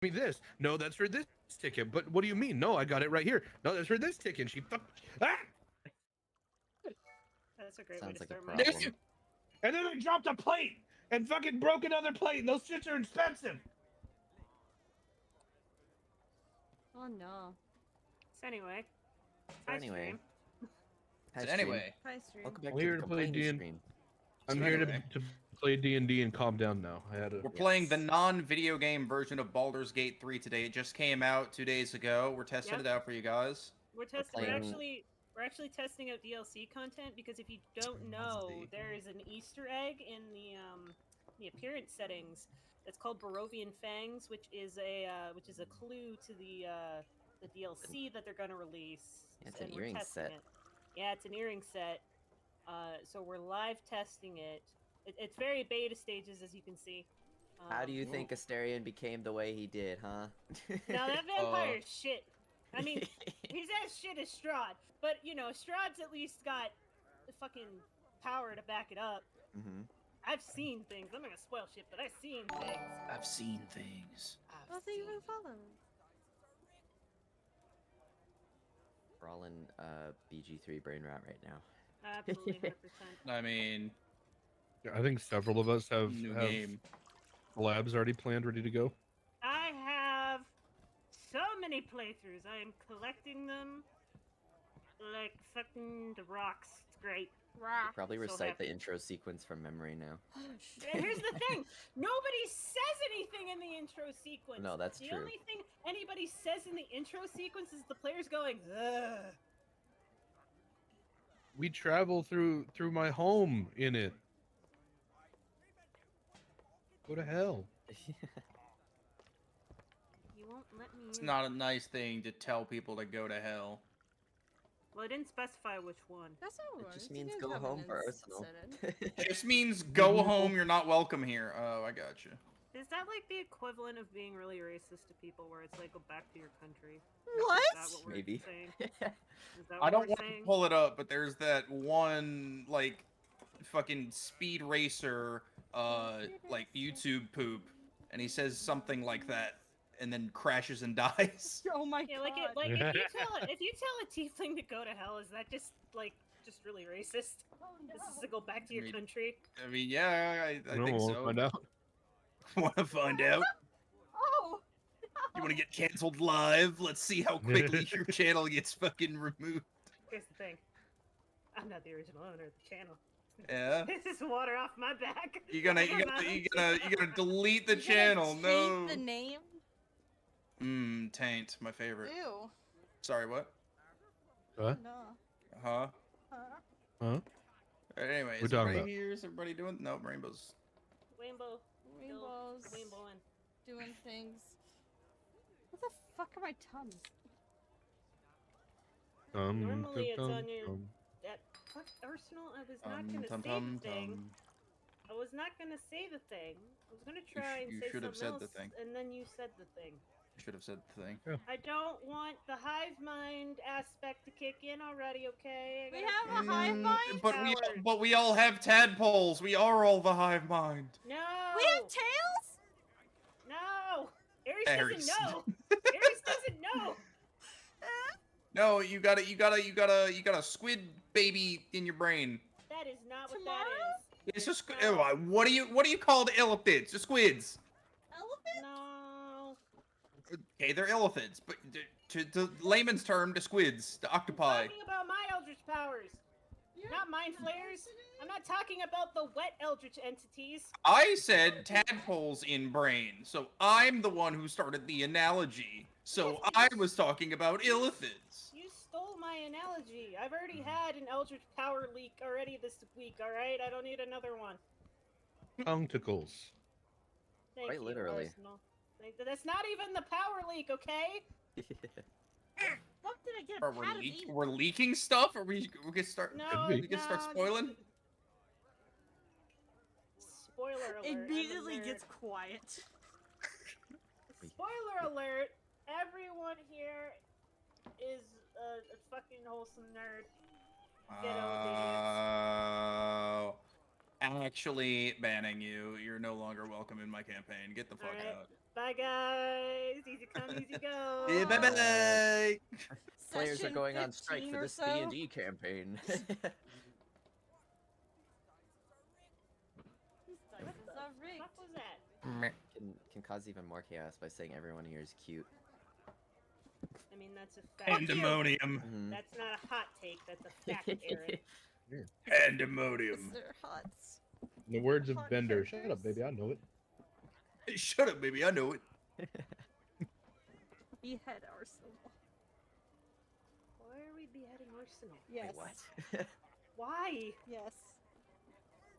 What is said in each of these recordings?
me this. No, that's for this ticket. But what do you mean? No, I got it right here. No, that's for this ticket. And she ah! That's a great way Sounds to like a start my problem. day. And then I dropped a plate and fucking broke another plate. And those shits are expensive. Oh no. So anyway, So hi anyway, stream. hi So stream. anyway, Hi, stream. Welcome back I'm to the here to play complaining D&D. stream. I'm So here anyway. to play D&D and calm down now. I had a we're playing the Yes. non-video game version of Baldur's Gate 3 today. It just came out 2 days ago. We're testing Yep. it out for you guys. We're testing. playing- We're actually testing out DLC content because if you don't know, there is an Easter egg in the appearance settings that's called Barovian Fangs, which is a clue to the DLC that they're gonna release. Yeah, it's an and we're earring testing set. it. Yeah, it's an earring set. So we're live testing it. It's very beta stages, as you can see. How do you think Asterion became the way he did, huh? Now that vampire is shit. I mean, he's as shit as Strahd, but you know, Strahd's at least got the fucking power to back it up. Mm-hmm. I've seen things. I'm not gonna spoil shit, but I've seen things. I've seen things. Oh, thank you for the follow. We're all in BG3 brain rot right now. Absolutely, 100%. I mean, I think several of us have new game. labs already planned, ready to go. I have so many playthroughs. I am collecting them like fucking the rocks. It's great. Rock. Probably So recite happy. the intro sequence from memory now. And here's the thing: nobody says anything in the intro sequence. No, that's the true. only thing anybody says in the intro sequence is the players going, "Ugh." We travel through my home in it. Go to hell. You won't let me. It's in. not a nice thing to tell people to go to hell. Well, it didn't specify which one. That's not It words. just You means guys go have home an for Arsenal. incentive. Just means go home, you're not welcome here. Oh, I got you. Is that like the equivalent of being really racist to people, where it's like, go back to your country? What? Is that what we're Maybe. saying? Is that I what don't we're want saying? to pull it up, but there's that one, like, fucking speed racer, like, YouTube poop, and he says something like that, and then crashes and dies. Oh my Yeah, god. like if you tell a tiefling to go to hell, is that just really racist? This is to go back to your Read- country. I mean, yeah, I No, think we'll so. find out. Want to find out? Oh. You want to get canceled live? Let's see how quickly your channel gets fucking removed. Here's the thing: I'm not the original owner of the channel. Yeah. This is water off my back. You're gonna delete the channel. Change No. the name. Taint, my favorite. Ew. Sorry, what? What? No. Huh? Huh? Anyway, We're is talking everybody about- here? Is everybody doing? No, rainbows. Rainbow. Rainbows. Rainbowing. Doing things. What the fuck are my tums? Normally it's on your- That fuck Arsenal. I was not gonna Tum say tum the thing. tum. I was not gonna say the thing. I was gonna try and you say should have something said else, the thing. and then you said the thing. Should have said the thing. I don't want the hive mind aspect to kick in already. Okay. I We gotta have a figure hive out mind? powers. But we all have tadpoles. We are all the hive mind. No. We have tails? No. Ares Ares. doesn't know. Ares doesn't know. No, you got a squid baby in your brain. That is not what Tomorrow? that It's just No. what do you call the elephants? The squids. Elephant? is. No. Okay, they're elephants, but to layman's term, the squids, the I'm octopi. talking about my eldritch powers. Not mind flayers. I'm not talking about the wet eldritch entities. I said tadpoles in brain, so I'm the one who started the analogy. So I was talking about elephants. You stole my analogy. I've already had an eldritch power leak already this week, alright? I don't need another one. Tonguicles. Thank Quite you, literally. Arsenal. That's not even the power leak, okay? Fuck did I get Are a pat of eat? we're leaking stuff? Or we can start? No, be. We can start no, spoiling. Spoiler alert. I'm a Immediately nerd. gets quiet. Spoiler alert! Everyone here is a fucking wholesome nerd. Get Actually banning you. You're no longer welcome in my campaign. Get the fuck Alright. out. Bye, guys. Easy come, easy go. Yeah, bye-bye. Players are Session going on strike 15 for or this so. D&D campaign. These dices are rigged. What was that? can cause even more chaos by saying everyone here is cute. I mean, that's a fact. Pandemonium. Mhm. That's not a hot take. That's a fact, Aaron. Pandemonium. They're hots. In the words of Hot Bender, shut characters. up, baby, I know it. Shut up, baby. I know it. Behead Arsenal. Why are we beheading Arsenal? Yes. What? Why? Yes.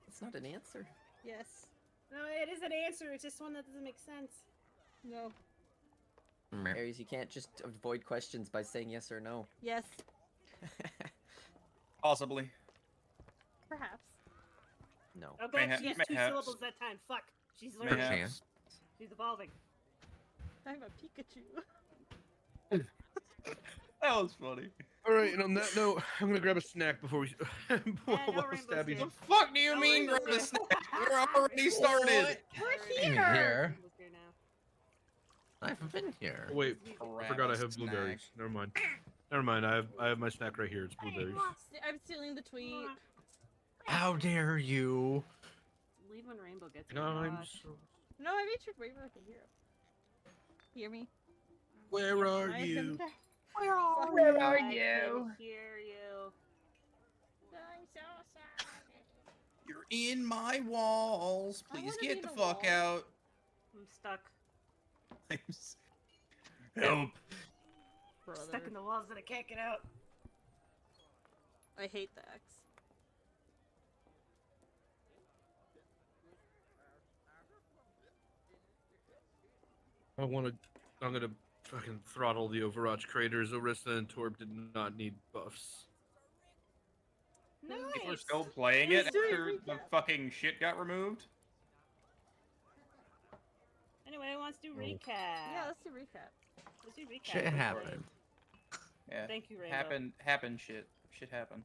It's not an answer. Yes. No, it is an answer. It's just one that doesn't make sense. No. Aries, you can't just avoid questions by saying yes or no. Yes. Possibly. Perhaps. No. Oh, God, she used two Mayhaps. syllables that time. Fuck. She's learning. Mayhaps. She's evolving. I'm a Pikachu. That was funny. All right, and on that note, I'm gonna grab a snack before we no while Rainbow Stabby's. Six. The fuck do you No, mean Rainbow grab a Six. snack? We're already started. We're Rainbow here. Rainbow's here now. I haven't been here. Oh, wait, He's- I Grab forgot a I have blueberries. snack. Never mind. Never mind. I have my snack right here. It's blueberries. I'm stealing the tweet. How dare you? Leave when Rainbow gets And here. I'm Gosh. so... No, I made sure Raver can hear him. Hear me? Where are I you? can- Where are I can hear you. I'm so sorry. You're in my walls. I Please wanna get be the in a fuck wall. out. I'm stuck. Help. Brother. Stuck in the walls that I can't get out. I hate the X. I'm gonna fucking throttle the Overwatch creators. Orisa and Torb did not need buffs. Nice. People are still playing Let's it do a after the recap. fucking shit got removed. Anyway, who wants to do Oh. recap? Yeah, let's do recap. Let's do recap. Shit quickly. happened. Yeah. Thank you, Rainbow. Happened shit. Shit happened.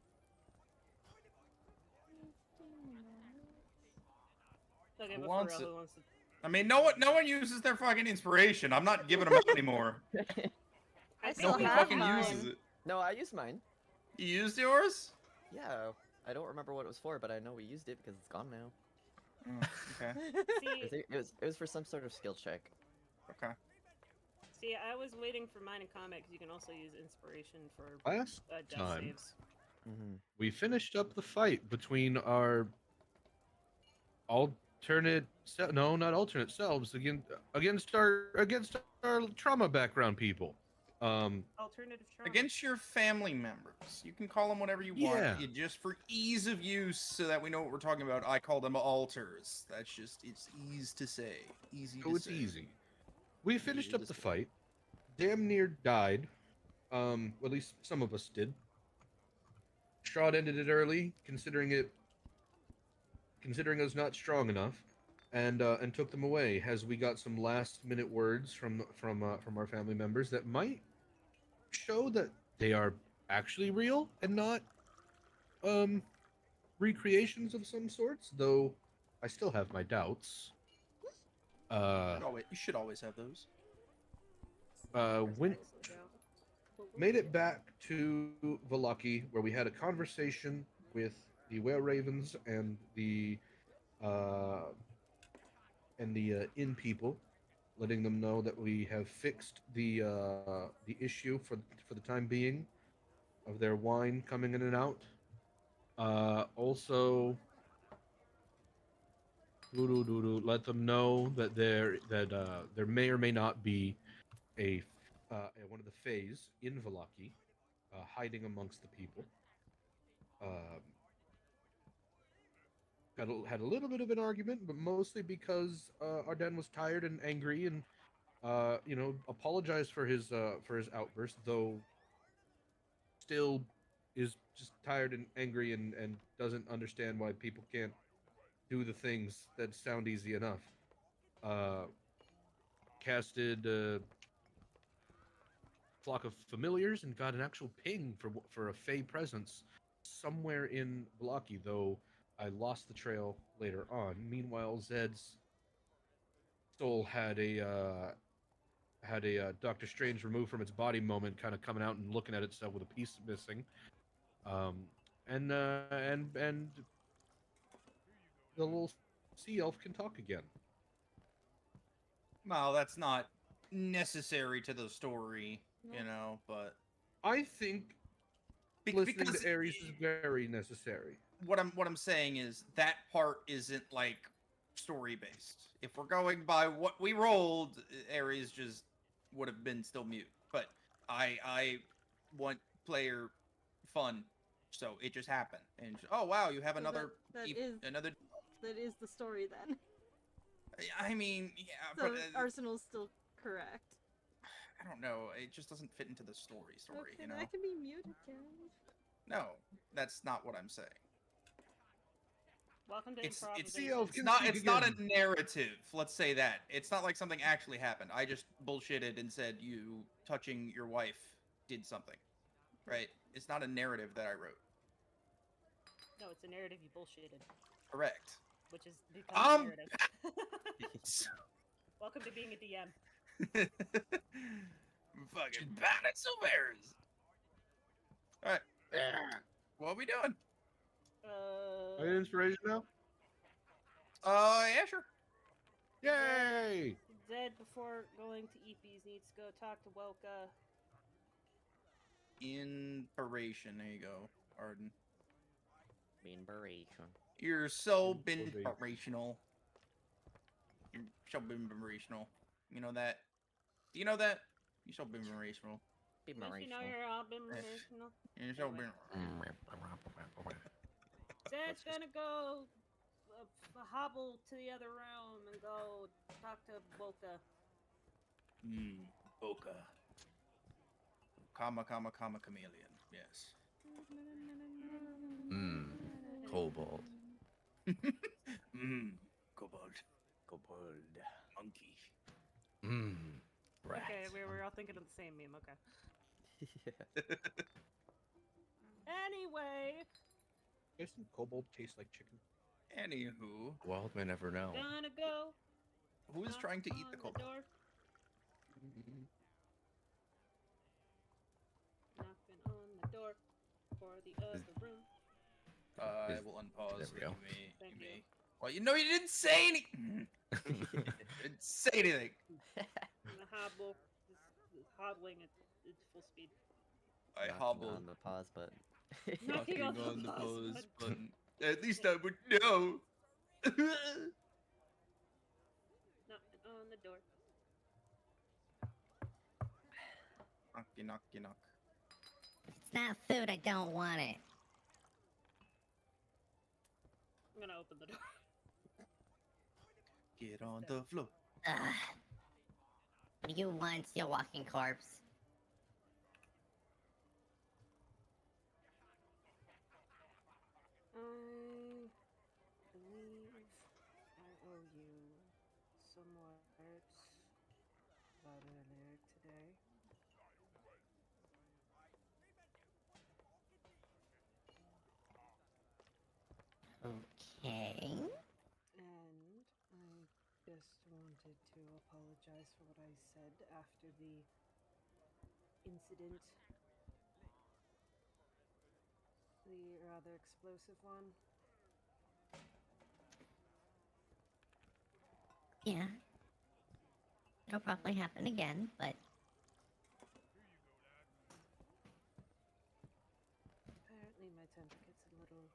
Okay, Who but wants for real, it? who wants to... I mean, no one uses their fucking inspiration. I'm not giving them out anymore. I I still Nobody have fucking mine. uses it. No, I used mine. You used yours? Yeah, I don't remember what it was for, but I know we used it because it's gone now. Oh, okay. See, It was for some sort of skill check. Okay. see, I was waiting for mine in combat because you can also use inspiration for Last death time. saves. Mm-hmm. we finished up the fight between our no, not alternate selves against our trauma background people. Alternative trauma. Against your family members. You can call them whatever you Yeah. want. Just for ease of use, so that we know what we're talking about, I call them alters. It's easy to say. Easy So to it's say. easy. We finished Easy up to the say. fight. Damn near died. Well, at least some of us did. Strahd ended it early, considering us not strong enough, and took them away. As we got some last minute words from our family members that might show that they are actually real and not recreations of some sorts. Though I still have my doubts. You should always have those. Went made it back to Valaki, where we had a conversation with the Whale Ravens and the inn people, letting them know that we have fixed the issue for the time being of their wine coming in and out. Also, let them know that there may or may not be a one of the Fays in Valaki, hiding amongst the people. Had a little bit of an argument, but mostly because Arden was tired and angry, and apologized for his outburst, though still is just tired and angry and doesn't understand why people can't do the things that sound easy enough. Casted flock of familiars and got an actual ping for a Fey presence somewhere in Blocky, though I lost the trail later on. Meanwhile, Zed's soul had a Doctor Strange removed from its body moment, kind of coming out and looking at itself with a piece missing. Um, and the little sea elf can talk again. Well, that's not necessary to the story, No. you know, but I think listening because to Ares is very necessary. what I'm saying is that part isn't like story based. If we're going by what we rolled, Ares just would have been still mute. But I want player fun, so it just happened. And oh wow, you have So another that is another. the story then. I mean, yeah, So but Arsenal's still correct. I don't know. It just doesn't fit into the story. Okay, You know? I can be muted, Jared. No, that's not what I'm saying. Welcome to It's improvisation. CL it's not speak it's not a again. narrative. Let's say that it's not like something actually happened. I just bullshitted and said you touching your wife did something, right? It's not a narrative that I wrote. No, it's a narrative you bullshitted, Correct. which is becomes a narrative. Welcome to being a DM. Fucking dinosaurs. All right. What are we doing? Are you inspiration now? Yeah, sure. Yay! Zed, before going to Eepees, needs to go talk to Woka. Inspiration. There you go, Arden. Inspiration. You're so Inspiration. inspirational. You're so inspirational. You know that? Do you know that? You're so inspirational. Don't you know you're all bimerational? You're so Anyway. inspirational. Zed's gonna go hobble to the other room and go talk to Woka. Boca. Comma, chameleon. Yes. Kobold. Kobold. Kobold. Monkey. Rat. Okay, we were all thinking of the same meme. Okay. Yeah. Anyway, Doesn't kobold taste like chicken? Anywho, World may never know. gonna go. who is knock trying to eat on the kobold? door, knocking on the door for the other room. I will unpause. There we go. Thank you. Well, you know you didn't say anything. Didn't say anything. I'm gonna hobble. Just hobbling at full speed. I Knocking hobble. on the pause button. Knocking on on the the pause pause button. At least I would know. Knocking on the door. Knocky knocky knock. It's not food, I don't want it. I'm gonna open the door. Get on the floor. Ugh. What do you want, you walking corpse? I believe I owe you some words about earlier today. Okay. And I just wanted to apologize for what I said after the incident. The rather explosive one. Yeah. It'll probably happen again, but Apparently my temper gets a little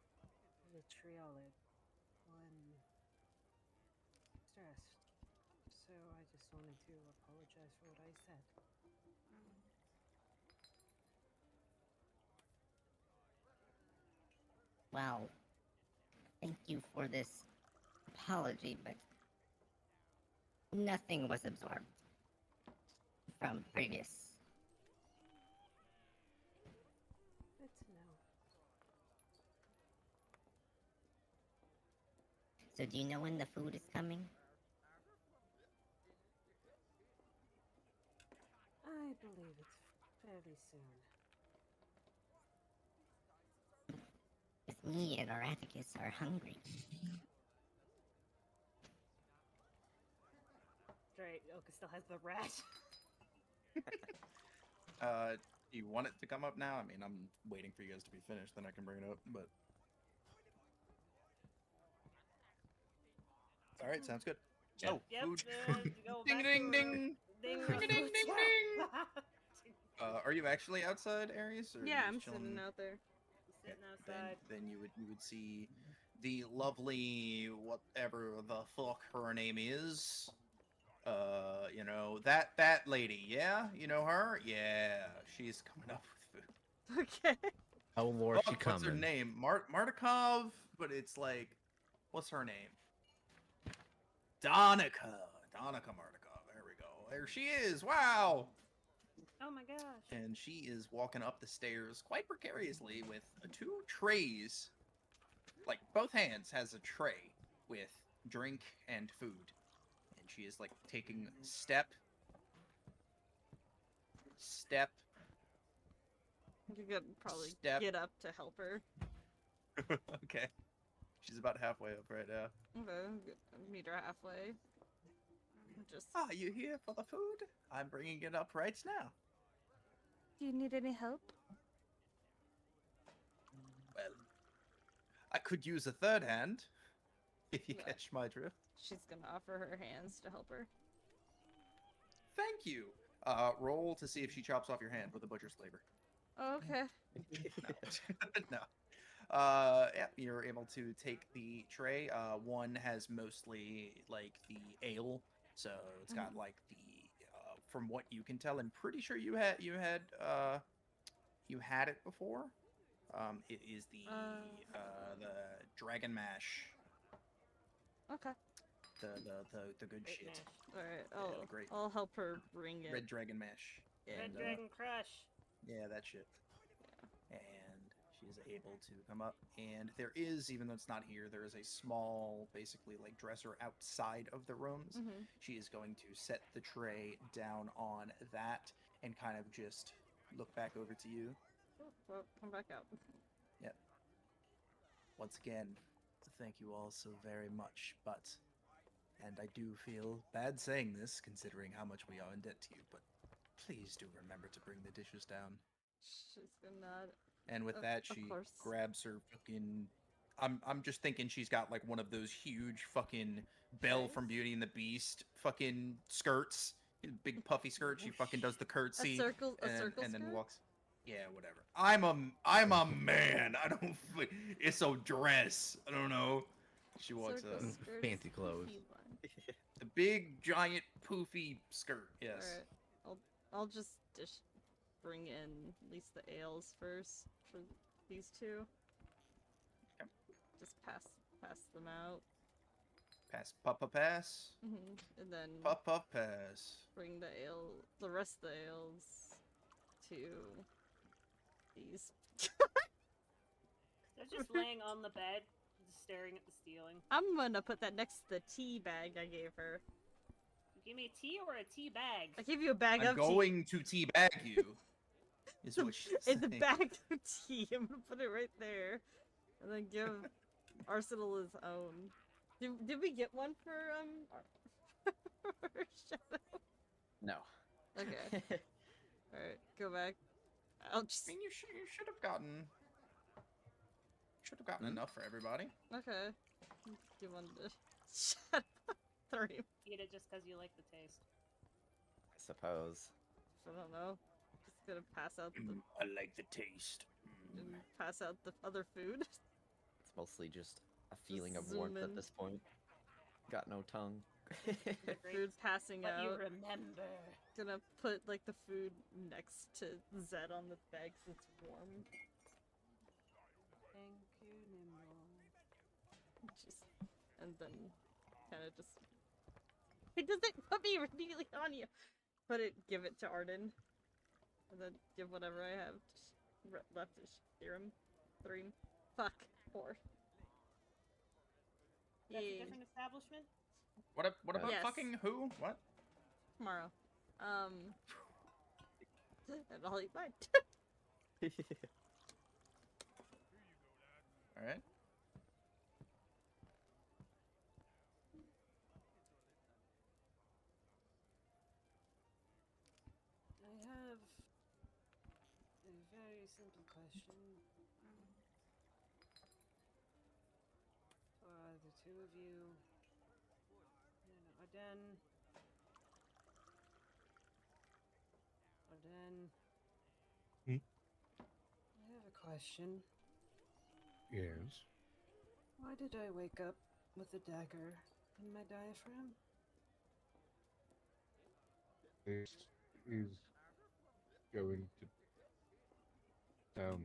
vitriolic when stressed. So I just wanted to apologize for what I said. well, thank you for this apology, but nothing was absorbed from previous. Good to know. So do you know when the food is coming? I believe it's fairly soon. Because me and Araticus are hungry. right. Oka still has the rat. Do you want it to come up now? I mean, I'm waiting for you guys to be finished, then I can bring it up. But all right, sounds good. Yeah. Oh, Yep. food. Go Ding back ding to ding. ding. Ding ding ding food ding. shop. Are you actually outside, Aries? Or are Yeah, you I'm just chilling? sitting out there. Okay, Sitting outside. then you would see the lovely whatever the fuck her name is. You know that lady. Yeah, you know her. Yeah, she's coming up with food. Okay. Oh Lord, she Fuck, what's her coming. name? Martikov, but it's like, what's her name? Donica. Donica Martikov. There we go. There she is. Wow. Oh my gosh. And she is walking up the stairs quite precariously with two trays. Like, both hands has a tray with drink and food. And she is, like, taking step. You could probably Step. get up to help her. Okay. She's about halfway up right now. Okay, meet her halfway. Just. Ah, you here for the food? I'm bringing it up right now. Do you need any help? Well, I could use a third hand, if you Yeah. catch my drift. She's gonna offer her hands to help her. Thank you. Roll to see if she chops off your hand with a butcher's flavor. Oh, okay. No. no. Yeah, you're able to take the tray. One has mostly like the ale, so it's got like the. From what you can tell, I'm pretty sure you had it before. It is the dragon mash. Okay. The good Great shit. mash. All right. Yeah, great. I'll help her bring it. Red dragon mash. Red And, Dragon Crush. Yeah, that shit. And she is able to come up, and there is, even though it's not here, there is a small, basically like dresser outside of the rooms. Mm-hmm. She is going to set the tray down on that and kind of just look back over to you. Well, come back out. Once again, thank you all so very much, and I do feel bad saying this, considering how much we are in debt to you, but please do remember to bring the dishes down. She's gonna nod. And with Of- that, of she course. grabs her fucking. I'm just thinking she's got like one of those huge fucking Belle from Trays? Beauty and the Beast fucking skirts, big puffy skirt. She fucking does the curtsy A circle and skirt? then walks. Yeah, whatever. I'm a man. I don't. It's a dress. I don't know. She walks Circle up. skirts, Fancy clothes. poofy one. The big giant poofy skirt. Yes. Alright. I'll just bring in at least the ales first for these two. Okay. Just pass them out. Pass. Pass. And then Pass. bring the rest of the ales to these. They're just laying on the bed, just staring at the ceiling. I'm gonna put that next to the tea bag I gave her. Give me a tea or a tea bag? I gave you a bag I'm of tea. going to teabag you. Is what she's It's a saying. bag of tea. I'm gonna put it right there, and then give Arsenal his own. Did we get one for Shadow? No. Okay. All right, go back. I'll I just. mean, you should have gotten enough for everybody. Okay. Give one to Shadow. 3. Eat it just because you like the taste. I suppose. I don't know. Just gonna pass out the I like the taste. and pass out the other food. It's mostly just a feeling of zoom warmth in. at this point. Got no tongue. Great. Food passing But you out. remember. Gonna put like the food next to Zed on the bag since it's warm. Thank you, Nimble. Just and then kind of just. It doesn't put me immediately on you. Give it to Arden, and then give whatever I have left to Shiram. 3. Fuck. 4. That's a Yay. different establishment? What about Yes. fucking who? What? Tomorrow. And I'll eat mine. All right. simple question. The two of you, Arden. Hmm? I have a question. Yes. Why did I wake up with a dagger in my diaphragm? This is going to sound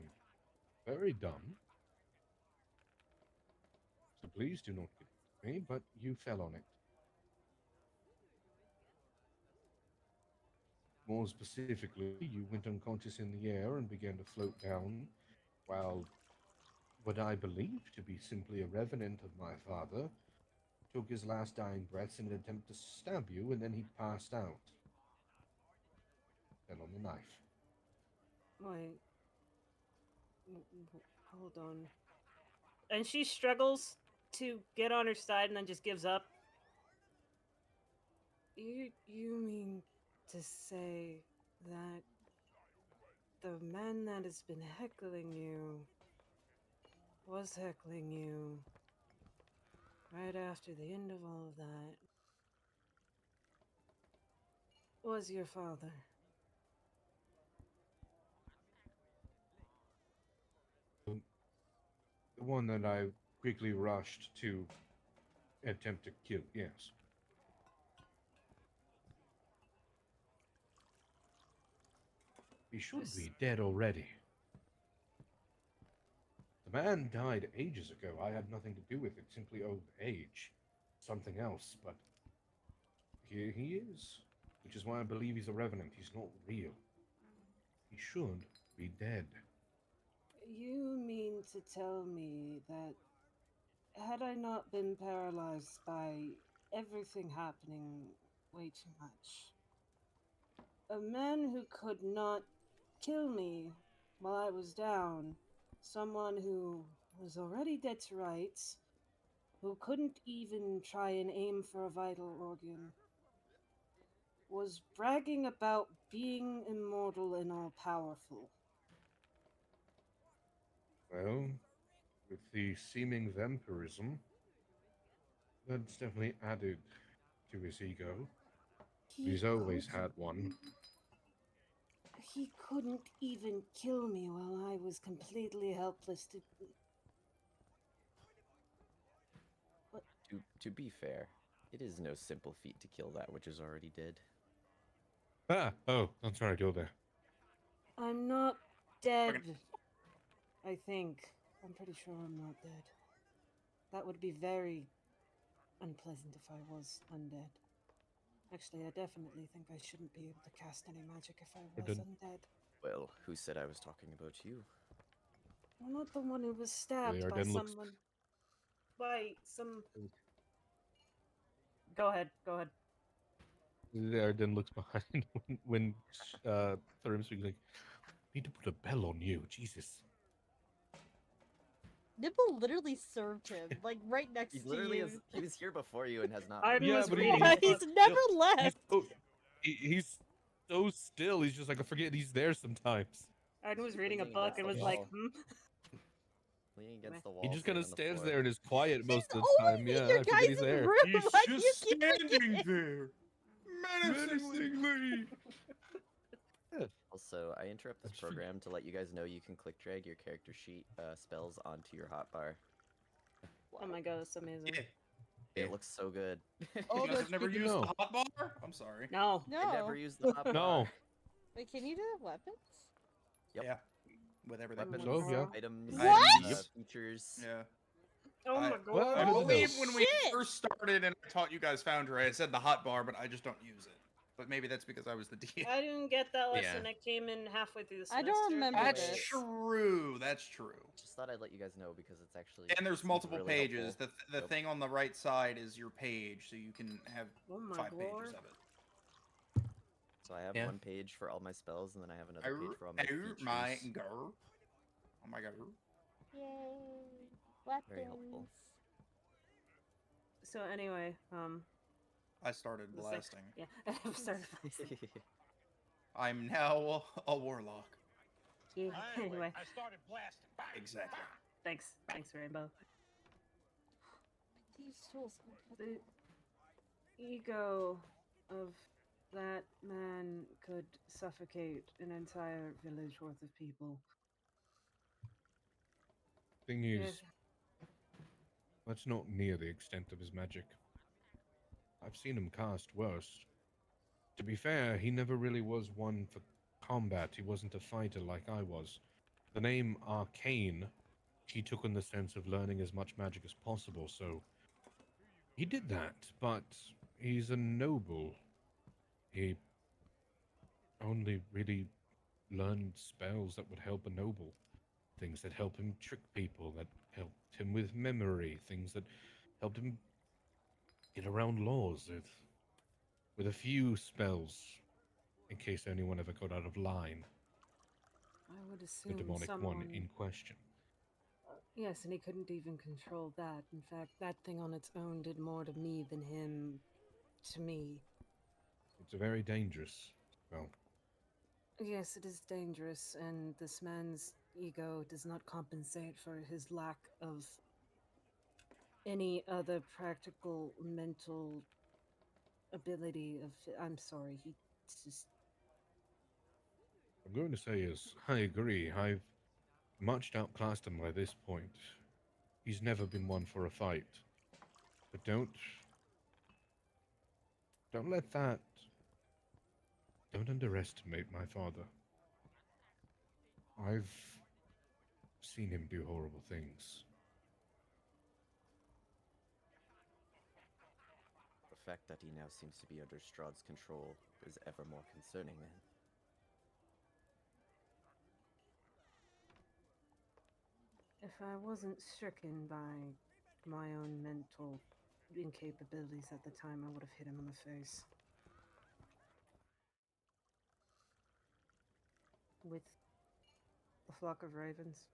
very dumb. So please do not get me, but you fell on it. More specifically, you went unconscious in the air and began to float down, while what I believe to be simply a revenant of my father took his last dying breaths in an attempt to stab you, and then he passed out. Fell on the knife. Wait. Hold on. And she struggles to get on her side and then just gives up. You mean to say that the man that has been heckling you was heckling you right after the end of all of that was your father? The one that I quickly rushed to attempt to kill, yes. He should be dead already. The man died ages ago. I had nothing to do with it, simply old age. Something else, but here he is. Which is why I believe he's a revenant. He's not real. He should be dead. You mean to tell me that had I not been paralyzed by everything happening way too much, a man who could not kill me while I was down, someone who was already dead to rights, who couldn't even try and aim for a vital organ, was bragging about being immortal and all powerful? Well, with the seeming vampirism, that's definitely added to his ego. He He's always could had one. he couldn't even kill me while I was completely helpless to. What? To be fair, it is no simple feat to kill that which is already dead. Ah, oh, that's right, you're there. I'm not dead. Fucking- I think. I'm pretty sure I'm not dead. That would be very unpleasant if I was undead. Actually, I definitely think I shouldn't be able to cast any magic if I was Arden. undead. Well, who said I was talking about you? I'm not the one who was stabbed by Arden looks- someone. By some. Go ahead. Go ahead. Arden looks behind when Thurim speaks like, need to put a bell on you, Jesus. Nibble literally served him, like right next He to literally you. is. He was here before you and has not. Arden moved. was but reading Yeah, a he's book. never left. He's so still. He's just like, I forget he's there sometimes. Arden was He's reading a leaning book against and the was like, wall. hmm? Leaning against the wall. He just kind sitting of on the stands floor. there and is quiet most He's of the always time. in Yeah, your I forget he's guys' there. room. He's Why do just you keep standing forgetting? there, menacingly. Menacingly. Also, I interrupt this just forget- program to let you guys know you can click drag your character sheet spells onto your hotbar. Oh my god, that's amazing. Yeah. It looks so good. Oh, You guys that's have never good to used know. the hotbar? I'm sorry. No. No. I never used the hotbar. No. Wait, can you do that with weapons? Yep. Yeah. With everything. Weapons, So, yeah. items, What? features. Yeah. Oh my I- Well, god. I good to believe know. when we Shit! first started and I taught you guys Foundry, I said the hotbar, but I just don't use it. But maybe that's because I was the DM. I didn't get that lesson. Yeah. I came in halfway through the I semester. don't remember That's this. true. That's true. Just thought I'd let you guys know because it's actually. And there's seems multiple really pages. helpful. The Yep. thing on the right side is your page, so you can have Oh my 5 god. pages of it. So I have Yeah. one page for all my spells, and then I have another page for all my Oh features. my god. Oh my god. Yay! Weapons. Very helpful. So anyway, I started the sec- blasting. yeah, I started blasting. I'm now a warlock. Yeah. Anyway, I started blasting. Bang, Exactly. thanks, Rainbow. These tools. The ego of that man could suffocate an entire village worth of people. Thing Yes. is, that's not near the extent of his magic. I've seen him cast worse. To be fair, he never really was one for combat. He wasn't a fighter like I was. The name Arcane, he took in the sense of learning as much magic as possible, so he did that, but he's a noble. He only really learned spells that would help a noble. Things that help him trick people, that helped him with memory, things that helped him get around laws with a few spells in case anyone ever got out of line. I would The assume demonic someone. one in question. Yes, and he couldn't even control that. In fact, that thing on its own did more to me than him to me. It's a very dangerous spell. Yes, it is dangerous, and this man's ego does not compensate for his lack of any other practical mental ability of. I'm sorry, he just. I'm going to say is, I agree. I've much outclassed him by this point. He's never been one for a fight. But don't let that, don't underestimate my father. I've seen him do horrible things. The fact that he now seems to be under Strahd's control is ever more concerning then. If I wasn't stricken by my own mental incapabilities at the time, I would have hit him in the face. With the flock of ravens.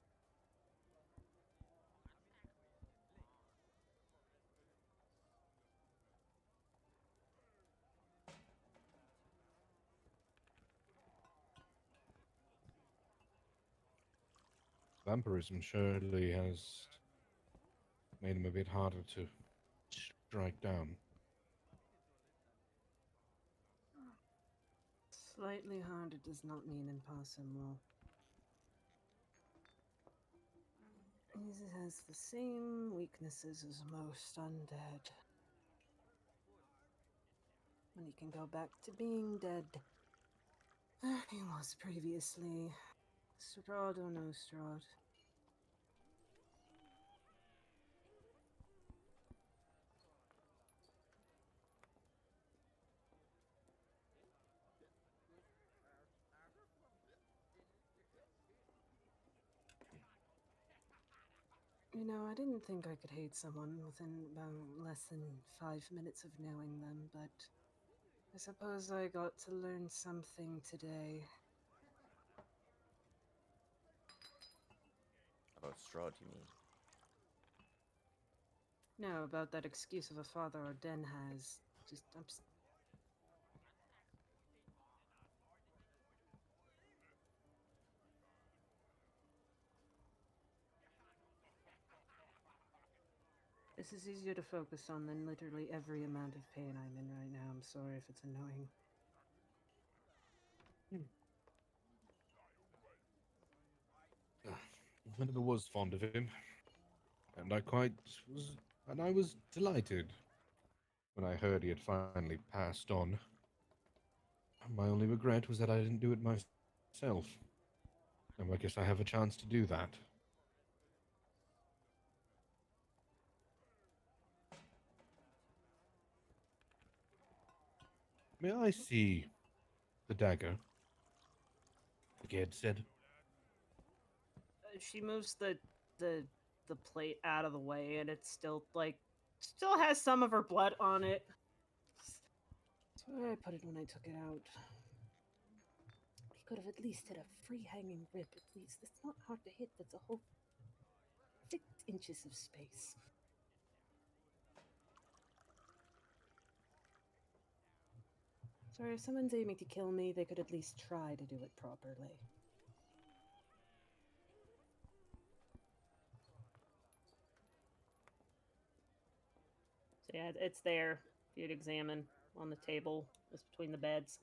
Vampirism surely has made him a bit harder to strike down. Slightly harder does not mean impossible. He has the same weaknesses as most undead. When he can go back to being dead. He was previously. Strahd or no Strahd. You know, I didn't think I could hate someone within about less than 5 minutes of knowing them, but I suppose I got to learn something today. About Strahd, you mean? No, about that excuse of a father Arden has. Just, This is easier to focus on than literally every amount of pain I'm in right now. I'm sorry if it's annoying. I never was fond of him, and I was delighted when I heard he had finally passed on. My only regret was that I didn't do it myself. And I guess I have a chance to do that. May I see the dagger? The kid said. She moves the the plate out of the way, and it's still still has some of her blood on it. That's where I put it when I took it out. He could have at least hit a free hanging rip. At least that's not hard to hit. That's a whole 6 inches of space. Sorry, if someone's aiming to kill me, they could at least try to do it properly. Yeah, it's there. If you'd examine on the table, just between the beds.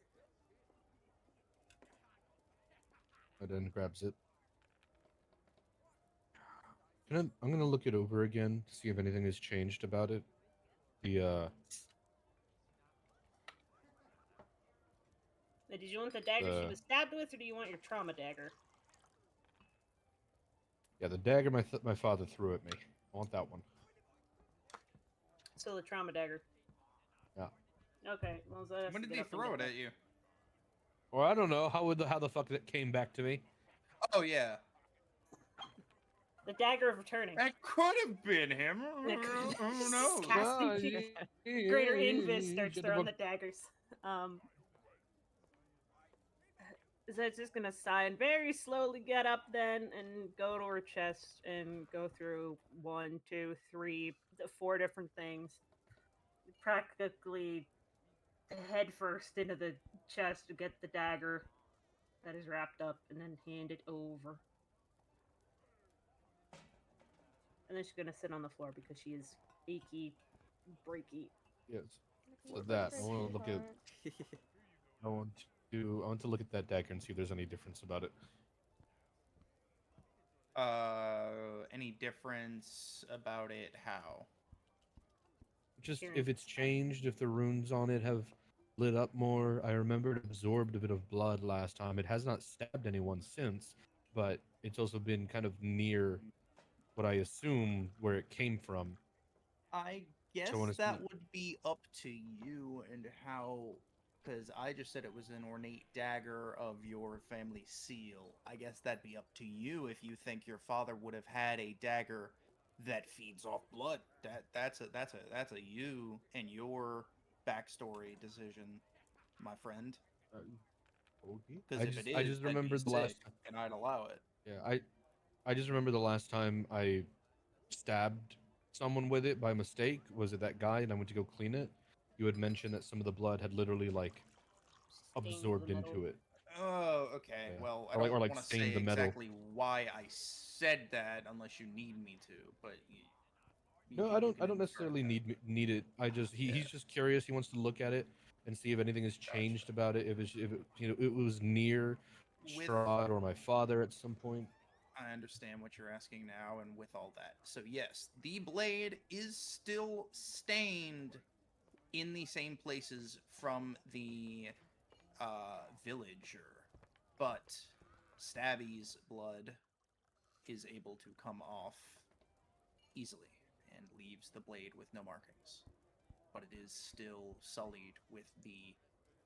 Aden grabs it. I'm gonna look it over again to see if anything has changed about it. The Now, did you want the dagger she the was stabbed with, or do you want your trauma dagger? yeah, the dagger my father threw at me. I want that one. So the trauma dagger. Yeah. Okay, well, that has When to did get they up and throw get it that. at you? Or I don't know how the fuck it came back to me. Oh yeah, The dagger of returning. that could have been him. It could- Who knows? Casting Greater Invis starts Shut the throwing fuck- the daggers. So it's just gonna sigh and very slowly get up then and go to her chest and go through 1, 2, 3, 4 different things. Practically head first into the chest to get the dagger that is wrapped up and then hand it over. And then she's gonna sit on the floor because she is achy, breaky. Yes. So Looks that like I want to look at. sweetheart. I want to look at that dagger and see if there's any difference about it. Any difference about it? How? Just Appearance. if it's changed, if the runes on it have lit up more. I remember it absorbed a bit of blood last time. It has not stabbed anyone since, but it's also been kind of near what I assume where it came from. I So I guess want to that see. would be up to you and how, because I just said it was an ornate dagger of your family seal. I guess that'd be up to you if you think your father would have had a dagger that feeds off blood. That's a you and your backstory decision, my friend. Uh, okay. Because if it I is, just that'd be remembered the last. sick, and I'd allow it. Yeah, I just remember the last time I stabbed someone with it by mistake. Was it that guy? And I went to go clean it. You had mentioned that some of the blood had literally like Stained the absorbed metal. into it. Oh, okay. Yeah. Well, I Or don't like want to stained say the metal. exactly why I said that unless you need me to, but you No, can you I can don't infer necessarily that. need it. I just Yeah, he's just curious. He wants to look at it and see if anything has gotcha. changed about it. If it it was near With Strahd or my father at some point. I understand what you're asking now, and with all that, so yes, the blade is still stained in the same places from the villager, but Stabby's blood is able to come off easily and leaves the blade with no markings. But it is still sullied with the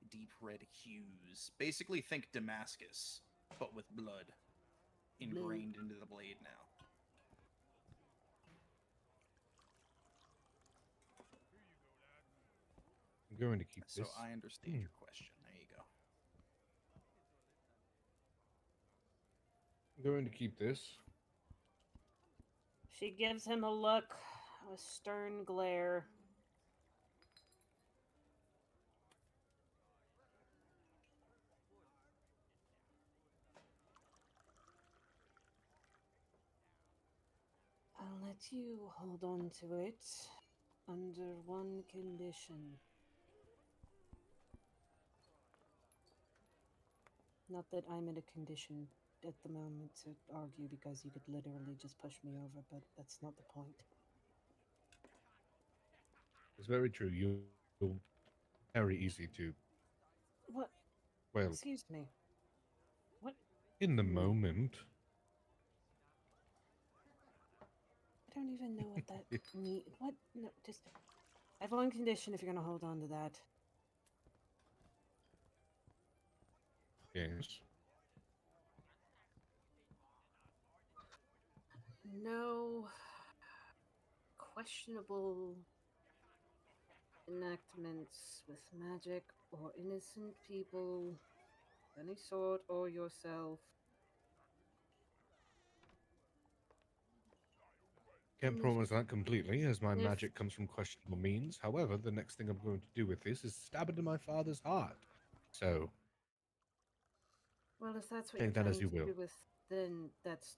deep red hues. Basically, think Damascus, but with blood ingrained into the blade now. I'm going to keep So this. I understand your question. There you go. I'm going to keep this. She gives him a look, a stern glare. I'll let you hold on to it under one condition. Not that I'm in a condition at the moment to argue because you could literally just push me over, but that's not the point. It's very true. You're very easy to. What? Well, Excuse me. What? in the you mean? moment. I don't even know what that mean. What? No, just. I have one condition if you're gonna hold on to that. Yes. No questionable enactments with magic or innocent people of any sort or yourself. Can't And if promise that completely, as my if magic comes from questionable means. However, the next thing I'm going to do with this is stab into my father's heart. So, well, if that's what you're take that as planning you to will. do with, then that's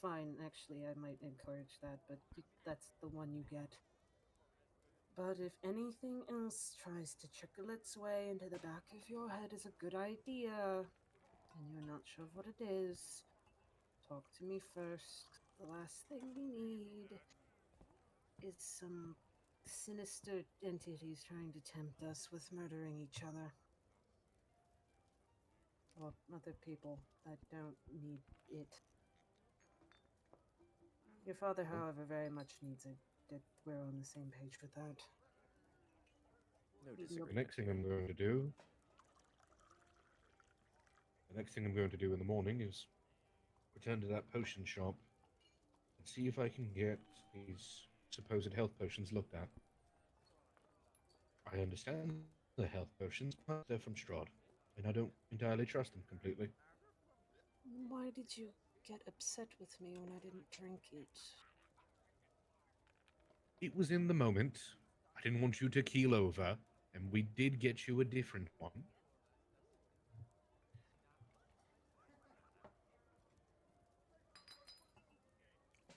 fine. Actually, I might encourage that, but that's the one you get. But if anything else tries to trickle its way into the back of your head as a good idea, and you're not sure what it is, talk to me first. The last thing we need is some sinister entities trying to tempt us with murdering each other. Or other people that don't need it. Your father, however, very much needs it. That we're on the same page with that. No Nope. The disagreement next thing here. I'm going to do. The next thing I'm going to do in the morning is return to that potion shop and see if I can get these supposed health potions looked at. I understand the health potions, but they're from Strahd, and I don't entirely trust them completely. Why did you get upset with me when I didn't drink it? It was in the moment. I didn't want you to keel over, and we did get you a different one.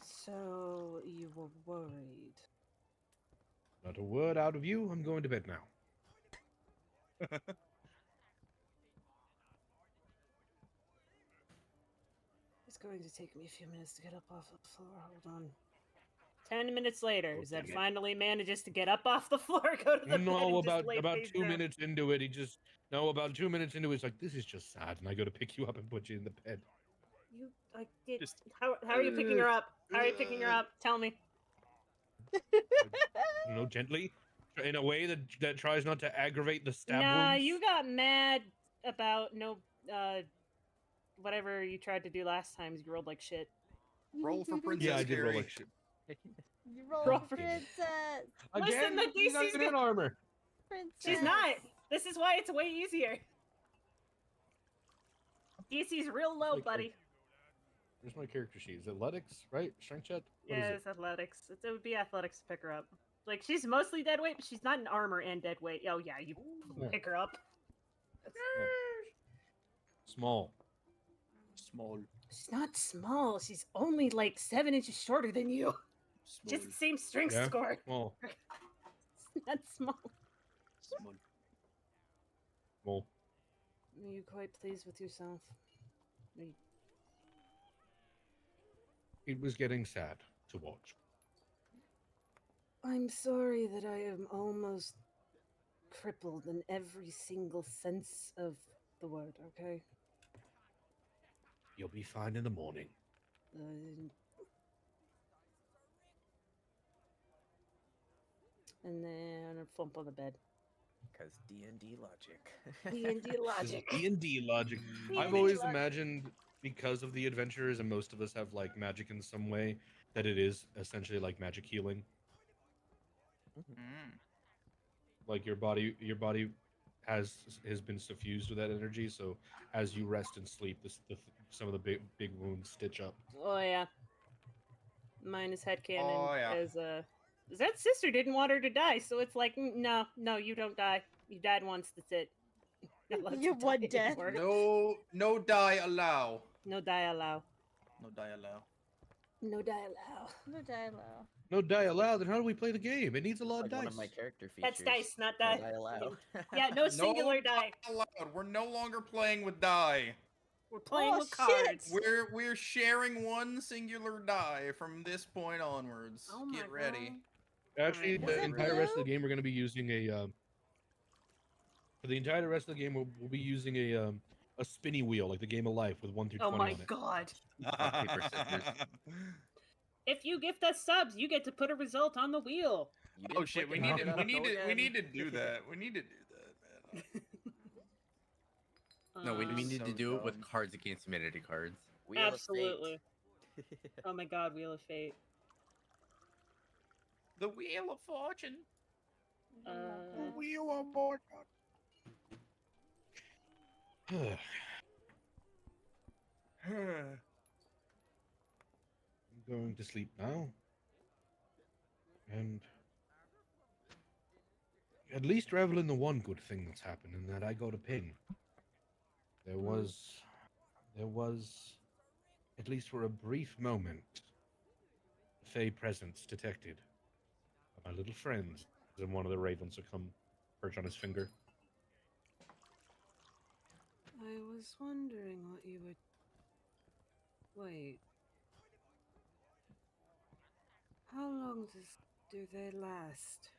So you were worried. Not a word out of you. I'm going to bed now. It's going to take me a few minutes to get up off the floor. Hold on. 10 minutes later, Oh, Zed damn it. finally manages to get up off the floor, go to the bed, No, and just lay about face 2 down. minutes into it, he just about 2 minutes into it, it's like, this is just sad, and I go to pick you up and put you in the bed. You, I did. Just- How are you picking her up? How are you picking her up? Tell me. Gently, in a way that tries not to aggravate the stab Nah, wounds. you got mad about whatever you tried to do last time. You rolled like shit. Roll for Princess Yeah, I did roll Carrie. like shit. You roll Roll for for- princess. Listen, Again, the you got DC's good good. armor. Princess. She's not. This is why it's way easier. DC's real low, Like, buddy. Where's my character sheet? Is it athletics, right? Strength check? What is Yeah, it? it's athletics. It would be athletics to pick her up. Like, she's mostly dead weight, but she's not in armor and dead weight. Oh, yeah, you Yeah. pick her up. Small. Small. She's not small. She's only like 7 inches shorter than you. Small. Just the same strength Yeah? score. Small. It's not small. Small. Small. Are you quite pleased with yourself? It was getting sad to watch. I'm sorry that I am almost crippled in every single sense of the word, okay? You'll be fine in the morning. And then a flump on the bed. Because D&D logic. D&D logic. D&D logic. D&D I've always logic. imagined, because of the adventurers, and most of us have like magic in some way, that it is essentially like magic healing. Mm. Like your body has been suffused with that energy. So as you rest and sleep, some of the big wounds stitch up. Oh, yeah. Mine is headcanon Oh, yeah. as Zed's sister didn't want her to die, so it's like, no, you don't die. You died once, that's it. Not allowed to You're die one dead. anymore. No die allow. No die allow. No die allow. No die allow. No dialogue. No die allowed. Then how do we play the game? It needs a lot Like of dice. one of my character features. That's dice, not No die. die allow. Yeah, no singular die. allowed. We're no longer playing with die. We're playing Oh, with shit. cards. We're sharing one singular die from this point onwards. Oh my Get ready. God. Actually, Alright. Is the it entire rest of blue? the game, we're going to be using a. For the entire rest of the game, we'll be using a spinny wheel, like the game of life, with 1 through Oh 20 my on it. god. Rock, paper, scissors. If you gift us subs, you get to put a result on the wheel. You Oh didn't shit, we quicken need hard to enough, we need go to we again. need to do that. We need to do that, man. No, we Um, need So to do it with dumb. cards against humanity cards. Wheel of Absolutely. Fate. Oh my god, Wheel of Fate. The Wheel of Fortune. Wheel of Fortune. I'm going to sleep now. And at least revel in the one good thing that's happened, and that I got a ping. There was, at least for a brief moment, a Fey presence detected by my little friends And one of the ravens will come perch on his finger. I was wondering what you would. Wait. How long do they last?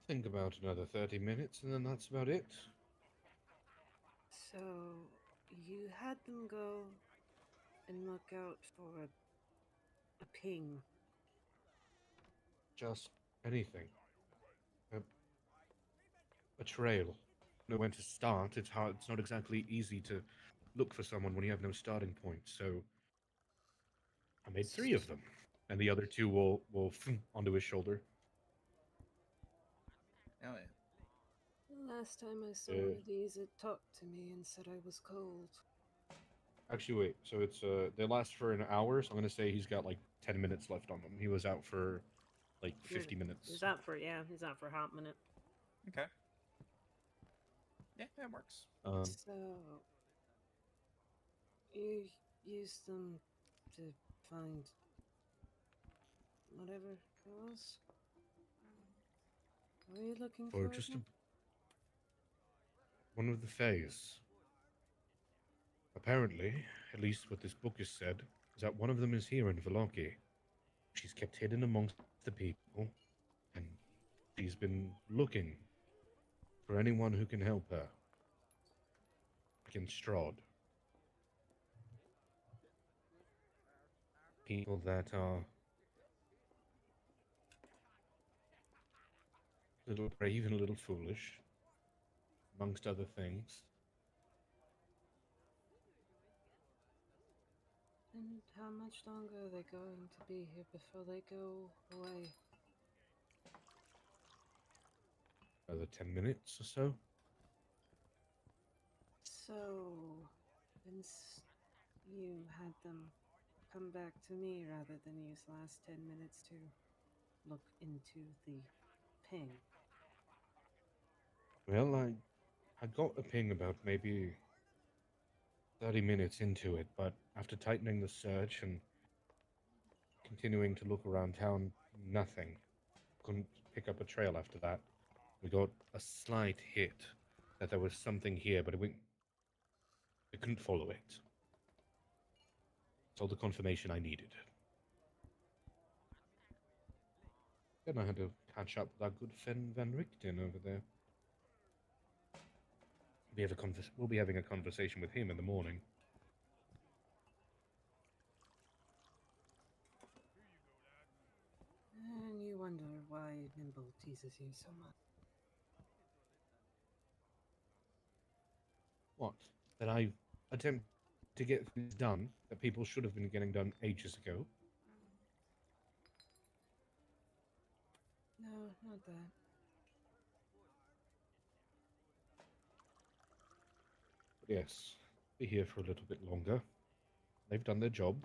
Think about another 30 minutes, and then that's about it. So, you had them go and look out for a ping. Just anything. A, a trail. Know when to start. It's hard. It's not exactly easy to look for someone when you have no starting point. So I made 3 of them, and the other 2 will onto his shoulder. Oh yeah. Last time I saw Uh, one of these, it talked to me and said I was cold. Actually, wait. So it's they last for an hour. So I'm gonna say he's got like 10 minutes left on them. He was out for like 50 minutes. He's out for a hot minute. Okay. Yeah, that works. So you use them to find whatever it was. What are you looking Or for? just Again? one of the Fays. Apparently, at least what this book has said, is that one of them is here in Valoki. She's kept hidden amongst the people, and she's been looking for anyone who can help her. Like in Strahd. People that are a little brave and a little foolish, amongst other things. And how much longer are they going to be here before they go away? Another 10 minutes or so. So, since you had them come back to me rather than use last 10 minutes to look into the ping. Well, I got a ping about maybe 30 minutes into it, but after tightening the search and continuing to look around town, nothing. Couldn't pick up a trail after that. We got a slight hit that there was something here, but we couldn't follow it. It's all the confirmation I needed. Then I had to catch up with our good friend Van Richten over there. We'll be having a conversation with him in the morning. And you wonder why Nimble teases you so much. What? That I attempt to get things done that people should have been getting done ages ago? No, not that. But yes, be here for a little bit longer. They've done their job.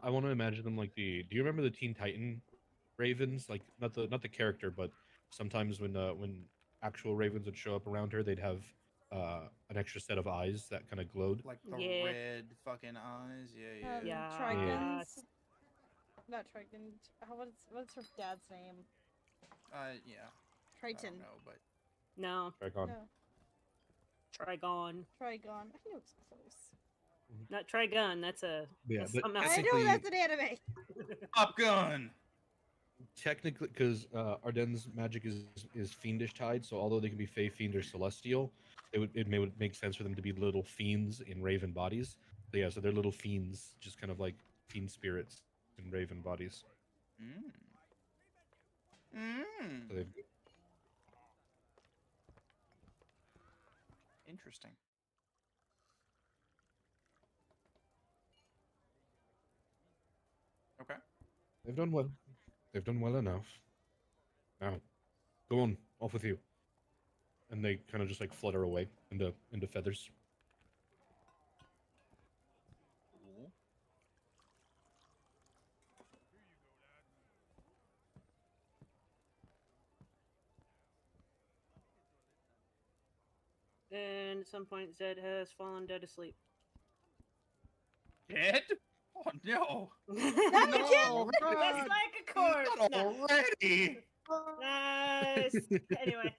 I want to imagine them like the. Do you remember the Teen Titan ravens? Like not the character, but sometimes when actual ravens would show up around her, they'd have an extra set of eyes that kind of glowed. Like the Yeah. red fucking eyes. Yeah, yeah. Yeah. Trigons. Not Trigon. What's her dad's name? Yeah. I Triton. don't know, but No, Dragon. No, Trigon. Trigon. I knew it was close. Not Trigun, that's a. Yeah, that's but something else. I know technically, that's an anime. Top Gun. technically, because Ardenne's magic is fiendish tied, so although they can be fey, fiend, or celestial, would make sense for them to be little fiends in raven bodies. So yeah, so they're little fiends, just kind of like fiend spirits in raven bodies. Mm. So they've Interesting. Okay. they've done well. They've done well enough. Now, go on, off with you. And they kind of just like flutter away into feathers. Cool. and at some point Zed has fallen dead asleep. Dead? Oh no! no, God. just like a corpse. Not No. already! Anyway,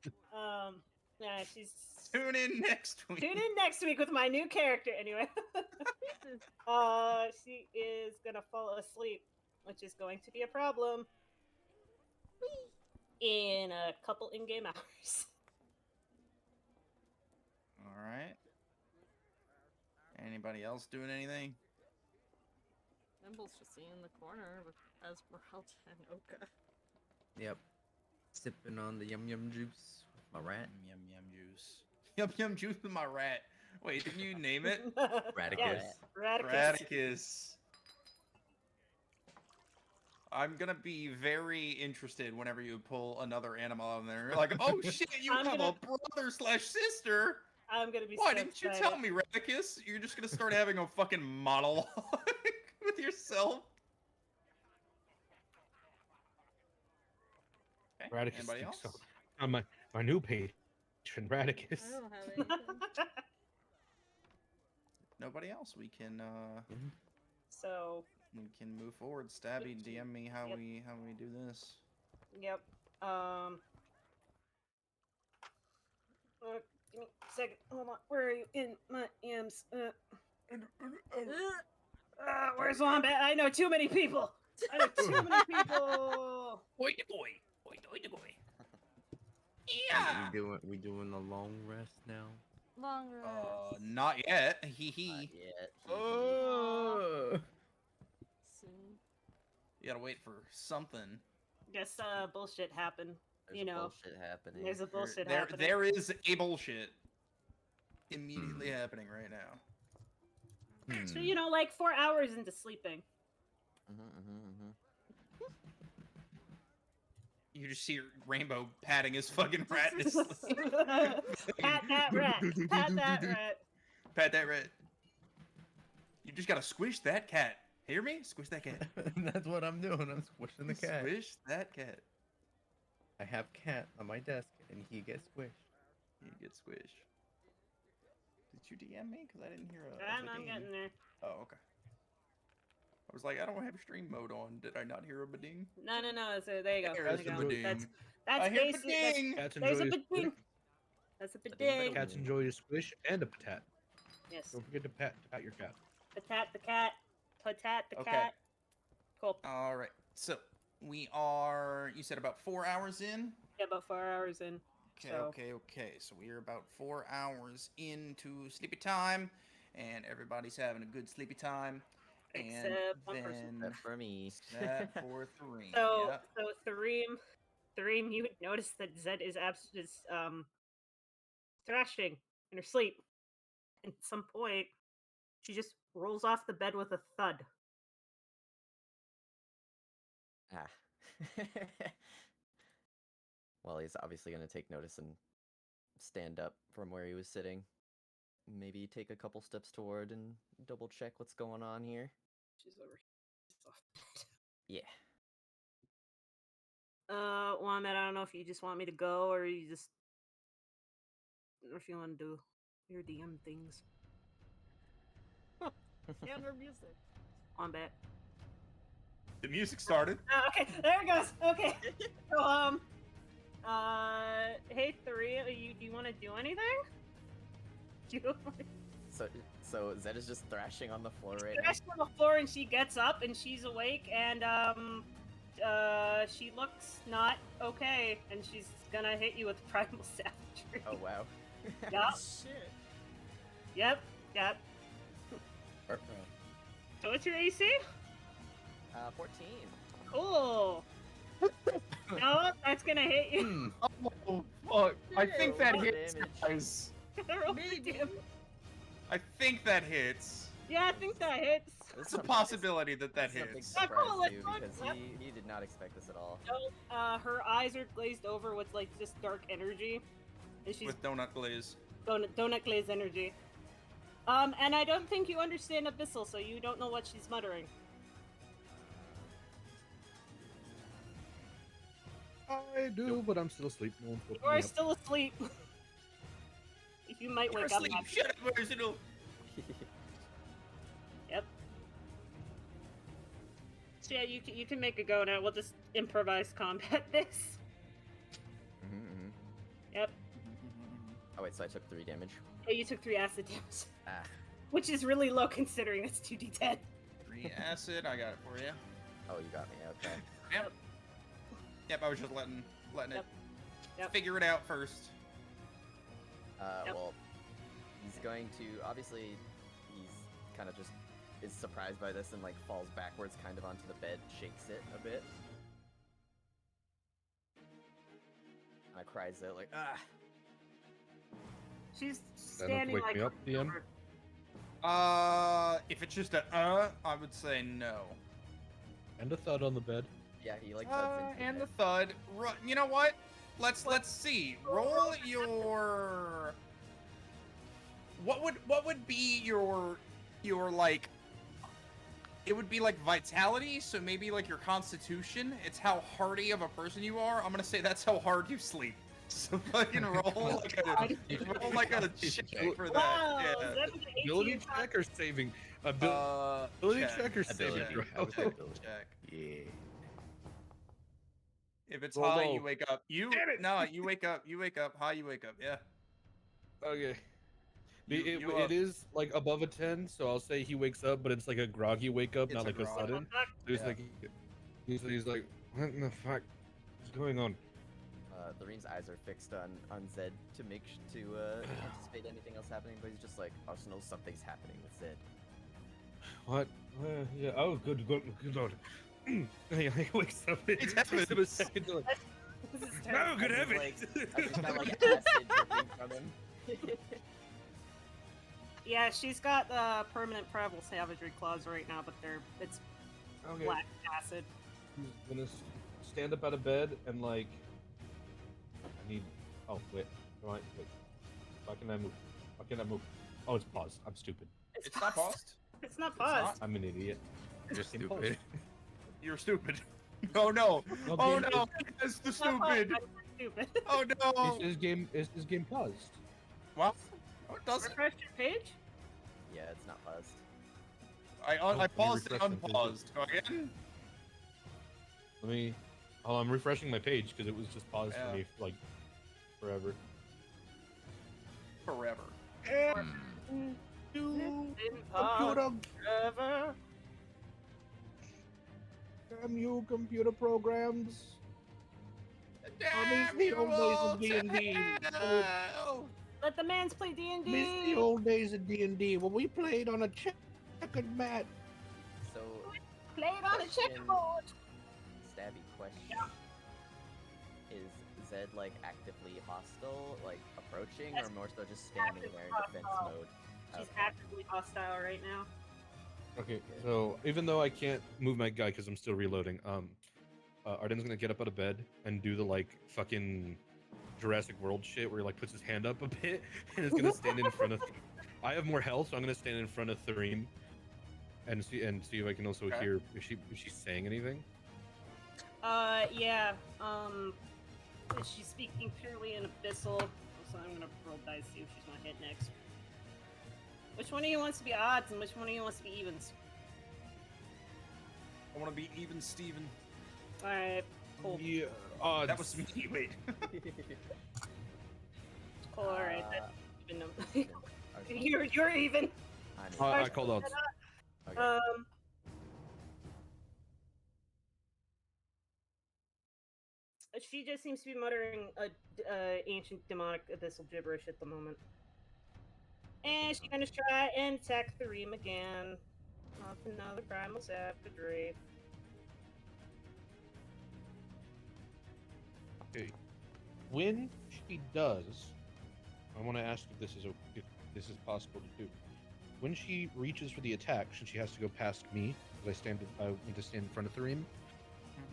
yeah, she's Tune in next week. tune in next week with my new character. Anyway, she is gonna fall asleep, which is going to be a problem in a couple in-game hours. All right. Anybody else doing anything? Nimble's just sitting in the corner with Esmeralda and Oka. Yep. Sipping on the yum yum juice with my rat. Yum yum juice. Yum yum juice with my rat. Wait, didn't you name it? Radicus. Yes, Radicus. Radicus. I'm gonna be very interested whenever you pull another animal out there. You're like, oh shit, you I'm have gonna- a brother/sister. I'm gonna be. Why so didn't you excited. tell me, Radicus? You're just gonna start having a fucking monologue with yourself. Okay. Radicus Anybody thinks else? so. On my new patron, Radicus. I don't have anything. Nobody else. We can So, move forward. Stabby, Yep. DM me how Yep. we do this. yep. Give me a second. Hold on. Where are you in my EMs? Where's Wombat? I know too many people. I know too many people. Oi, oi, oi, oi, oi. We doing a long rest now. Long rest. Not yet. Hee Not hee. yet. Oh. Soon. You gotta wait for something. Guess bullshit happened. There's You know, bullshit happening. there's a bullshit there, happening. there is a bullshit immediately happening right now. So you know, like 4 hours into sleeping. You just see Rainbow patting his fucking rat in his sleep. Pat that rat. Pat that rat. Pat that rat. You just gotta squish that cat. Hear me? Squish that cat. That's what I'm doing. I'm squishing the cat. Squish that cat. I have cat on my desk, and he gets squished. You get squish. Did you DM me? Because I didn't hear a. I'm bading. getting there. Oh, okay. I was like, I don't have stream mode on. Did I not hear a bading? No. So there you go. There's There a you go. bading. That's I hear basically that's, bading. Cats there's a enjoy a bading. That's a bading. Cats enjoy a squish and a patat. Yes. Don't forget to pat your cat. Patat the cat. Patat the Okay. cat. Cool. All right. So we are. You said about 4 hours in. Yeah, about 4 hours in. Okay. So- Okay. So we are about 4 hours into sleepy time, and everybody's having a good sleepy time. Except And one person. then Except for me. that for three. So Yep. so Threem, you would notice that Zed is thrashing in her sleep. And at some point, she just rolls off the bed with a thud. Ah. Well, he's obviously going to take notice and stand up from where he was sitting. Maybe take a couple steps toward and double check what's going on here. She's over here. She's off the bed. Yeah. Wombat, I don't know if you just want me to go or you just, or if you want to do your DM things. And her music. Wombat. The music started. Okay, there it goes. Okay. So, hey, Three, do you want to do anything? Do you So Zed is just thrashing on the floor right now. crashed on the floor and she gets up and she's awake and she looks not okay and she's gonna hit you with primal savagery. Oh wow. Yep, Shit. yep. So what's your AC? 14. Cool. No, that's gonna hit you. Oh fuck! I think that Roll hits, damage. guys. Roll the Maybe. damage. I think that hits. Yeah, I think that hits. It's a possibility that That's a big hits. Yeah, surprise cool, let's too, look. because Yep. he did not expect this at all. So, her eyes are glazed over with like just dark energy, and she's With donut glaze. donut glaze energy. And I don't think you understand Abyssal, so you don't know what she's muttering. I do, but I'm still asleep. No one's woken You are me up. still asleep. You might You're wake up. asleep. After Shut up, Versatile. Yep. So yeah, you can make a go now. We'll just improvise combat this. Mm-hmm. Yep. Oh wait, so I took 3 damage. Yeah, you took 3 acid damage, Ah. which is really low considering it's 2d10. 3 acid. I got it for you. Oh, you got me. Okay. Yep. Yep. I was just letting Yep. it Yep. figure it out first. Yep. Well, he's going to obviously he's kind of just is surprised by this and like falls backwards kind of onto the bed, shakes it a bit. And cries out like, ah. She's That enough to standing wake like me up at the end? If it's just a I would say no. And a thud on the bed. Yeah, he like thuds into And the the bed. thud. You know what? Let's see. Roll your. What would be your like? It would be like vitality, so maybe like your constitution. It's how hardy of a person you are. I'm gonna say that's how hard you sleep. So fucking roll like a check for that. Wow, Yeah. that's an 18 Ability top- check or saving? Ability check or saving Ability. throw? I would say ability. Check. Yeah. If it's Roll high, low. you wake up. You wake up. You wake up. High, you wake up. Yeah. Okay. You It is like above a 10, so I'll say he wakes up, but it's like a groggy wake up, It's not a like a grog. sudden. So he's Yeah. like, he's like, what in the fuck is going on? Loreen's eyes are fixed on Zed to make to anticipate anything else happening, but he's just like, I just know something's happening with Zed. What? Yeah. Oh, good Lord. He wakes up. It's takes him a heavens. second to like, This is no, terrible. good As he's, heavens. I just got like acid dripping from him. Yeah, she's got permanent primal savagery claws right now, but it's Okay. black acid. I'm gonna stand up out of bed and like, I need. Oh wait, wait. Why can I move? Why can't I move? Oh, it's paused. I'm stupid. It's not paused. It's not It's not. paused. I'm an idiot. You're Fucking stupid. You're stupid. Oh no. No, Oh game no. It's the It's not paused. stupid. I'm stupid. Oh no. Is this game paused? What? Oh, it doesn't. Refresh your page. Yeah, it's not paused. I paused and refresh them, please. unpaused. Go again. Let me. Oh, I'm refreshing my page because it was just paused Yeah. for me like forever. Forever. Didn't pause forever. Damn you, computer programs! Damn the you old all days of to D&D. hell. Let the mans play D&D. Miss the old days of D&D when we played on a checkered mat. So, Played on a Question. checkerboard. stabby question. Is Zed like actively hostile, like approaching, or more so just standing there in defense mode? She's Okay. actively hostile right now. Okay, so even though I can't move my guy because I'm still reloading, Arden's gonna get up out of bed and do the like fucking Jurassic World shit where he like puts his hand up a bit and is gonna stand in front of. I have more health, so I'm gonna stand in front of Thereem and see if I can also Okay. hear if she's saying anything. Yeah. She's speaking purely in abyssal, so I'm gonna roll dice see if she's gonna hit next. Which one of you wants to be odds and which one of you wants to be evens? I want to be even Steven. Alright, cool. Yeah, That was me. Wait. Cool, alright. That's even. Okay. You're even. I called out. Okay. She just seems to be muttering ancient demonic abyssal gibberish at the moment. And she's gonna try and attack Thereem again. Off another primal savagery. Okay. When she does, I want to ask if this is possible to do. When she reaches for the attack, since she has to go past me, because I want to stand in front of Thereem,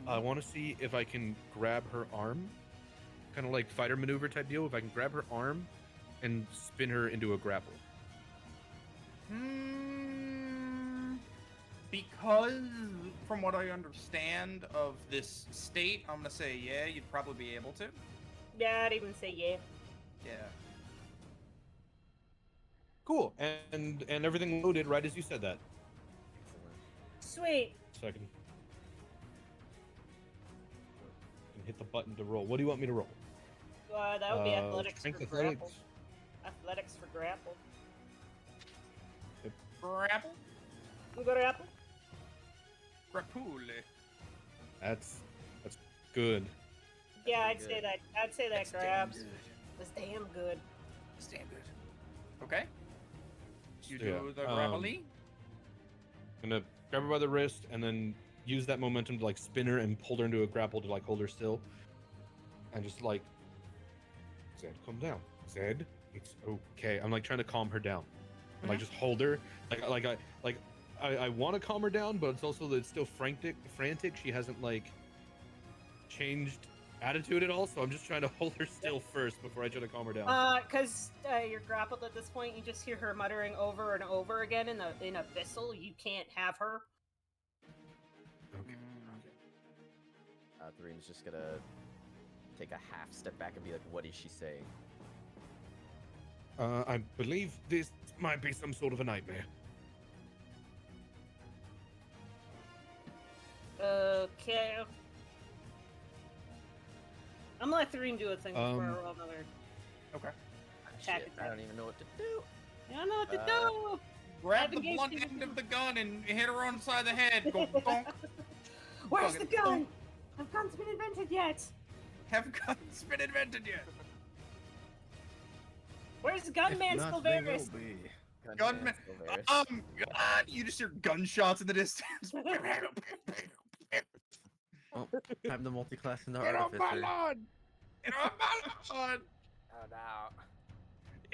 I want to see if I can grab her arm, kind of like fighter maneuver type deal. If I can grab her arm and spin her into a grapple. Because from what I understand of this state, I'm gonna say yeah, you'd probably be able to. Yeah, I'd even say yeah. Yeah. Cool. And everything loaded right as you said that. Excellent. Sweet. So I can hit the button to roll. What do you want me to roll? That would be athletics Strength, for grapple. athletics. Athletics for grapple. Grapple? Grapple. Grapule. That's good. Yeah, pretty I'd say good. that. I'd say that That's damn grabs. good. That's damn good. That's damn good. Okay. You Yeah, do the grappling. I'm gonna grab her by the wrist and then use that momentum to like spin her and pull her into a grapple to like hold her still. And just like, Zed, calm down. Zed, it's okay. I'm like trying to calm her down. And like just hold her. I want to calm her down, but it's also that it's still frantic. She hasn't like changed attitude at all, so I'm just trying to hold her still first before I try to calm her down. Because you're grappled at this point, you just hear her muttering over and over again in a whistle. You can't have her. Okay. Threem's just gonna take a half step back and be like, "What is she saying?" I believe this might be some sort of a nightmare. Okay. I'm gonna let Threem do a thing before I roll another Okay. attack. Shit, I don't even know what to do. I don't know what to do. Grab I've the engaged blunt you. end of the gun and hit her on the side of the head. Go bonk. Where's the Fucking gun? Have guns been invented yet? Have guns been invented yet? Where's If Gunman not, they will Stilvaris? be. Gunman. Stilvaris. God, you just hear gunshots in the distance. Oh, time to multi-class into Get off my artificer. lawn! Get off my lawn! Oh no.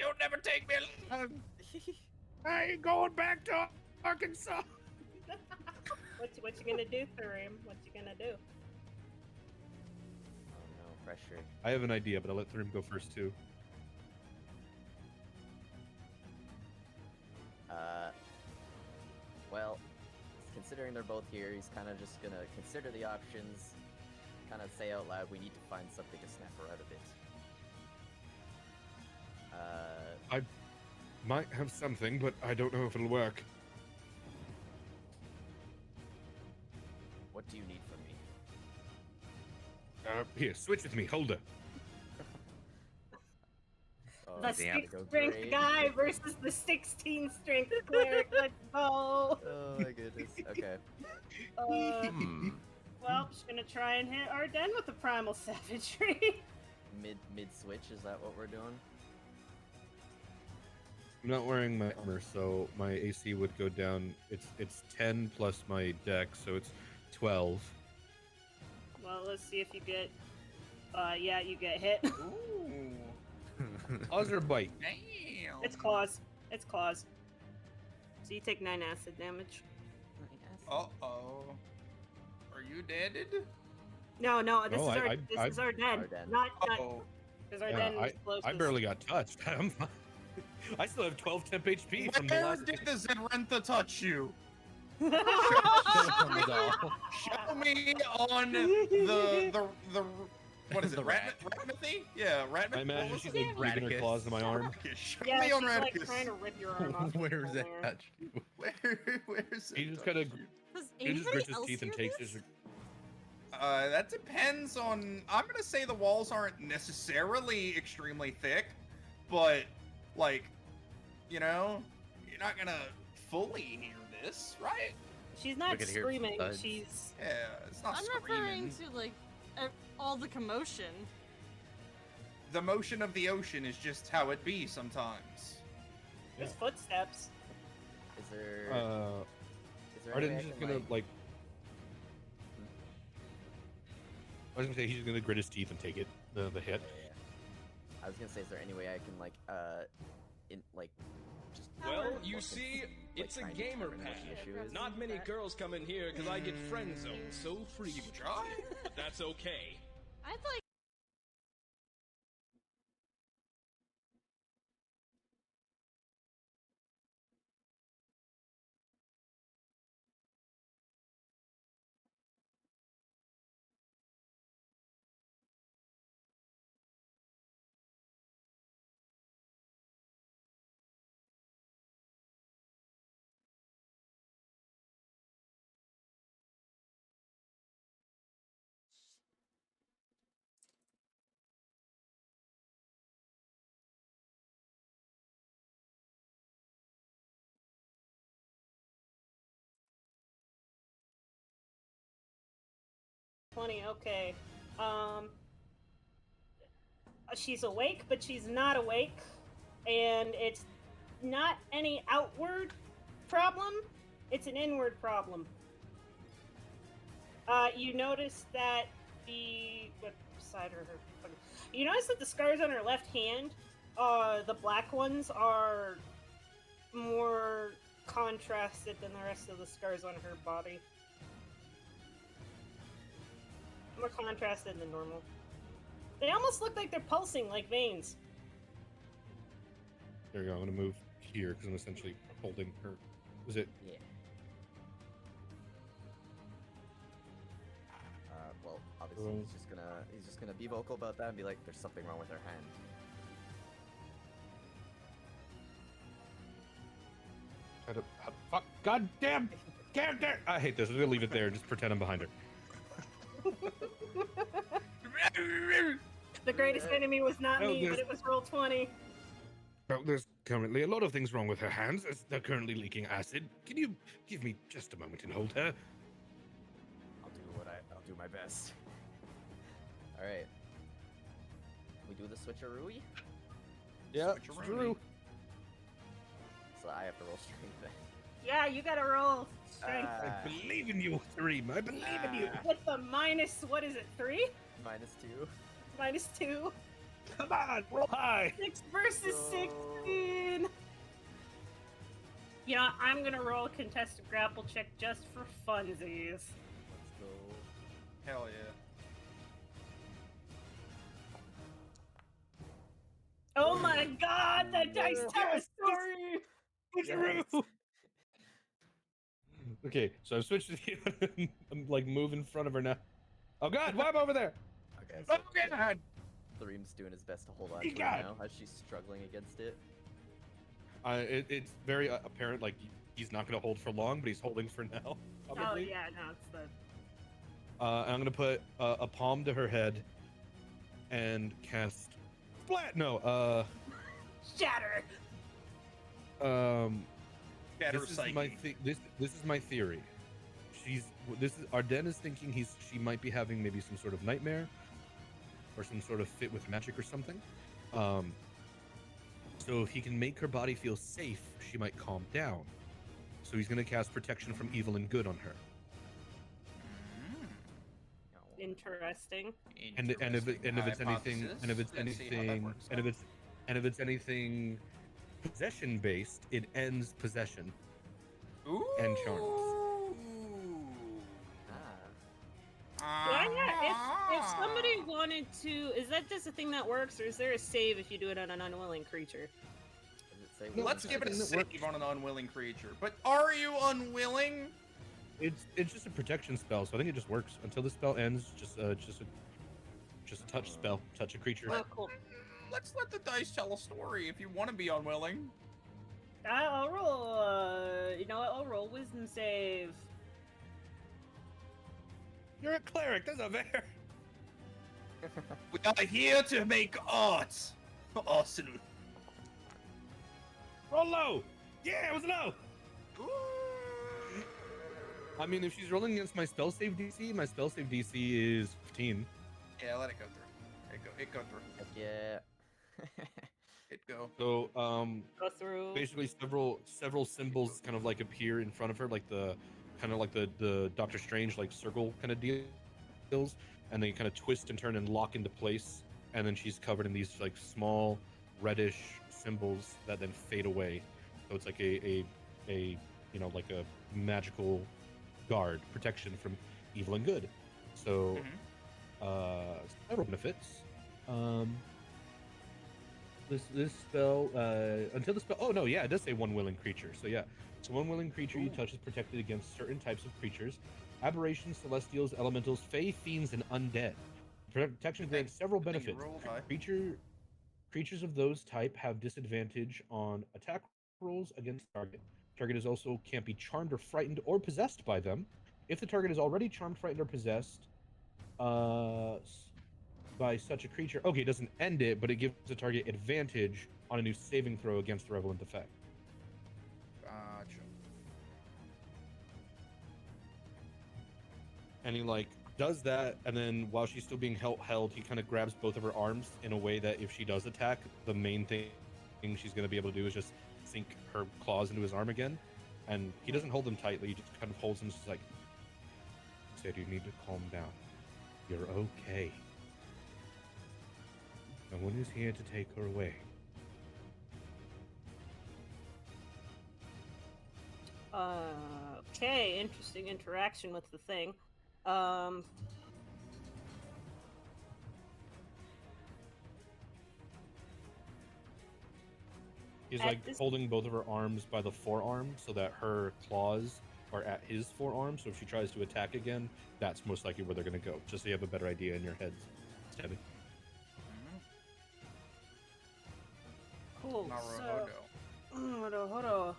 You'll never take me alive. I ain't going back to Arkansas. What you gonna do, Threem? What you gonna do? Oh no, pressure. I have an idea, but I'll let Thrim go first too. Well, considering they're both here, he's kind of just gonna consider the options, kind of say out loud, we need to find something to snap her out of it. I might have something, but I don't know if it'll work. What do you need from me? Here, switch with me. Hold her. Oh, The damn, 6 go strength great. guy versus the 16 strength cleric. Let's go. Oh my goodness. Okay. Well, she's gonna try and hit Arden with the primal savagery. Mid switch, is that what we're doing? I'm not wearing my armor, so my AC would go down. It's 10 plus my dex, so it's 12. Well, let's see if you get. Yeah, you get hit. Ooh. Claws or bite? Damn. It's claws. It's claws. So you take 9 acid damage. Uh-oh. Are you deaded? No, this Oh, is our I- this I- is Arden. Arden. Not Uh-oh. because Yeah, Arden was closest. I barely got touched. I'm fine. I still have 12 temp HP from the Where last. did the Zedrentha touch you? From the doll. Show me on the what is it? The rat. Ratmathy? Yeah, Ratmathy. I imagine What was she's it? like digging her Radicus. claws into my arm. Radicus. Show Yeah, me she's on like Radicus. trying to rip your arm off. Where's from that there. touch you? Where's it? He just touch kind of you? Does he just anybody grits his else teeth and hear takes this? his. That depends on. I'm gonna say the walls aren't necessarily extremely thick, but like, you know, you're not gonna fully hear this, right? She's not could hear screaming. thuds. She's Yeah, it's not I'm screaming. referring to like all the commotion. The motion of the ocean is just how it be sometimes. just footsteps. Is there? Uh, is there any way Arden's I just can, gonna like. I was gonna say he's just gonna grit his teeth and take it, the hit. Yeah. I was gonna say, is there any way I can like just Well, look you and see, like, it's a try and gamer determine what the pad. issue is? Not many girls come in here because I get friend zoned so frequently. Try? But that's okay. I'd like 20. Okay. She's awake, but she's not awake, and it's not any outward problem. It's an inward problem. You notice that what side are her? You notice that the scars on her left hand, the black ones are more contrasted than the rest of the scars on her body. More contrasted than normal. They almost look like they're pulsing like veins. There you go. I'm gonna move here because I'm essentially holding her. Is it? Yeah. Well, obviously he's just gonna be vocal about that and be like, "There's something wrong with her hand." Fuck! Goddamn character! I hate this. I'm gonna leave it there and just pretend I'm behind her. The greatest enemy was not No, me, but there's- it was roll 20. Well, there's currently a lot of things wrong with her hands, as they're currently leaking acid. Can you give me just a moment and hold her? I'll do my best. All right. We do the switcheroo. Yeah, Switcheroo. Drew. So I have to roll strength then. Yeah, you gotta roll strength. I believe in you, Three. I believe in you. With the minus, what is it, 3? -2. Minus 2. Come on, roll high. 6 versus Go. 16. You know, I'm gonna roll a contested grapple check just for funsies. Let's go. Hell yeah. Oh my god, that dice tell a Yes. story! Switcheroo. Okay, so I've switched to you. I'm like moving in front of her now. Oh god, why am I over there? Okay. Oh So god. Threem's doing his best to hold on You to got her it. now as she's struggling against it. It's very apparent, like he's not gonna hold for long, but he's holding for now. Oh Probably. yeah, no, it's the And I'm gonna put a palm to her head and cast splat. No, shatter. Shatter this is psyche. my this is my theory. Arden is thinking she might be having maybe some sort of nightmare or some sort of fit with magic or something. So if he can make her body feel safe, she might calm down. So he's gonna cast protection from evil and good on her. Interesting. And if it's anything, Hypothesis. and if it's Let's see how that anything, works and out. if it's anything possession based, it ends possession. and charms. Ah. Yeah, if somebody wanted to, is that just a thing that works, or is there a save if you do it on an unwilling creature? Does it say No, what Let's it's give it a something that save works. on an unwilling creature. But are you unwilling? It's just a protection spell, so I think it just works until the spell ends. Just a touch spell, touch a creature. Oh, cool. Let's let the dice tell a story if you want to be unwilling. I'll roll. You know what? I'll roll wisdom save. You're a cleric. That's not fair. We are here to make art. Arsenal. Roll low. Yeah, it was low. I mean, if she's rolling against my spell save DC, my spell save DC is 15. Yeah, let it go through. It go through. Heck yeah. It go. So, Go through. basically several symbols kind of like appear in front of her, like the Doctor Strange like circle kind of deals, and they kind of twist and turn and lock into place, and then she's covered in these like small reddish symbols that then fade away. So it's like a like a magical guard protection from evil and good. So several benefits. This spell until the spell. Oh no, yeah, it does say one willing creature. So yeah, so one willing creature you touch is protected against certain types of creatures, aberrations, celestials, elementals, fey, fiends, and undead. Protection grants several Good thing you benefits. rolled high. Creatures of those type have disadvantage on attack rolls against target. Target is also can't be charmed or frightened or possessed by them. If the target is already charmed, frightened, or possessed, by such a creature. Okay, it doesn't end it, but it gives the target advantage on a new saving throw against the relevant effect. Gotcha. Any like does that, and then while she's still being held, he kind of grabs both of her arms in a way that if she does attack, the main thing she's going to be able to do is just sink her claws into his arm again. And he doesn't hold them tightly, he just kind of holds them, just like, said, you need to calm down. You're okay. No one is here to take her away. Okay, interesting interaction with the thing. He's At like this- holding both of her arms by the forearm so that her claws are at his forearm. So if she tries to attack again, that's most likely where they're going to go. Just so you have a better idea in your heads. Stebbin. Cool. Naruhodo. Hold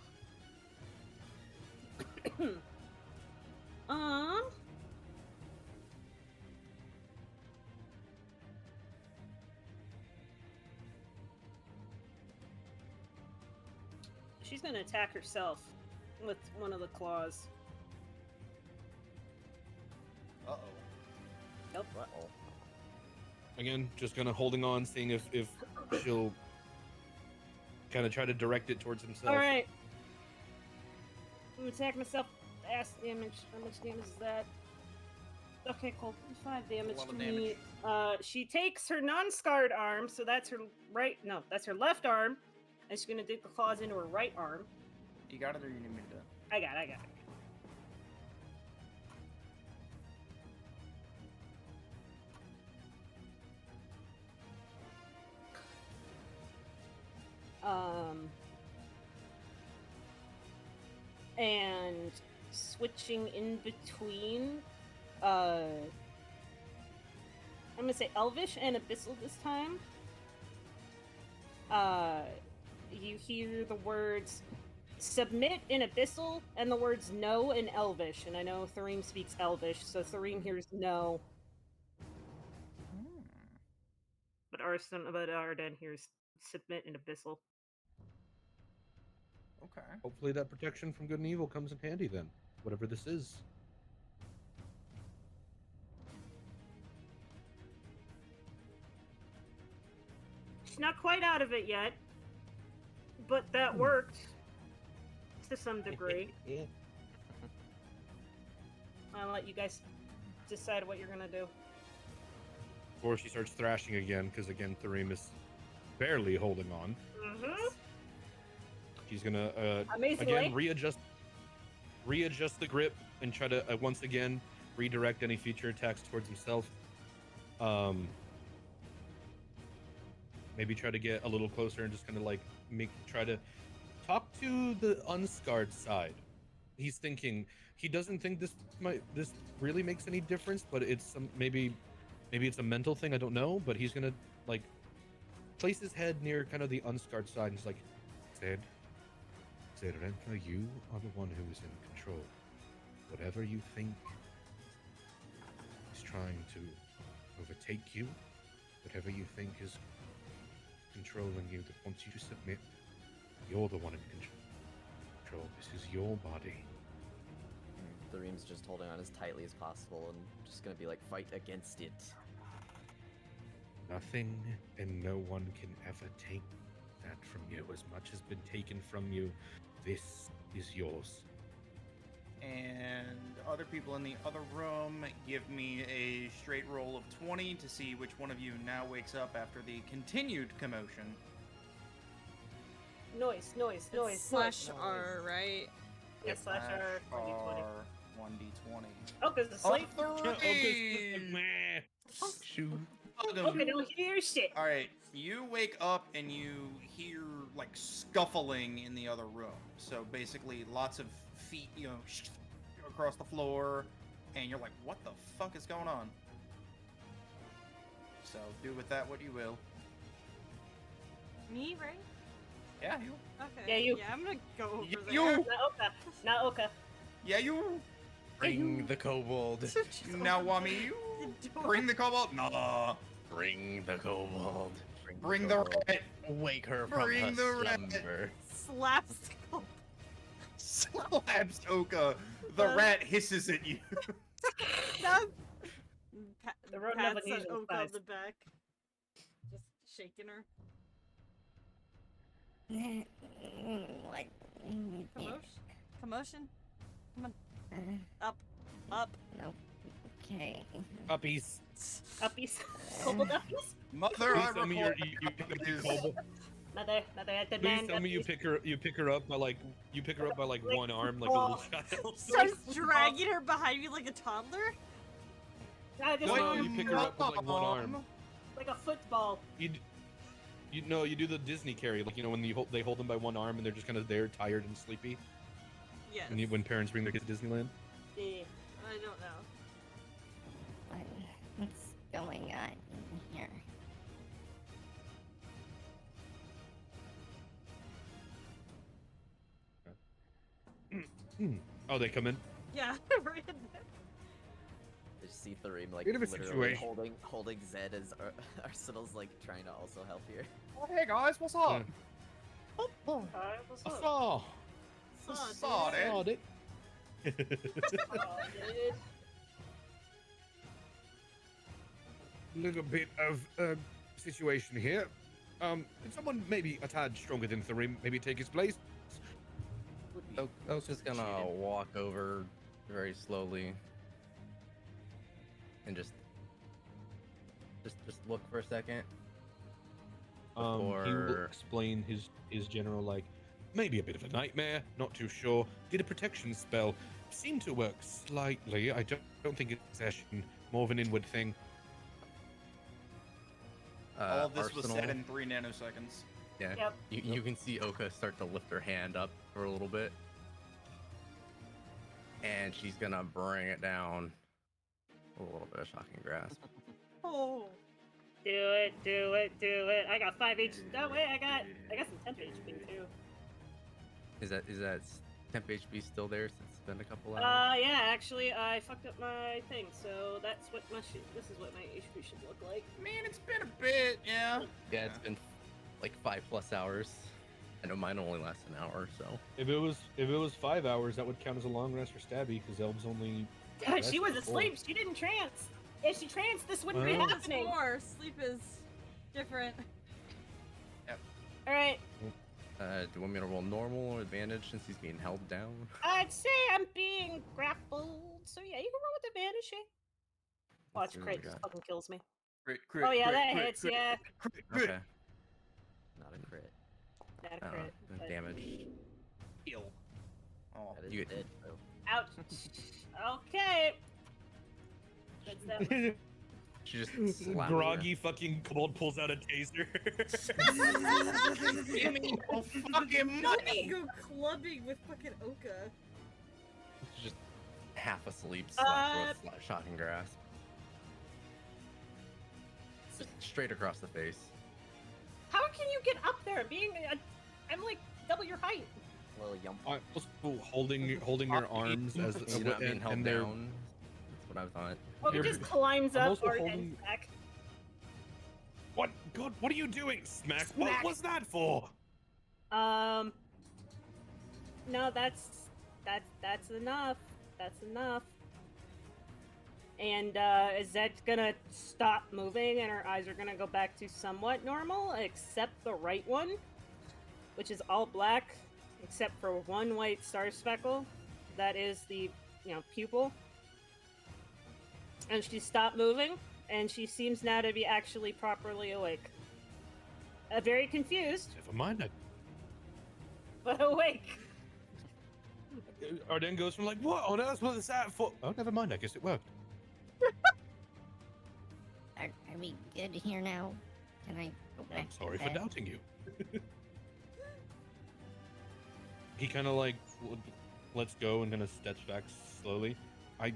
she's gonna attack herself with one of the claws. Uh-oh. Nope. Uh-oh. Again, just kind of holding on, seeing if she'll kind of try to direct it towards himself. All right. I'm gonna attack myself. Ass damage. How much damage is that? Okay, cool. 5 damage lot to of me. She takes her non-scarred arm, so that's her right. No, that's her left arm, and she's gonna dig the claws into her right arm. You got it, or you need me to? I got it. And switching in between, I'm gonna say Elvish and Abyssal this time. You hear the words submit in Abyssal and the words no in Elvish, and I know Thareem speaks Elvish, so Thareem hears no, but Arden hears submit in Abyssal. Okay. Hopefully that protection from good and evil comes in handy then. Whatever this is. She's not quite out of it yet, but that worked to some degree. I'll let you guys decide what you're gonna do. Before she starts thrashing again, because again, Thareem is barely holding on. Mm-hmm. She's gonna Amazingly. again readjust the grip and try to once again redirect any future attacks towards himself. Maybe try to get a little closer and just kind of like try to talk to the unscarred side. He's thinking he doesn't think this really makes any difference, but it's maybe it's a mental thing, I don't know, but he's gonna like place his head near kind of the unscarred side and he's like, Zed, Renfro, you are the one who is in control. Whatever you think is trying to overtake you, whatever you think is controlling you, that wants you to submit, you're the one in control. This is your body. Thareem's just holding on as tightly as possible and just gonna be like, fight against it. Nothing and no one can ever take that from you. As much has been taken from you, this is yours. And other people in the other room, give me a straight roll of 20 to see which one of you now wakes up after the continued commotion. Noise. Slash R, right? Yeah, slash R, 1d20. 1d20. Oh, because the slate. Shoot. Okay, don't hear shit. All right, you wake up and you hear like scuffling in the other room. So basically, lots of feet, across the floor, and you're like, "What the fuck is going on?" So do with that what you will. Me, right? Yeah, you. Okay. Yeah, you. Yeah, I'm gonna go over there. You. Not Oka. Yeah, you. Bring the kobold. Now, Wami, you. Bring the cobalt. Nah. Bring the kobold. Bring the rat. Wake her Bring from the her rat. slumber. Slaps. Slaps Oka. The rat hisses at you. That's The road pats never needs Oka on spice. the back. Just shaking her. What? Commotion? Come on. Uh, Up. Up. nope. Okay. Puppies. Uppies. Kobold uppies? Mother, Please I tell me you pick up the is- kobold. Mother, I Please demand tell me you uppies. pick her up by like one arm like a little child. Starts dragging her behind me like a toddler? I just No, want you pick her up with like one arm. like a football. You do the Disney carry, like when they hold them by one arm and they're just kind of there, tired and sleepy. Yes. When parents bring their kids to Disneyland. Yeah. I don't know. What's going on in here? Oh, they come in. Yeah, right in there. I just see Thareem like Bit of a literally situation. holding Zed as Arsenal's like trying to also help here. Oh, hey guys, what's up? What's I up? saw. Saw it. Saw it. Oh, dude. Little bit of situation here. Can someone maybe a tad stronger than Thareem maybe take his place? I was just gonna walk over very slowly and just look for a second. He will Before- explain his general like maybe a bit of a nightmare, not too sure. Did a protection spell. Seemed to work slightly. I don't think it's possession, more of an inward thing. All of this was Arsenal, said in 3 nanoseconds. yeah. Yep. You can see Oka start to lift her hand up for a little bit, and she's gonna bring it down. A little bit of shocking grasp. Oh. Do it, do it, do it. I got 5 HP. Oh wait, I got some 10 HP too. Is that temp HP still there since it's been a couple hours? Yeah, actually, I fucked up my thing, so that's what this is what my HP should look like. Man, it's been a bit, yeah. Yeah, it's been like 5+ hours. I know mine only lasts an hour, so. If it was 5 hours, that would count as a long rest for Stabby, because elves only. God, she was That's cool. asleep. She didn't trance. If she tranced, this wouldn't be Well- It's happening. more. Sleep is different. All right, Do you want me to roll normal or advantage since he's being held down? I'd say I'm being grappled. So yeah, you can roll with advantage. Eh? Watch, see what crit we just got. fucking kills me. Crit, crit, Oh yeah, crit, that crit, hits. crit, Yeah, crit, crit. Okay. Not a crit. not a Uh, crit. but- damage. Heal. Oh. That is You- dead, bro. Ouch. Okay. That's that. She just slapped Groggy fucking kobold pulls out a taser. Give me no fucking Don't money! go clubbing with fucking Oka. She's just half asleep, slapped with shocking grasp. Just straight across the face. How can you get up there? I'm like double your height. Little yump. Also holding your arms as You're not being held and they're down. That's what I thought. Oh, he Here- just climbs I'm up also or holding- back. What? God, what are you doing, Smack? Smack. What was that for? No, that's enough. That's enough. And Zed's gonna stop moving, and her eyes are gonna go back to somewhat normal, except the right one, which is all black, except for one white star speckle. That is the pupil. And she stopped moving, and she seems now to be actually properly awake. Very confused, Never mind. but awake. Arden goes from like, what on earth was that for? Oh, never mind. I guess it worked. Are we good here now? Can I go back I'm to sorry for bed? doubting you. He kind of like lets go and kind of steps back slowly. I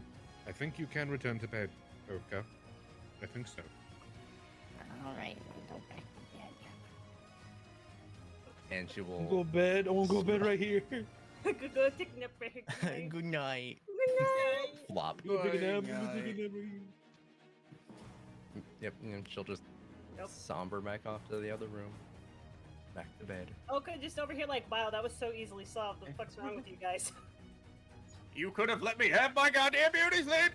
think you can return to bed, Oka. I think so. All right, we'll go back to bed. And she I will. want to go to bed. I want to go to bed right here. Go take a nap. Good night. Good night. Flop. Go take a nap. Good Go night. take a nap right here. Yep, and she'll just Nope. somber back off to the other room. Back to bed. Okay, just over here like, wow, that was so easily solved. The fuck's wrong with you guys? You could have let me have my goddamn beauty sleep!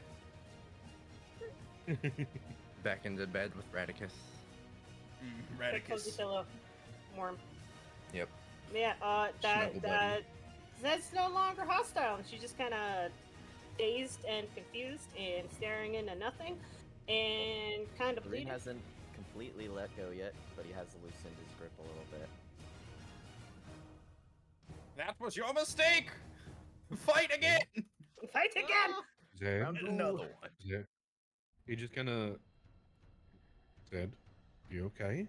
Back into bed with Radicus. Good cozy Radicus. pillow. Warm. Yep. Yeah, Snuggle buddy. that's no longer hostile. She's just kind of dazed and confused and staring into nothing, and kind of Kareem bleeding. hasn't completely let go yet, but he has loosened his grip a little bit. That was your mistake! Fight again! Fight again! Zed, Round another one. Zed. He just kind of said, "You okay?"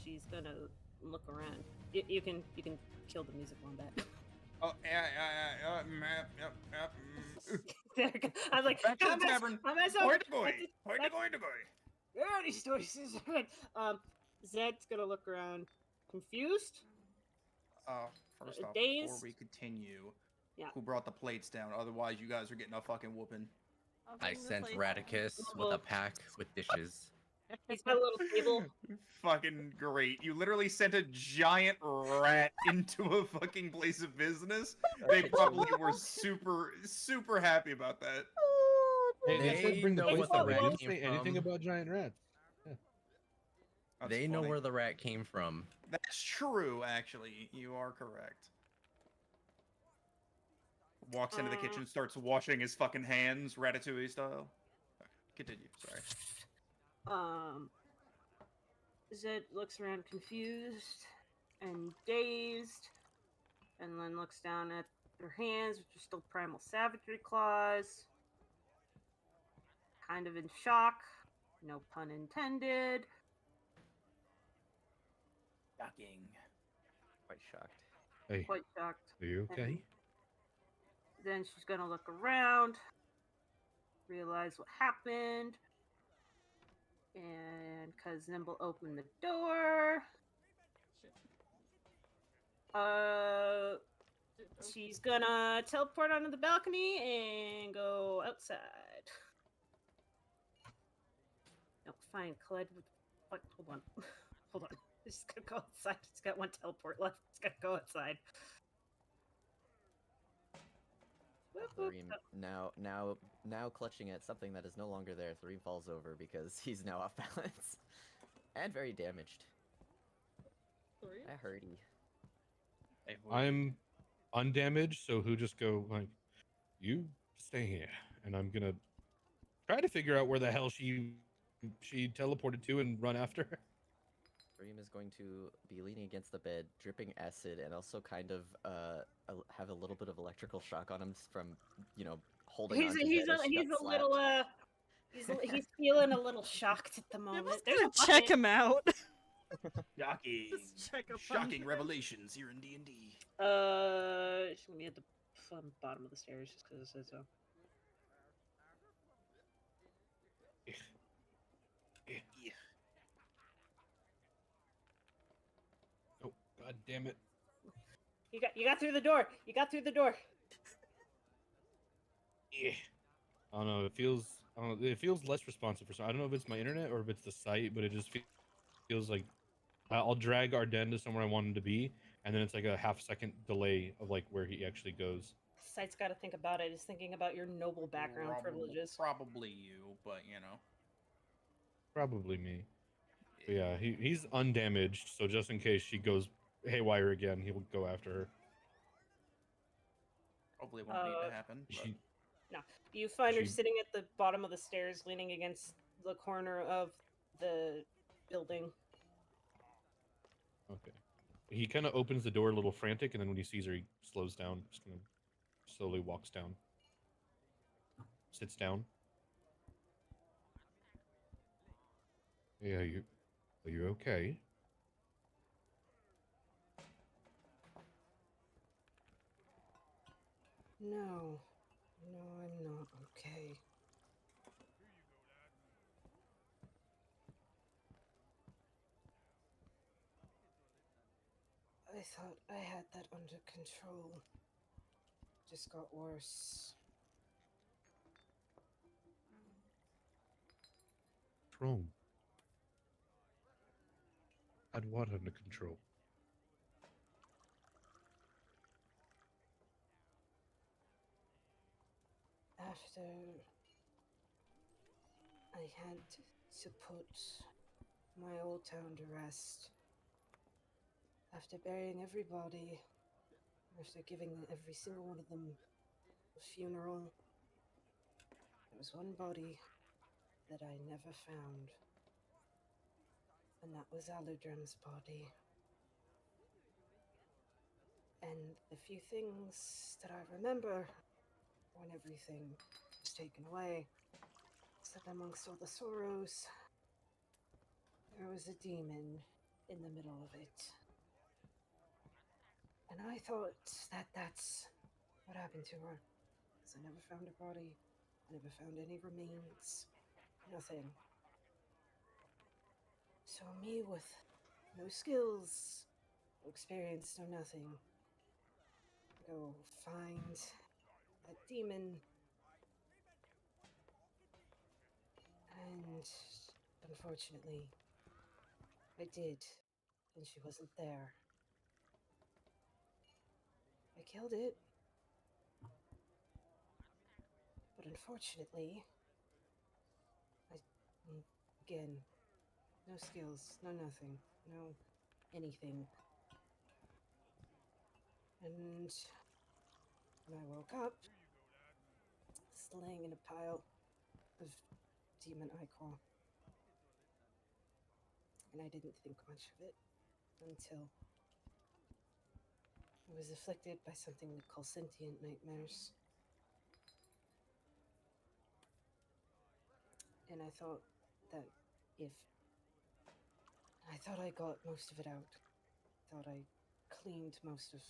She's gonna look around. You can kill the music on that. Oh, yeah. There we go. I was like, Back to how the am I- tavern. how am I so- Hoi to that's it, Hoi that's- to Yeah, these stories is right. Zed's gonna look around, confused. First off, before Dazed. we continue, Yeah. who brought the plates down? Otherwise, you guys are getting a fucking whooping. I sent Radicus with Well- a pack with dishes. He's got a little table. Fucking great. You literally sent a giant rat into a fucking place of business. They probably were super happy about that. Hey, They said bring the know plates what out. the They rat didn't came say anything from. about giant rats. That's They know funny. where the rat came from. That's true, actually. You are correct. Walks into the kitchen, starts washing his fucking hands, Ratatouille style. Continue, sorry. Zed looks around confused and dazed, and then looks down at her hands, which are still primal savagery claws. Kind of in shock. No pun intended. Shocking. Quite shocked. Hey, Quite shocked. are you okay? Then she's gonna look around, realize what happened, and cause Nimble opened the door. She's gonna teleport onto the balcony and go outside. No, fine, Cled. What? Hold on. Hold on. She's gonna go outside. She's got one teleport left. She's gotta go outside. Whoop, whoop. Kareem now clutching at something that is no longer there. Kareem falls over because he's now off balance and very damaged. That hurty. I'm undamaged, so who just go like, you stay here, and I'm gonna try to figure out where the hell she teleported to and run after her. Kareem is going to be leaning against the bed, dripping acid, and also kind of have a little bit of electrical shock on him from, holding on to He's Zed as a Shut little slapped. he's feeling a little shocked at the moment. Just There's gonna a check bucket. him out. Shocking. Just check up on Shocking him. revelations here in D&D. She's gonna be at the bottom of the stairs just because it says so. Yeah. Oh, god damn it! You got through the door. You got through the door. Yeah. I don't know. It feels. I don't know. It feels less responsive for some. I don't know if it's my internet or if it's the site, but it just feels like I'll drag Arden to somewhere I want him to be, and then it's like a half-second delay of like where he actually goes. Site's got to think about it. It's thinking about your noble background privileges. Probably you, but you know. Probably me. But yeah, he's undamaged, so just in case she goes haywire again, he'll go after her. Hopefully it won't need to happen. But... She, You find her She- sitting at the bottom of the stairs, leaning against the corner of the building. okay. He kind of opens the door a little frantic, and then when he sees her, he slows down. Just kind of slowly walks down. Sits down. Yeah, are you okay? No, I'm not okay. I thought I had that under control. Just got worse. What's wrong? Had what under control? after I had to put my old town to rest, after burying everybody, after giving every single one of them a funeral, there was one body that I never found, and that was Aludrem's body. And the few things that I remember when everything was taken away is that amongst all the sorrows, there was a demon in the middle of it. And I thought that that's what happened to her, because I never found her body, I never found any remains, nothing. So me with no skills, no experience, no nothing, go find that demon, and unfortunately, I did, and she wasn't there. I killed it, but unfortunately, again, no skills, no nothing, no anything. And when I woke up, just laying in a pile of demon ichor. And I didn't think much of it until I was afflicted by something we call sentient nightmares. And I thought that if I thought I got most of it out, thought I cleaned most of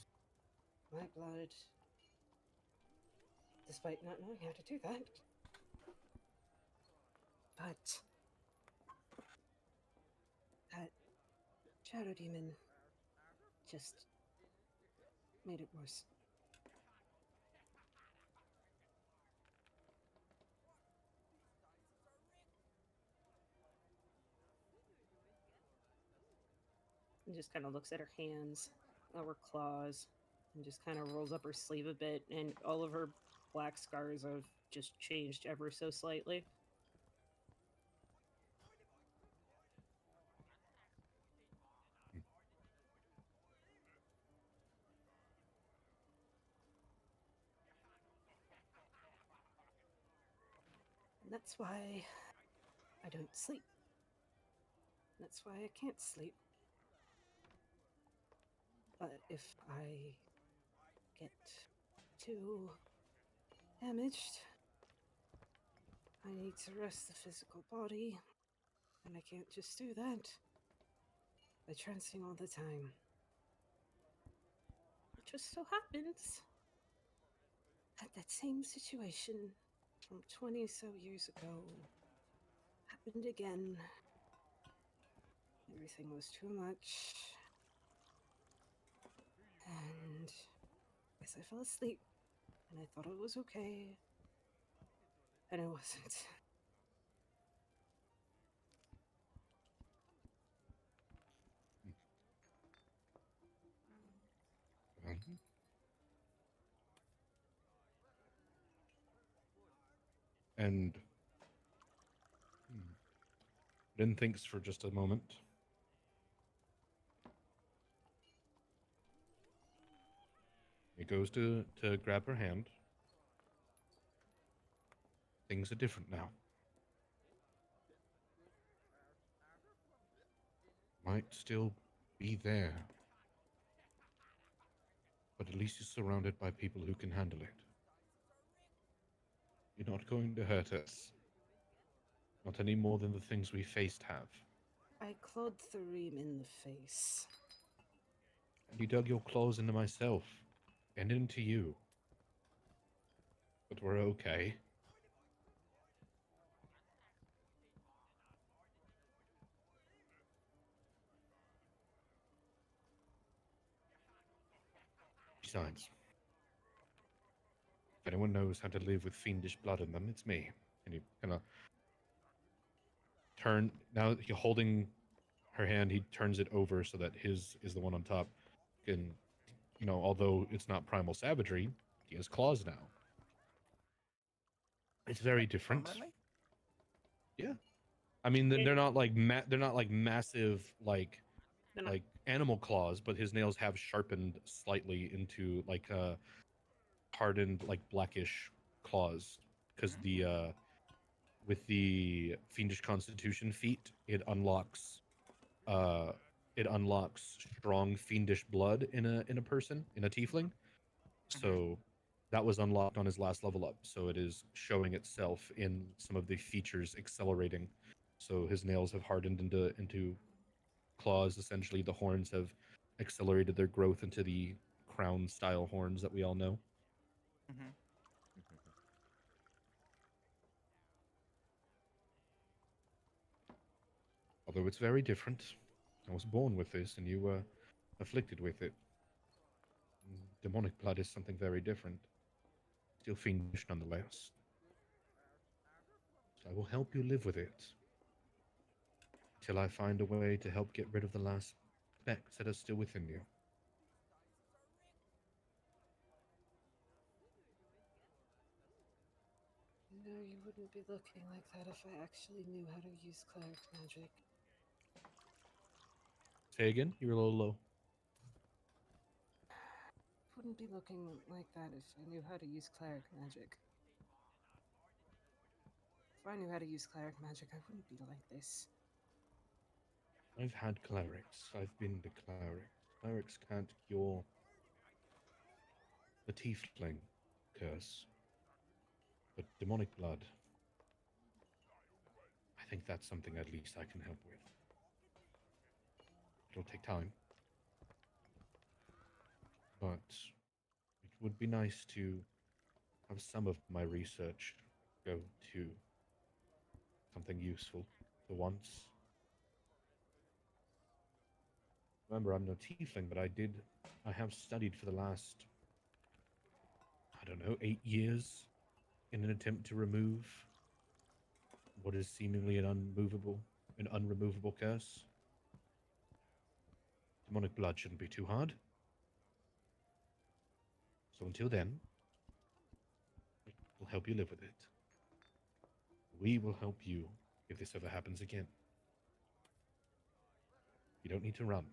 my blood, despite not knowing how to do that. But that shadow demon just made it worse. And just kind of looks at her hands, her claws, and just kind of rolls up her sleeve a bit, and all of her black scars have just changed ever so slightly. And that's why I don't sleep. That's why I can't sleep. But if I get too damaged, I need to rest the physical body, and I can't just do that by trancing all the time. It just so happens that that same situation from 20 so years ago happened again. Everything was too much, and I guess I fell asleep, and I thought it was okay, and it wasn't. And Rin thinks for just a moment. He goes to grab her hand. Things are different now. Might still be there, but at least you're surrounded by people who can handle it. You're not going to hurt us. Not any more than the things we faced have. I clawed Thareem in the face. And you dug your claws into myself, and into you. But we're okay. Besides, if anyone knows how to live with fiendish blood in them, it's me. And he kind of now you're holding her hand, he turns it over so that his is the one on top. And, although it's not primal savagery, he has claws now. It's very different. Permanently? Yeah. I mean, they're not like they're not like massive They're not- like animal claws, but his nails have sharpened slightly into like hardened like blackish claws because the with the fiendish constitution feat uh it unlocks strong fiendish blood in a person, in a tiefling. So that was unlocked on his last level up, so it is showing itself in some of the features accelerating. So his nails have hardened into claws. Essentially, the horns have accelerated their growth into the crown style horns that we all know. Mm-hmm. Although it's very different. I was born with this, and you were afflicted with it. Demonic blood is something very different. Still fiendish nonetheless. So I will help you live with it till I find a way to help get rid of the last specks that are still within you. No, you wouldn't be looking like that if I actually knew how to use cleric magic. Say again? You're a little low. Wouldn't be looking like that if I knew how to use cleric magic. If I knew how to use cleric magic, I wouldn't be like this. I've had clerics. I've been the cleric. Clerics can't cure the tiefling curse. But demonic blood, I think that's something at least I can help with. It'll take time. But it would be nice to have some of my research go to something useful for once. Remember, I'm no tiefling, but I have studied for the last, I don't know, 8 years in an attempt to remove what is seemingly an unremovable curse. Demonic blood shouldn't be too hard. So until then, we'll help you live with it. We will help you if this ever happens again. You don't need to run.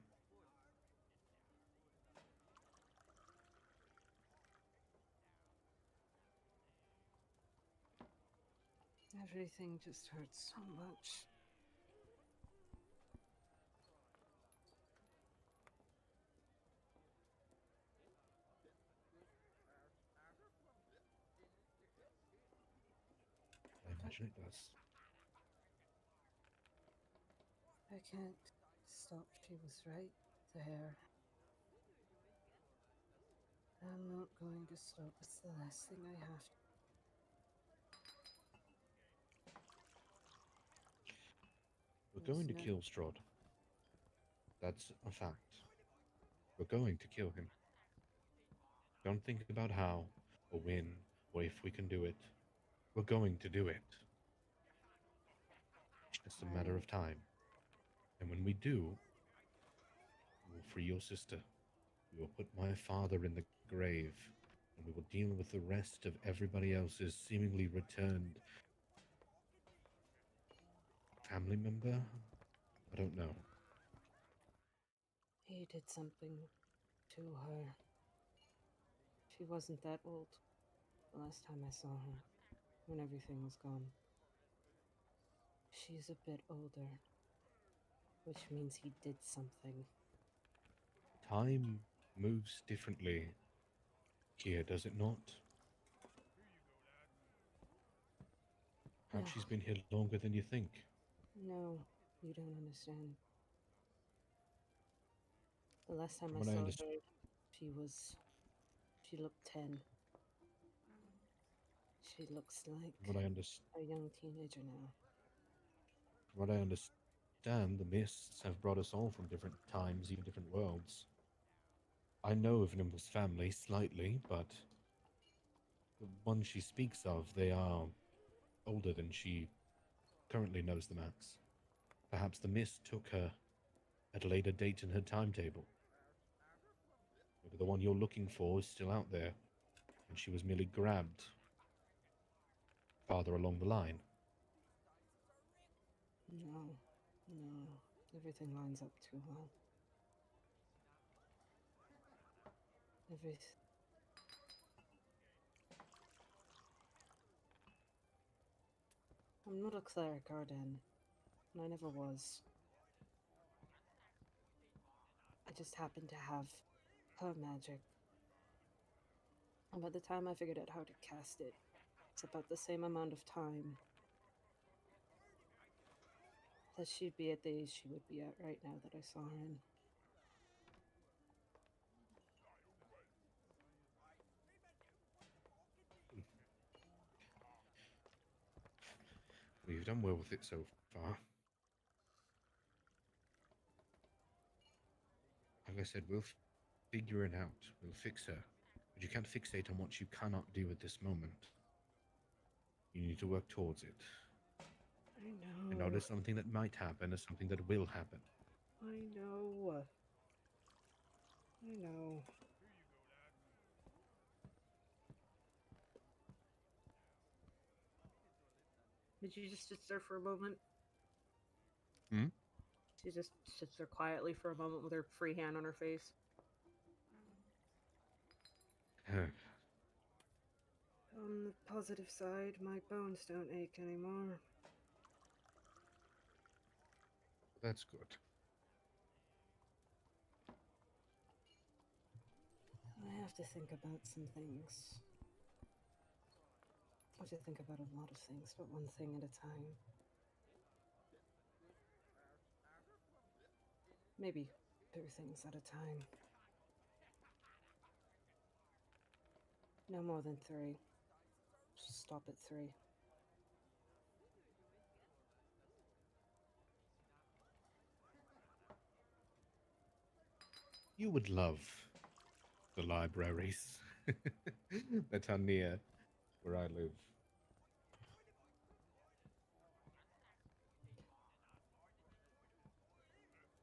Everything just hurts so much. I imagine it does. I can't stop. She was right there. I'm not going to stop. It's the last thing I have to. We're going to kill Strahd. That's a fact. We're going to kill him. Don't think about how, or when, or if we can do it. We're going to do it. It's just a matter of time. And when we do, we will free your sister. We will put my father in the grave, and we will deal with the rest of everybody else's seemingly returned family member? I don't know. He did something to her. She wasn't that old the last time I saw her, when everything was gone. She's a bit older, which means he did something. Time moves differently here, does it not? Perhaps she's been here longer than you think. No, you don't understand. The last time From I what I saw understand, her, she looked 10. She looks like what I understand, a young teenager now. what I understand, the mists have brought us all from different times, even different worlds. I know of Nimble's family slightly, but the ones she speaks of, they are older than she currently knows them as. Perhaps the mist took her at a later date in her timetable. Maybe the one you're looking for is still out there, and she was merely grabbed farther along the line. No, no. Everything lines up too well. I'm not a cleric, Arden, and I never was. I just happen to have her magic. And by the time I figured out how to cast it, it's about the same amount of time that she'd be at the age she would be at right now that I saw her in. Well, you've done well with it so far. Like I said, we'll figure it out. We'll fix her. But you can't fixate on what you cannot do at this moment. You need to work towards it. I And know. not as something that might happen, as something that will happen. I know. I know. Did you just sit there for a moment? Hmm? She just sits there quietly for a moment with her free hand on her face. On the positive side, my bones don't ache anymore. That's good. I have to think about some things. I have to think about a lot of things, but one thing at a time. Maybe 2 things at a time. No more than 3. Just stop at 3. You would love the libraries that are near where I live.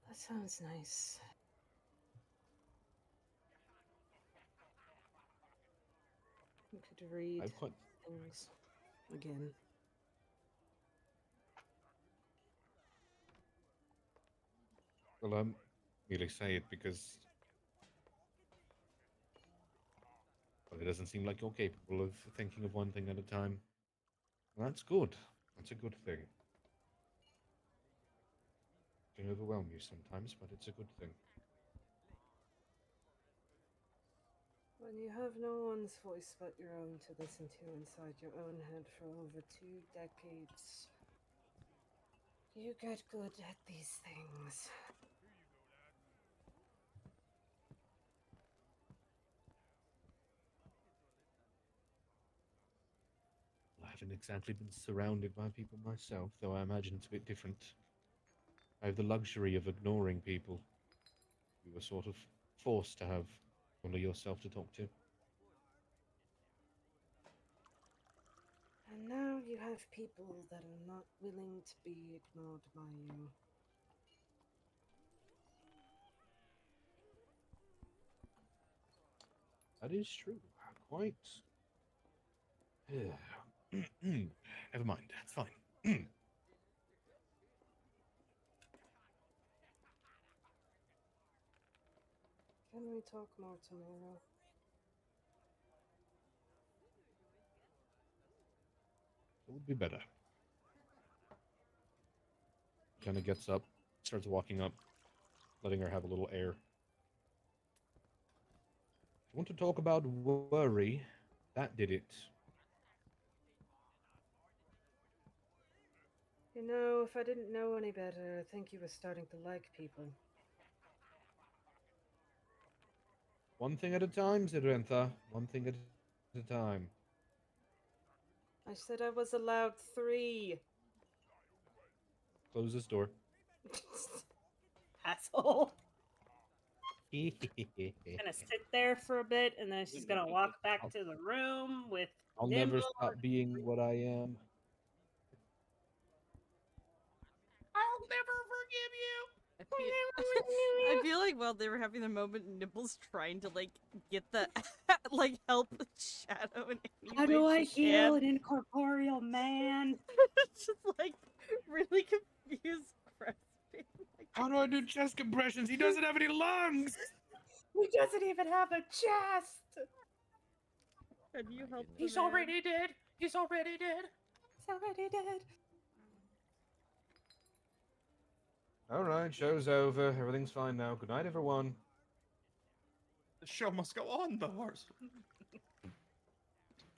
That sounds nice. You could read I've quite things again. well, merely say it because well, it doesn't seem like you're capable of thinking of one thing at a time. Well, that's good. That's a good thing. It can overwhelm you sometimes, but it's a good thing. When you have no one's voice but your own to listen to inside your own head for over 2 decades, you get good at these things. I haven't exactly been surrounded by people myself, though I imagine it's a bit different. I have the luxury of ignoring people. You were sort of forced to have only yourself to talk to. And now you have people that are not willing to be ignored by you. That is true. Quite. Never mind. It's fine. Can we talk more tomorrow? It would be better. Kind of gets up, starts walking up, letting her have a little air. I want to talk about worry. That did it. You know, if I didn't know any better, I think you were starting to like people. One thing at a time, Zidrentha. One thing at a time. I said I was allowed 3. Close this door. Asshole. Gonna sit there for a bit, and then she's gonna walk back to the room with I'll Nimble. never stop being what I am. I'll never forgive you. I feel like while they were having the moment, Nibble's trying to like get the like help Shadow in any How way do I she heal can. an incorporeal man? Just like really confused, grasping. Like, How do I do chest compressions? He doesn't have any lungs. He doesn't even have a chest. can you My help goodness. the He's man? already dead. He's already dead. He's already dead. All right, show's over. Everything's fine now. Good night, everyone. The show must go on, Bars.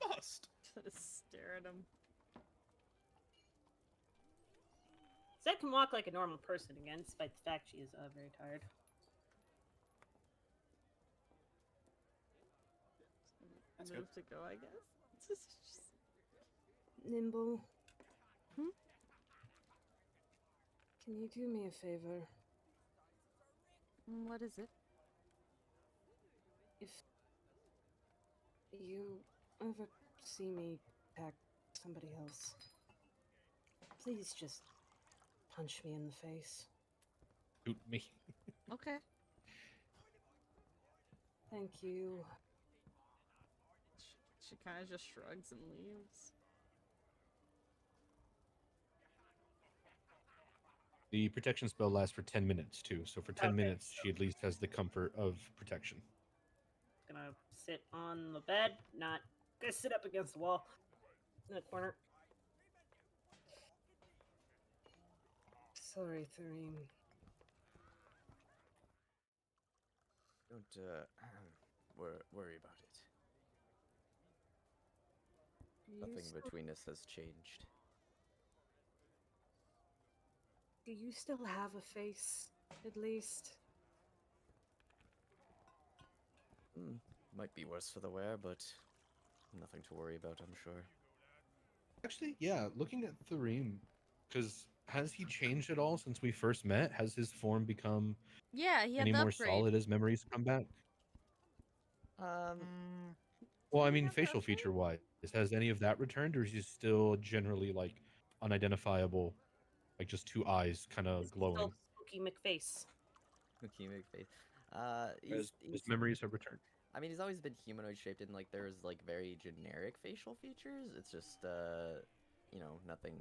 Must. Just stare at him. Zed can walk like a normal person again, despite the fact she is very tired. That's Move good. to go, I guess. Just- Nimble, Hmm? can you do me a favor? What is it? If you ever see me attack somebody else, please just punch me in the face. Shoot me. Okay. Thank you. She kind of just shrugs and leaves. The protection spell lasts for 10 minutes, too. So for 10 Okay, minutes, she at least has the comfort of protection. Gonna sit on the bed, not gonna sit up against the wall in the corner. Sorry, Thareem. Don't worry about it. Nothing between us has changed. Do you still have a face, at least? Might be worse for the wear, but nothing to worry about, I'm sure. Actually, yeah, looking at Thareem, because has he changed at all since we first met? Has his form become Yeah, he had any the more upgrade. solid as memories come back? Well, I Did he mean, have the facial upgrade? feature wise, has any of that returned, or is he still generally like unidentifiable, like just two eyes kind of glowing? Still spooky McFace. Okay, make faith. His memories have returned. I mean, he's always been humanoid shaped, and like there's like very generic facial features. It's just you know, nothing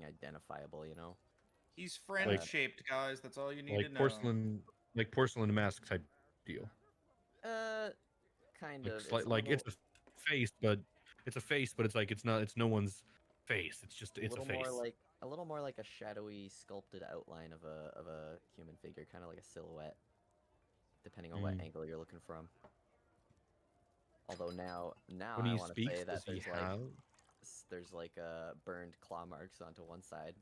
identifiable. You know. He's friend Like- shaped, guys. That's all you need to Like know. porcelain mask type deal. Kind Like of. slight, like it's a face, but it's like it's not. It's no one's face. It's just it's a face. A little more like a shadowy sculpted outline of a human figure, kind of like a silhouette, depending on what Mm. angle you're looking from. Although now When I he want to speaks, say that does he there's like have? there's like burned claw marks onto one side.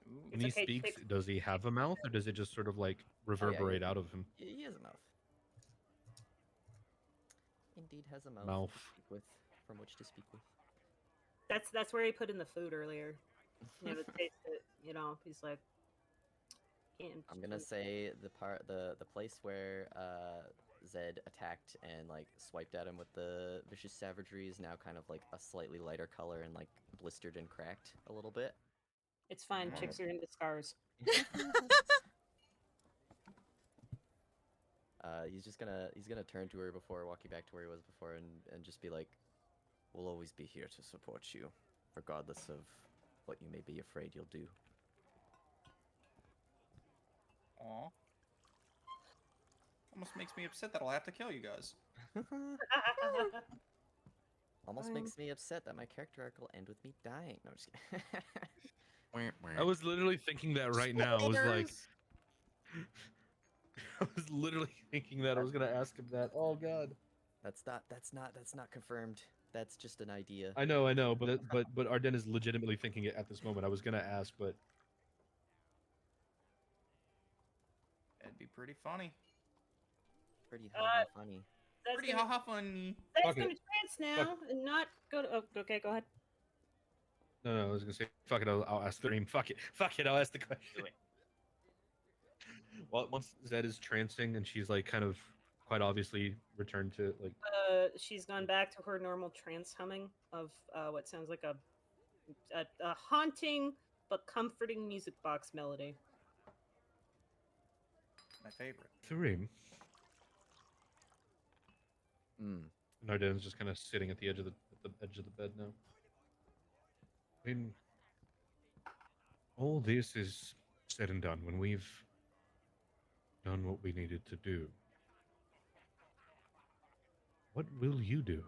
Ooh. When he okay, speaks, Chicks. does he have a mouth, or does it just sort of like reverberate out of him? He has a mouth. Indeed, has a mouth, Mouth. To speak with, from which to speak with. That's where he put in the food earlier. You know, to taste it. You know, he's like. I'm gonna say the place where Zed attacked and like swiped at him with the vicious savagery is now kind of like a slightly lighter color and like blistered and cracked a little bit. It's fine. Chicks are into scars. He's gonna turn to her before walking back to where he was before and just be like, "We'll always be here to support you, regardless of what you may be afraid you'll do." Aw. Almost makes me upset that I'll have to kill you guys. Almost Fine. makes me upset that my character arc will end with me dying. No, I'm just kidding. I was literally thinking that right now. I was like, I was literally thinking that. I was gonna ask him that. Oh God. That's not confirmed. That's just an idea. I know, but Arden is legitimately thinking it at this moment. I was gonna ask, but That'd be pretty funny. Pretty haha funny. That's Pretty gonna, haha funny. that's Fuck gonna it. trance now and not go to. Oh, okay, go ahead. no, I was gonna say, fuck it. I'll ask the dream. Fuck it. I'll ask the question. Well, once Zed is trancing and she's like kind of quite obviously returned to like She's gone back to her normal trance humming of what sounds like a haunting but comforting music box melody. My favorite. Thareem. Hmm. Narden's just kind of sitting at the edge of the bed now. I mean, all this is said and done when we've done what we needed to do. What will you do?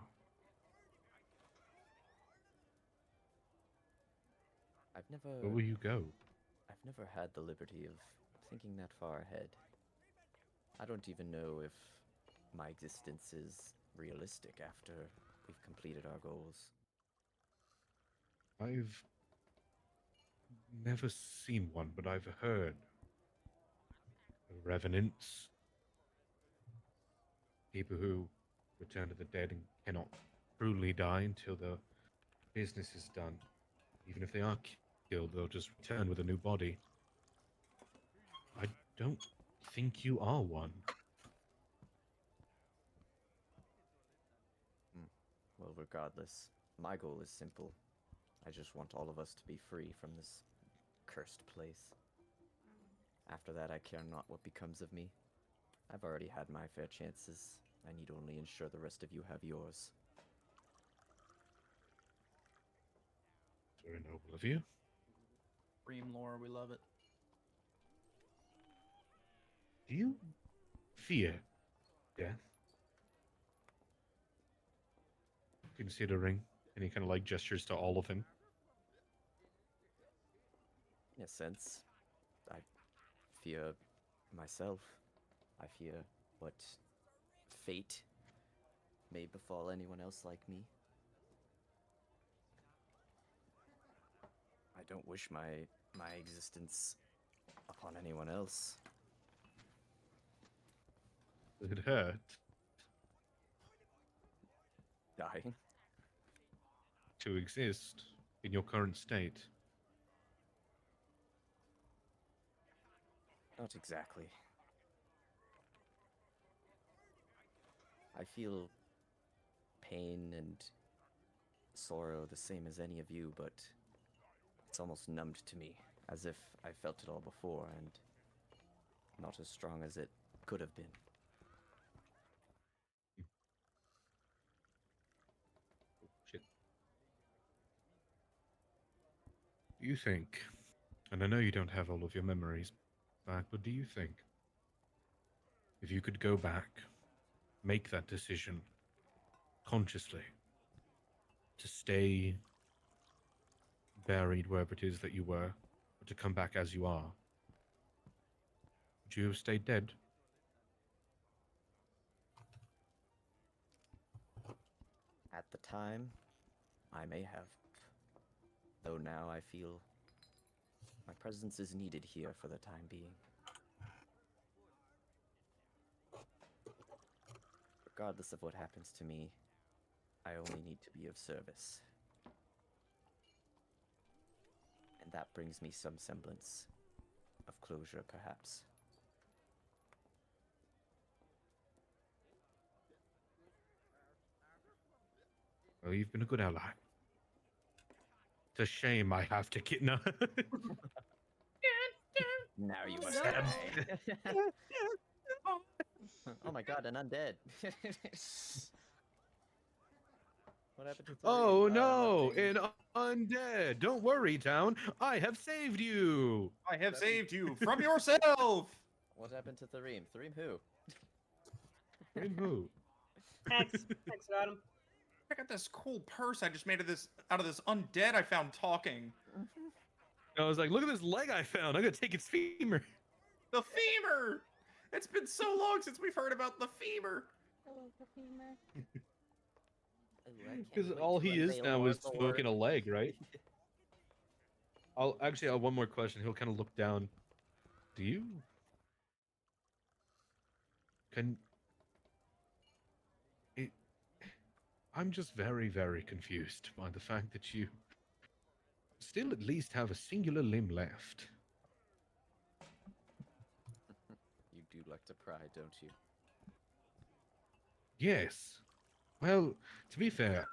Where will you go? I've never had the liberty of thinking that far ahead. I don't even know if my existence is realistic after we've completed our goals. I've never seen one, but I've heard of revenants, people who return to the dead and cannot truly die until the business is done. Even if they are killed, they'll just return with a new body. I don't think you are one. Well, regardless, my goal is simple. I just want all of us to be free from this cursed place. After that, I care not what becomes of me. I've already had my fair chances. I need only ensure the rest of you have yours. Very noble of you. Ream lore, we love it. Do you fear death? Considering, and he kind of like gestures to all of him. In a sense, I fear myself. I fear what fate may befall anyone else like me. I don't wish my existence upon anyone else. It hurt Dying? to exist in your current state. Not exactly. I feel pain and sorrow the same as any of you, but it's almost numbed to me, as if I felt it all before, and not as strong as it could have been. Shit. Do you think, and I know you don't have all of your memories back, but do you think if you could go back, make that decision consciously to stay buried wherever it is that you were, or to come back as you are, would you have stayed dead? At the time, I may have. Though now I feel my presence is needed here for the time being. Regardless of what happens to me, I only need to be of service. And that brings me some semblance of closure, perhaps. Well, you've been a good ally. It's a shame I have to get no. Now you must no. die. Oh my god, an undead. What happened to Oh Three? no, Nothing. an undead. Don't worry, town. I have saved you. I have saved you from yourself! What happened to Thareem? Thareem who? Wait, who? Thanks, Adam. Check out this cool purse I just made out of this undead I found talking. I was like, look at this leg I found. I'm gonna take its femur. The femur! It's been so long since we've heard about the femur. Because all he is now is smoking a leg, right? I'll have one more question. He'll kind of look down. Do you? Can it? I'm just very, very confused by the fact that you still at least have a singular limb left. You do like to pry, don't you? Yes. Well, to be fair,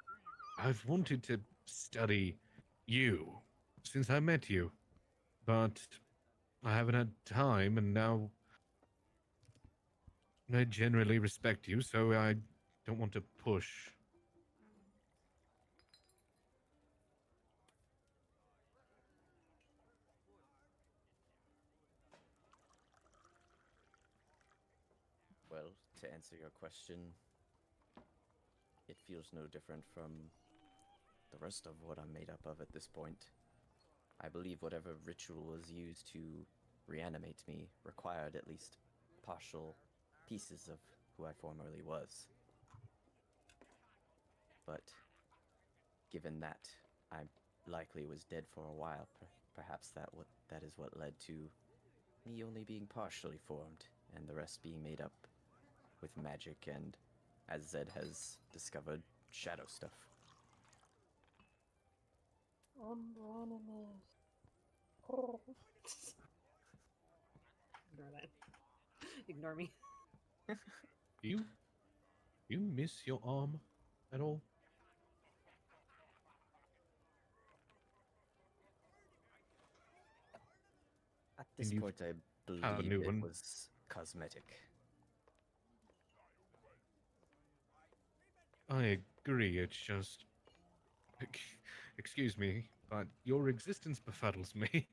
I've wanted to study you since I met you. but I haven't had time, and now I generally respect you, so I don't want to push. Well, to answer your question, it feels no different from the rest of what I'm made up of at this point. I believe whatever ritual was used to reanimate me required at least partial pieces of who I formerly was. But given that I likely was dead for a while, perhaps that is what led to me only being partially formed, and the rest being made up with magic and, as Zed has discovered, shadow stuff. Ignore that. Ignore me. Do you miss your arm at all? At this you point, I have a believe new it one? was cosmetic. I agree, it's just... Excuse me, but your existence befuddles me.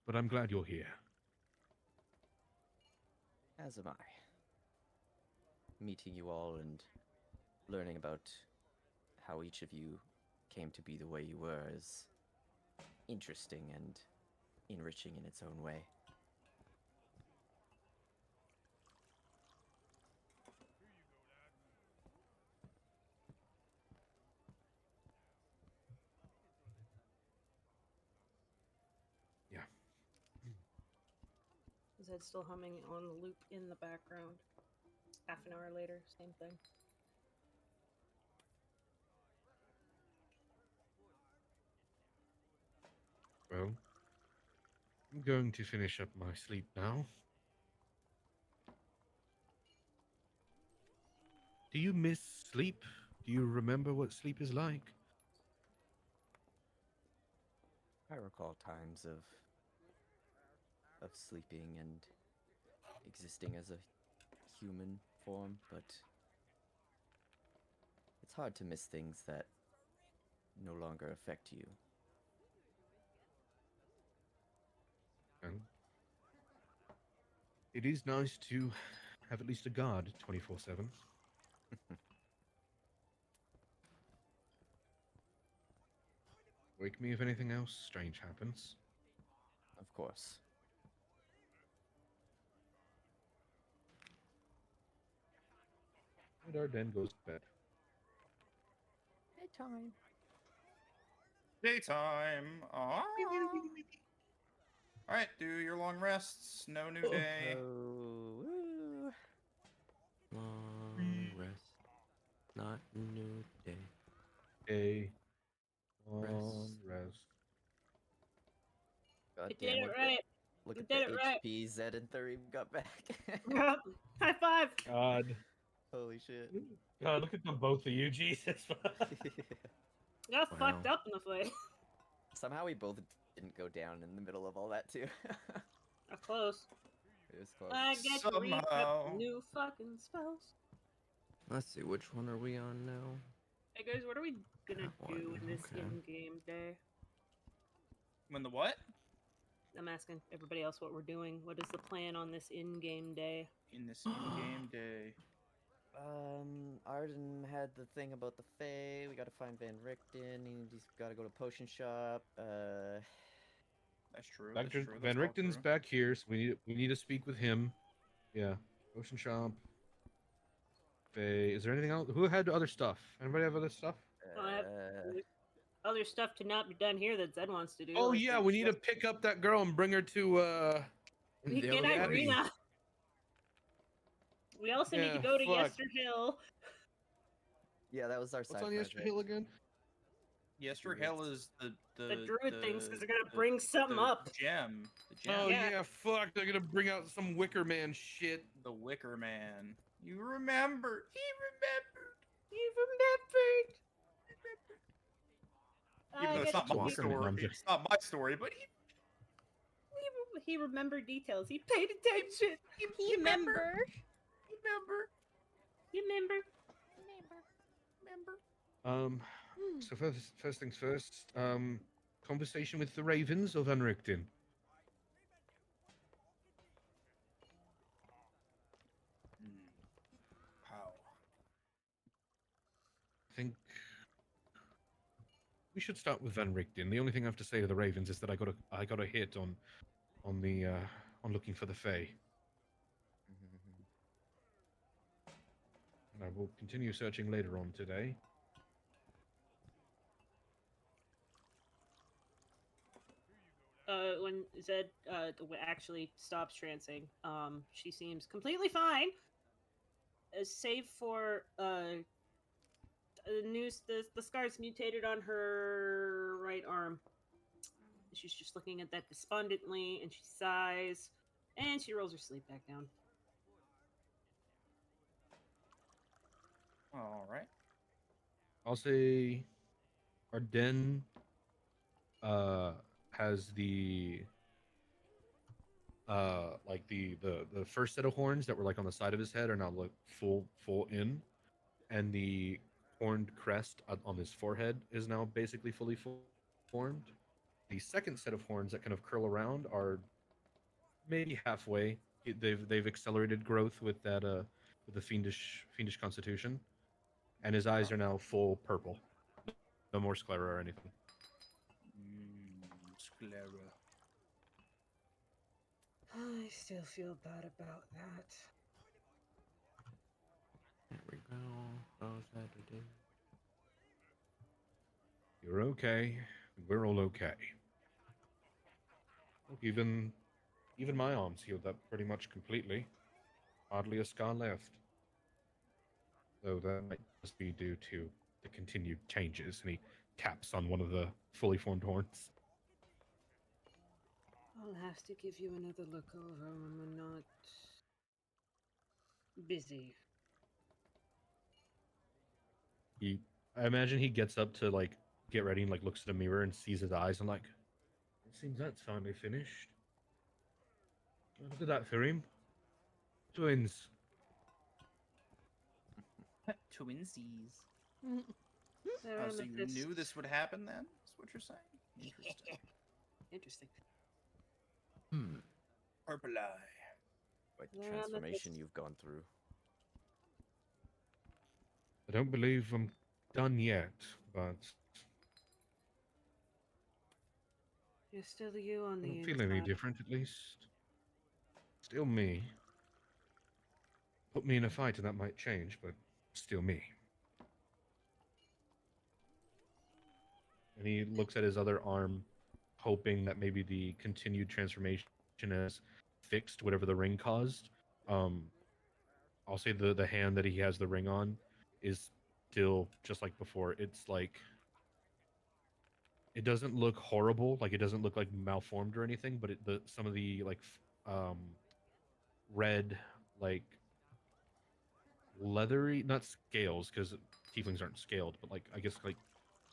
But I'm glad you're here. As am I. Meeting you all and learning about how each of you came to be the way you were is interesting and enriching in its own way. Yeah. Zed's still humming on the loop in the background. Half an hour later, same thing. Well, I'm going to finish up my sleep now. Do you miss sleep? Do you remember what sleep is like? I recall times of sleeping and existing as a human form, but it's hard to miss things that no longer affect you. And it is nice to have at least a guard 24/7. Wake me if anything else strange happens. Of course. And Arden goes to bed. Bedtime. Daytime. All right, do your long rests. No new day. Oh, woo. Long rest, not new day. A long rest. God You damn, did it right. look You at did the it right. HP Zed and Thurim got back. Yep. High five. God. Holy shit. God, look at them both of you, Jesus. Got Wow. fucked up in the fight. Somehow we both didn't go down in the middle of all that too. Not close. It was close. I get to read Somehow. new fucking spells. Let's see, which one are we on now? Hey guys, what are we gonna That do one, in this okay. in-game day? When the what? I'm asking everybody else what we're doing. What is the plan on this in-game day? In this in-game day. Arden had the thing about the Fae. We gotta find Van Richten. He's gotta go to potion shop. That's true. That's true. Van That's all Richten's true. back here, so we need to speak with him. Yeah. Ocean Shop. Faye. Is there anything else? Who had other stuff? Anybody have other stuff? I have other stuff to not be done here that Zed wants to do. Oh like yeah, the we need to stuff- pick up that girl and bring her to We The get other Abbey. Irina. We also need to Yeah, go to fuck. Yester Hill. Yeah, that was our What's side on Yester project. Hill again? Yester Hill is The druid things, because they're gonna the- bring something the up. gem. The gem. Oh Yeah. yeah, fuck! They're gonna bring out some Wicker Man shit. The Wicker Man. You remember? He remembered. You remembered. Even though it's get not to my be- Wicker Man. story. I'm just- It's not my story, but he. he remembered details. He paid attention. He remember. You remember? So first things first. Conversation with the Ravens of Unrichten. How? I think we should start with Van Richten. The only thing I have to say to the Ravens is that I got a hit on looking for the Fae, and I will continue searching later on today. When Zed actually stops trancing, she seems completely fine, save for the scars mutated on her right arm. She's just looking at that despondently, and she sighs, and she rolls her sleep back down. All right. I'll say Arden has the like the first set of horns that were like on the side of his head are now like full in, and the horned crest on his forehead is now basically fully formed. The second set of horns that kind of curl around are maybe halfway. They've accelerated growth with the fiendish constitution, and his eyes are now full purple. No more sclera or anything. Sclera. I still feel bad about that. There we go. How's that to do? You're okay. We're all okay. Look, even my arms healed up pretty much completely. Hardly a scar left. Though that might just be due to the continued changes. And he taps on one of the fully formed horns. I'll have to give you another look over when we're not busy. I imagine he gets up to like get ready and like looks at a mirror and sees his eyes and like, it seems that's finally finished. Look at that for him. Twins. Twinsies. They're Oh, on so the you fist. knew this would happen then? Is what you're saying? Interesting. Interesting. Purple eye. Quite the Yeah, I'm a transformation bit- you've gone through. I don't believe I'm done yet, but You're still you on I the don't feel any inside. different at least. Still me. Put me in a fight and that might change, but still me. And he looks at his other arm, hoping that maybe the continued transformation has fixed whatever the ring caused. Um, I'll say the hand that he has the ring on is still just like before. It's like it doesn't look horrible, like it doesn't look like malformed or anything, but the some of the like red like leathery, not scales because tieflings aren't scaled, but like I guess like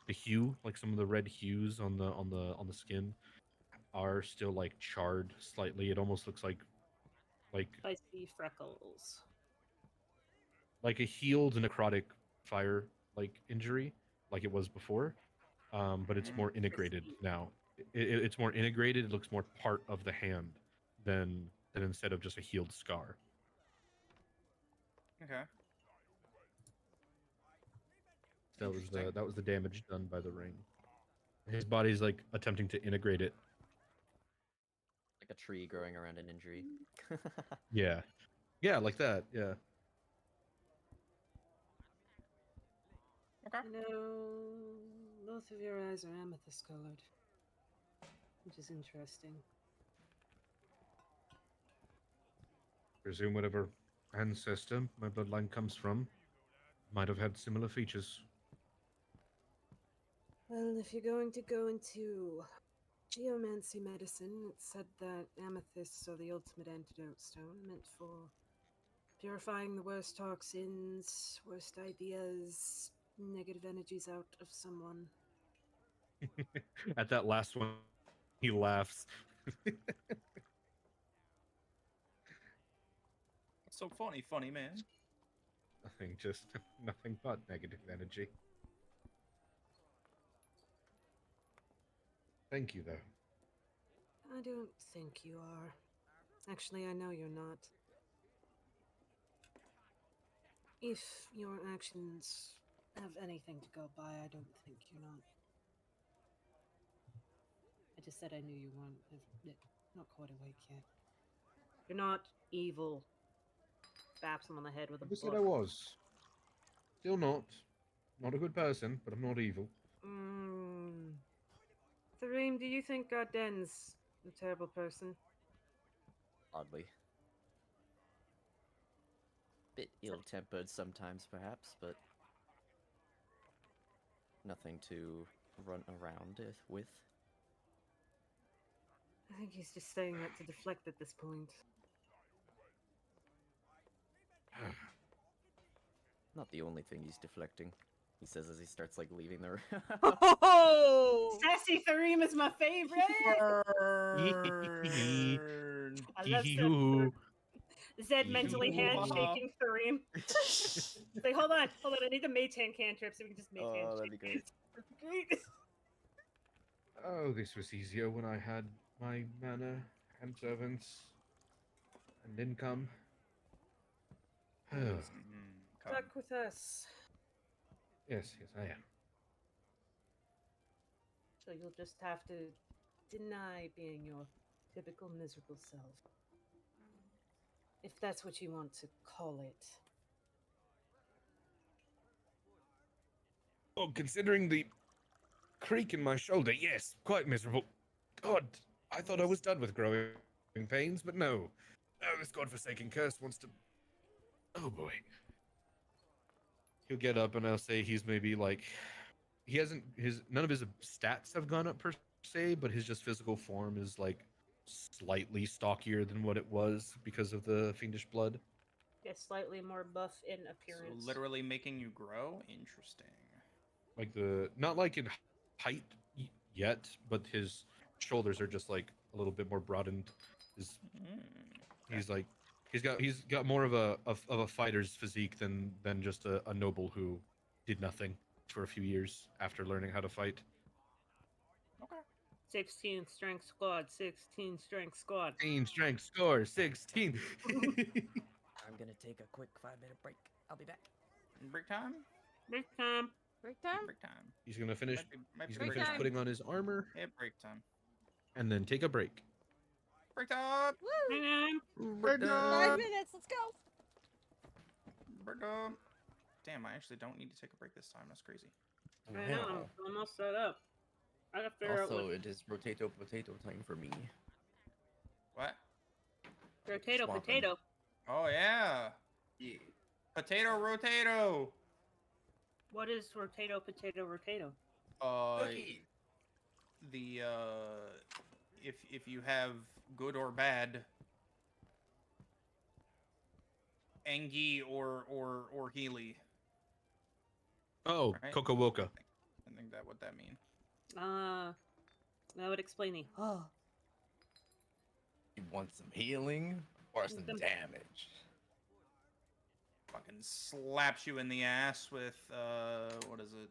the hue, like some of the red hues on the skin are still like charred slightly. It almost looks like I see freckles. like a healed necrotic fire like injury, like it was before. But it's more integrated now. It's more integrated. It looks more part of the hand than instead of just a healed scar. Okay. That was the damage done by the ring. His body's like attempting to integrate it. Like a tree growing around an injury. Yeah, yeah, like that. Yeah. Okay. You know, both of your eyes are amethyst colored, which is interesting. Presume whatever ancestor my bloodline comes from might have had similar features. Well, if you're going to go into geomancy medicine, it's said that amethysts are the ultimate antidote stone, meant for purifying the worst toxins, worst ideas, negative energies out of someone. At that last one, he laughs. So funny man. Nothing, just nothing but negative energy. Thank you, though. I don't think you are. Actually, I know you're not. If your actions have anything to go by, I don't think you're not. I just said I knew you weren't. Not quite awake yet. You're not evil. Baps him on the head with a Never said I book. was. Still not. Not a good person, but I'm not evil. Mm. Thareem, do you think Garden's a terrible person? Oddly. Bit ill-tempered sometimes, perhaps, but nothing to run around with. I think he's just saying that to deflect at this point. Not the only thing he's deflecting. He says as he starts like leaving the room. Oh! Sassy Thareem is my favorite. I love Hee-hee-hoo. Zed mentally Hee-hee-hoo, ha-ha. handshaking Thareem. It's like, hold on, I need the Mage Hand cantrip so we can just Mage Hand. Oh, that'd be great. Great. Oh, this was easier when I had my mana and servants and income. Oh, Come. Stuck with us. yes, I am. So you'll just have to deny being your typical miserable self. If that's what you want to call it. Well, considering the creak in my shoulder, yes, quite miserable. God, I thought I was done with growing pains, but no. No, this godforsaken curse wants to... Oh, boy. He'll get up and I'll say he's maybe like... He hasn't... None of his stats have gone up per se, but his just physical form is like slightly stockier than what it was because of the fiendish blood. Get slightly more buff in So appearance. literally making you grow? Interesting. Like not like in height yet, but his shoulders are just like a little bit more broadened. His he's like he's got more of a fighter's physique than just a noble who did nothing for a few years after learning how to fight. Okay. 16 strength squad, 16 strength squad. Team strength score 16. I'm gonna take a quick 5-minute break. I'll be back. Break time? Break time. Break time? Break time. He's gonna finish. Might be He's break gonna finish time. putting on his armor Yeah, break time. and then take a break. Break time! Woo! Break 5 time! minutes, let's go! Break time! Damn, I actually don't need to take a break this time. That's crazy. I know, I'm almost set up. I gotta figure out Also, what... it is potato time for me. What? Potato, swapping. potato. Oh, yeah! Yeah. Potato rotato! What is rotato, potato, rotato? Cookie. The, if you have good or bad, Engi or Healy. Oh, Right? Coco Woka. I think that what that mean. That would explain the... Oh. You want some healing or some Some- damage? Fucking slaps you in the ass with, what is it?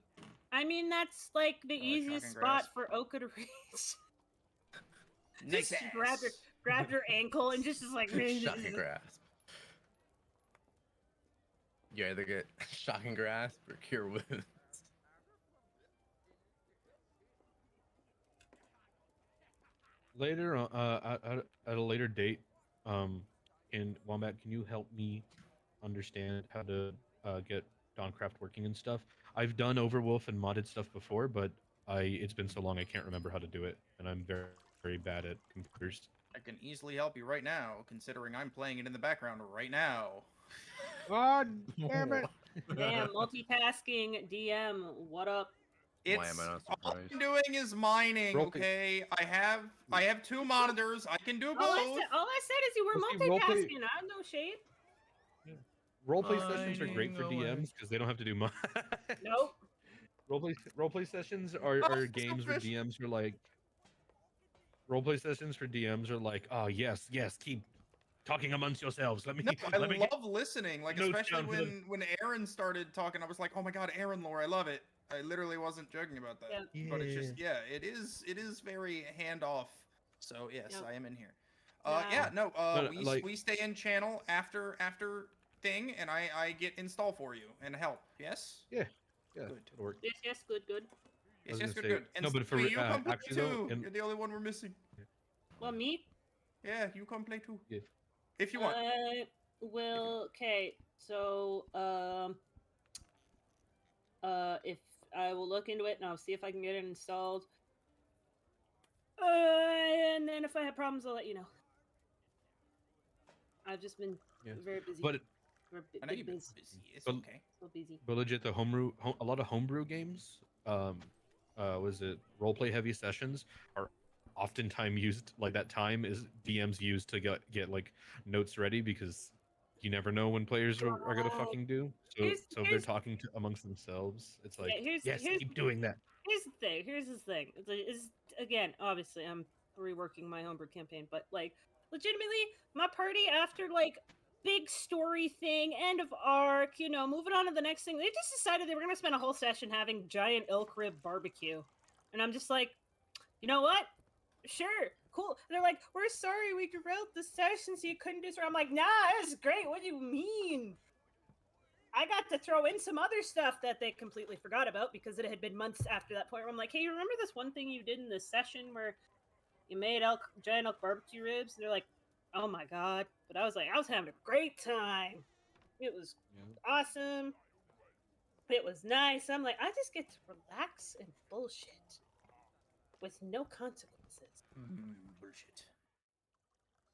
I mean, that's like the easiest shocking spot grasp. for Oka to reach. Nice Just ass. grab your ankle and just like... Shocking grasp. You either get shocking grasp or cure wounds. Later, at a later date, in Wombat, can you help me understand how to get Dawncraft working and stuff? I've done Overwolf and modded stuff before, but it's been so long I can't remember how to do it, and I'm very, very bad at computers. I can easily help you right now, considering I'm playing it in the background right now. God damn it! Damn, multitasking DM, what up? It's Why am I not all surprised? I'm doing is mining, Roll play- okay? I have 2 monitors. I can do both. All I said is you were Well, see, roleplay- multitasking. I have no shade. Roleplay sessions are great for Mining away. DMs because they don't have to do much. Nope. Roleplay sessions are Oh, games where selfish. DMs are like. Roleplay sessions for DMs are like, oh yes, keep talking amongst yourselves. Let me. No, I let me get love listening. Like notes especially down for the- when Aaron started talking, I was like, oh my god, Aaron lore, I love it. I literally wasn't joking about that. Yeah. But it's just it is very handoff. So yes, Yep. I am in here. Yeah. No, like- we stay in channel after thing, and I get install for you and help. Yes. Yeah, Good. it'll work. Yes, good. I was Yes, gonna good, say- good. And no, but for Stevie, you come play actually though, too. in- You're the only one we're missing. Well, me? Yeah, you come play too. Yeah. If you want. Okay. So, if I will look into it and I'll see if I can get it installed. And then if I have problems, I'll let you know. I've just been very busy. But I know you've been busy. It's But- okay. So busy. but legit, the a lot of homebrew games, was it roleplay heavy sessions are oftentimes used like that time is DMs used to get like notes ready because you never know when players are gonna fucking do. So Here's- so if they're talking to amongst themselves, it's like here's yes, keep doing that. Here's the thing. Is again, obviously, I'm reworking my homebrew campaign, but like, legitimately, my party after like big story thing, end of arc, moving on to the next thing, they just decided they were gonna spend a whole session having giant elk rib barbecue, and I'm just like, you know what? Sure, cool. And they're like, we're sorry we derailed the session so you couldn't do so. I'm like, nah, it was great. What do you mean? I got to throw in some other stuff that they completely forgot about because it had been months after that point where I'm like, hey, you remember this one thing you did in this session where you made giant elk barbecue ribs? And they're like, oh my god. But I was like, I was having a great time. It was awesome. It was nice. I'm like, I just get to relax and bullshit with no consequences.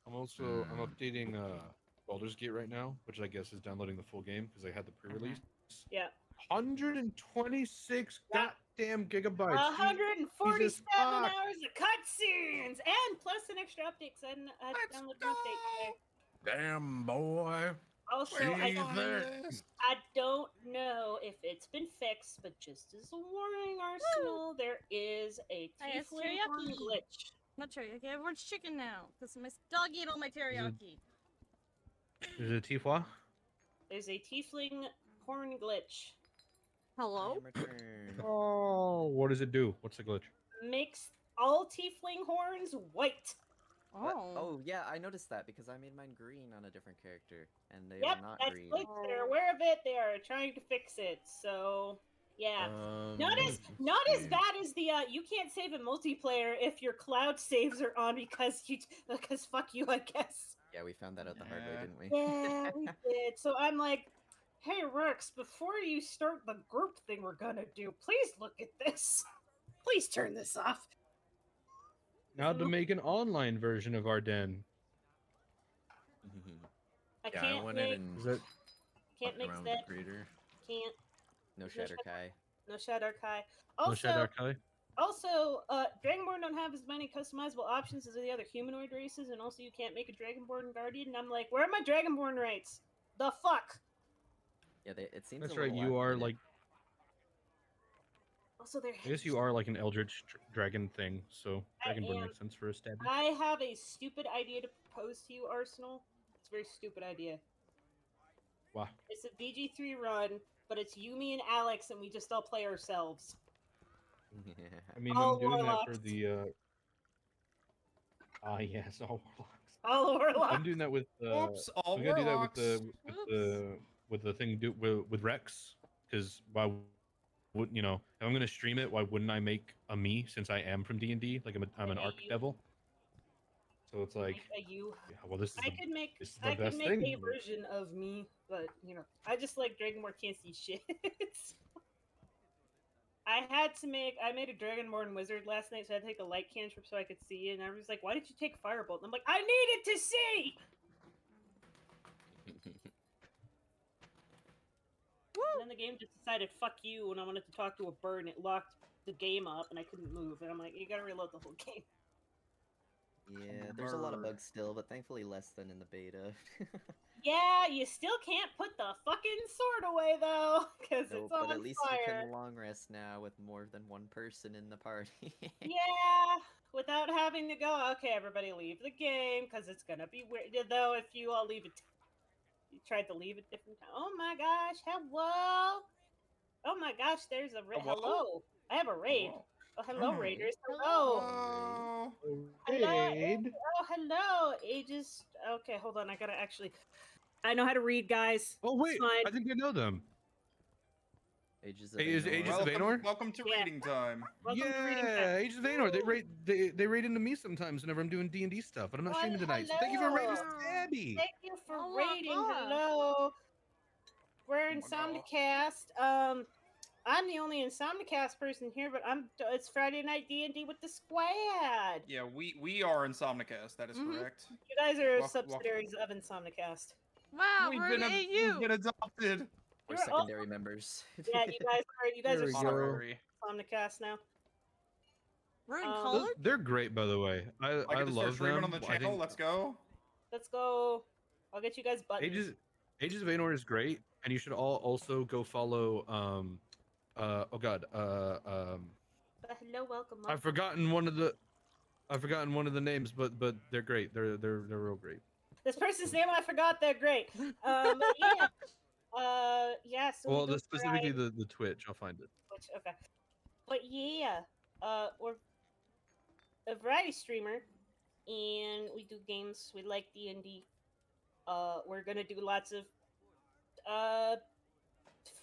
Bullshit. I'm updating Baldur's Gate right now, which I guess is downloading the full game because I had the pre-release. Yeah. 126 Yeah. goddamn gigabytes. 147 Jesus fuck. hours of cutscenes, and plus an extra update. Cause I downloaded an update today. Damn boy. Also, I don't know if it's been fixed, but just as a warning, Arsenal, there is a Hey, it's tiefling horn teriyaki. glitch. Not teriyaki. Everyone's chicken now because my dog ate all my teriyaki. Is it Tifa? There's a tiefling horn glitch. Hello? Oh, what does it do? What's the glitch? Makes all tiefling horns white. Oh yeah, I noticed that because I made mine green on a different character, and they Yep, are not that's green. glitch. They're aware of it. They are trying to fix it. So yeah, not as bad as the you can't save in multiplayer if your cloud saves are on because fuck you, I guess. Yeah, we found that out the hard way, didn't we? Yeah, we did. So I'm like, hey Rex, before you start the group thing we're gonna do, please look at this. Please turn this off. Now to make an online version of Ardennes. I Yeah, can't I went make, in and Is that can't fucked make around with that. the creator. Can't. No No Shatter Kai. No Shadow Kai. no Also, Shadow Kai? Also, Dragonborn don't have as many customizable options as the other humanoid races, and also you can't make a Dragonborn Guardian. And I'm like, where are my Dragonborn rights? The fuck? Yeah, it seems. That's a right. little You are last-minute. like. Also, they're. I guess you are like an Eldritch dragon thing, so I Dragonborn am. makes sense for a stabby. I have a stupid idea to propose to you, Arsenal. It's a very stupid idea. Wow. It's a VG3 run, but it's you, me, and Alex, and we just all play ourselves. I mean, All I'm doing warlocks. that for the. Yes, all warlocks. All warlocks. I'm doing that with. Oops, all I'm gonna do that warlocks. with the thing with Rex, because why would if I'm gonna stream it, why wouldn't I make a me since I am from D&D? Like I'm an arc devil. So it's like, You. yeah, well, this is I the, could make this is the I could best make thing. a version of me, but I just like Dragonborn can't see shit. I made a Dragonborn wizard last night, so I had to take a light cantrip so I could see, and I was like, why did you take Firebolt? And I'm like, I needed to see! And then the game just decided, fuck you, and I wanted to talk to a bird, and it locked the game up, and I couldn't move, and I'm like, you gotta reload the whole game. Yeah, there's a lot of Bird. bugs still, but thankfully less than in the beta. Yeah, you still can't put the fucking sword away, though, because No, it's on but at least fire. you can long rest now with more than one person in the party. Yeah, without having to go. Okay, everybody leave the game because it's gonna be weird. Though if you all leave it, you tried to leave at different time. Oh my gosh! Hello. Oh my gosh! There's a hello. I have a raid. Hello. Oh hello, Hmm. raiders. Hello. Hello. Hello. Hello. Raid. Oh hello. Ages. Okay, hold on. I gotta actually. I know how to read, guys. Oh It's wait, fine. I think I know them. Ages of Hey, is Anor. Aegis of Welcome, Anor? welcome to Yeah. reading time. Welcome to reading time. Yeah, Aegis of Anor. They raid into me sometimes whenever I'm doing D&D stuff, but I'm not Well, streaming tonight. So thank you for raiding hello. Stabby. Thank you for Hola, raiding. hola. Hello. We're Oh my God. Insomnicast. I'm the only Insomnicast person here, but it's Friday night D&D with the squad. Yeah, we are Insomnicast. That is Mhm. correct. You guys are Welcome. subsidiaries of Insomnicast. Wow, we're an We've AU. been adopted. We're You're all- secondary members. Yeah, you guys There are we go. Honorary. Insomnicast now. We're in Um, college. They're great, by the way. I I get to start love streaming them. on the I channel. think Let's go. Let's go. I'll get you guys buttons. Ages of Anor is great, and you should all also go follow. Oh God. But hello, welcome. I've forgotten one of the names, but they're great. They're real great. This person's name I forgot. They're great. But yeah. Yeah. So we Well, do specifically variety- the Twitch. I'll find it. Which okay. But yeah. We're a variety streamer, and we do games. We like D&D. We're gonna do lots of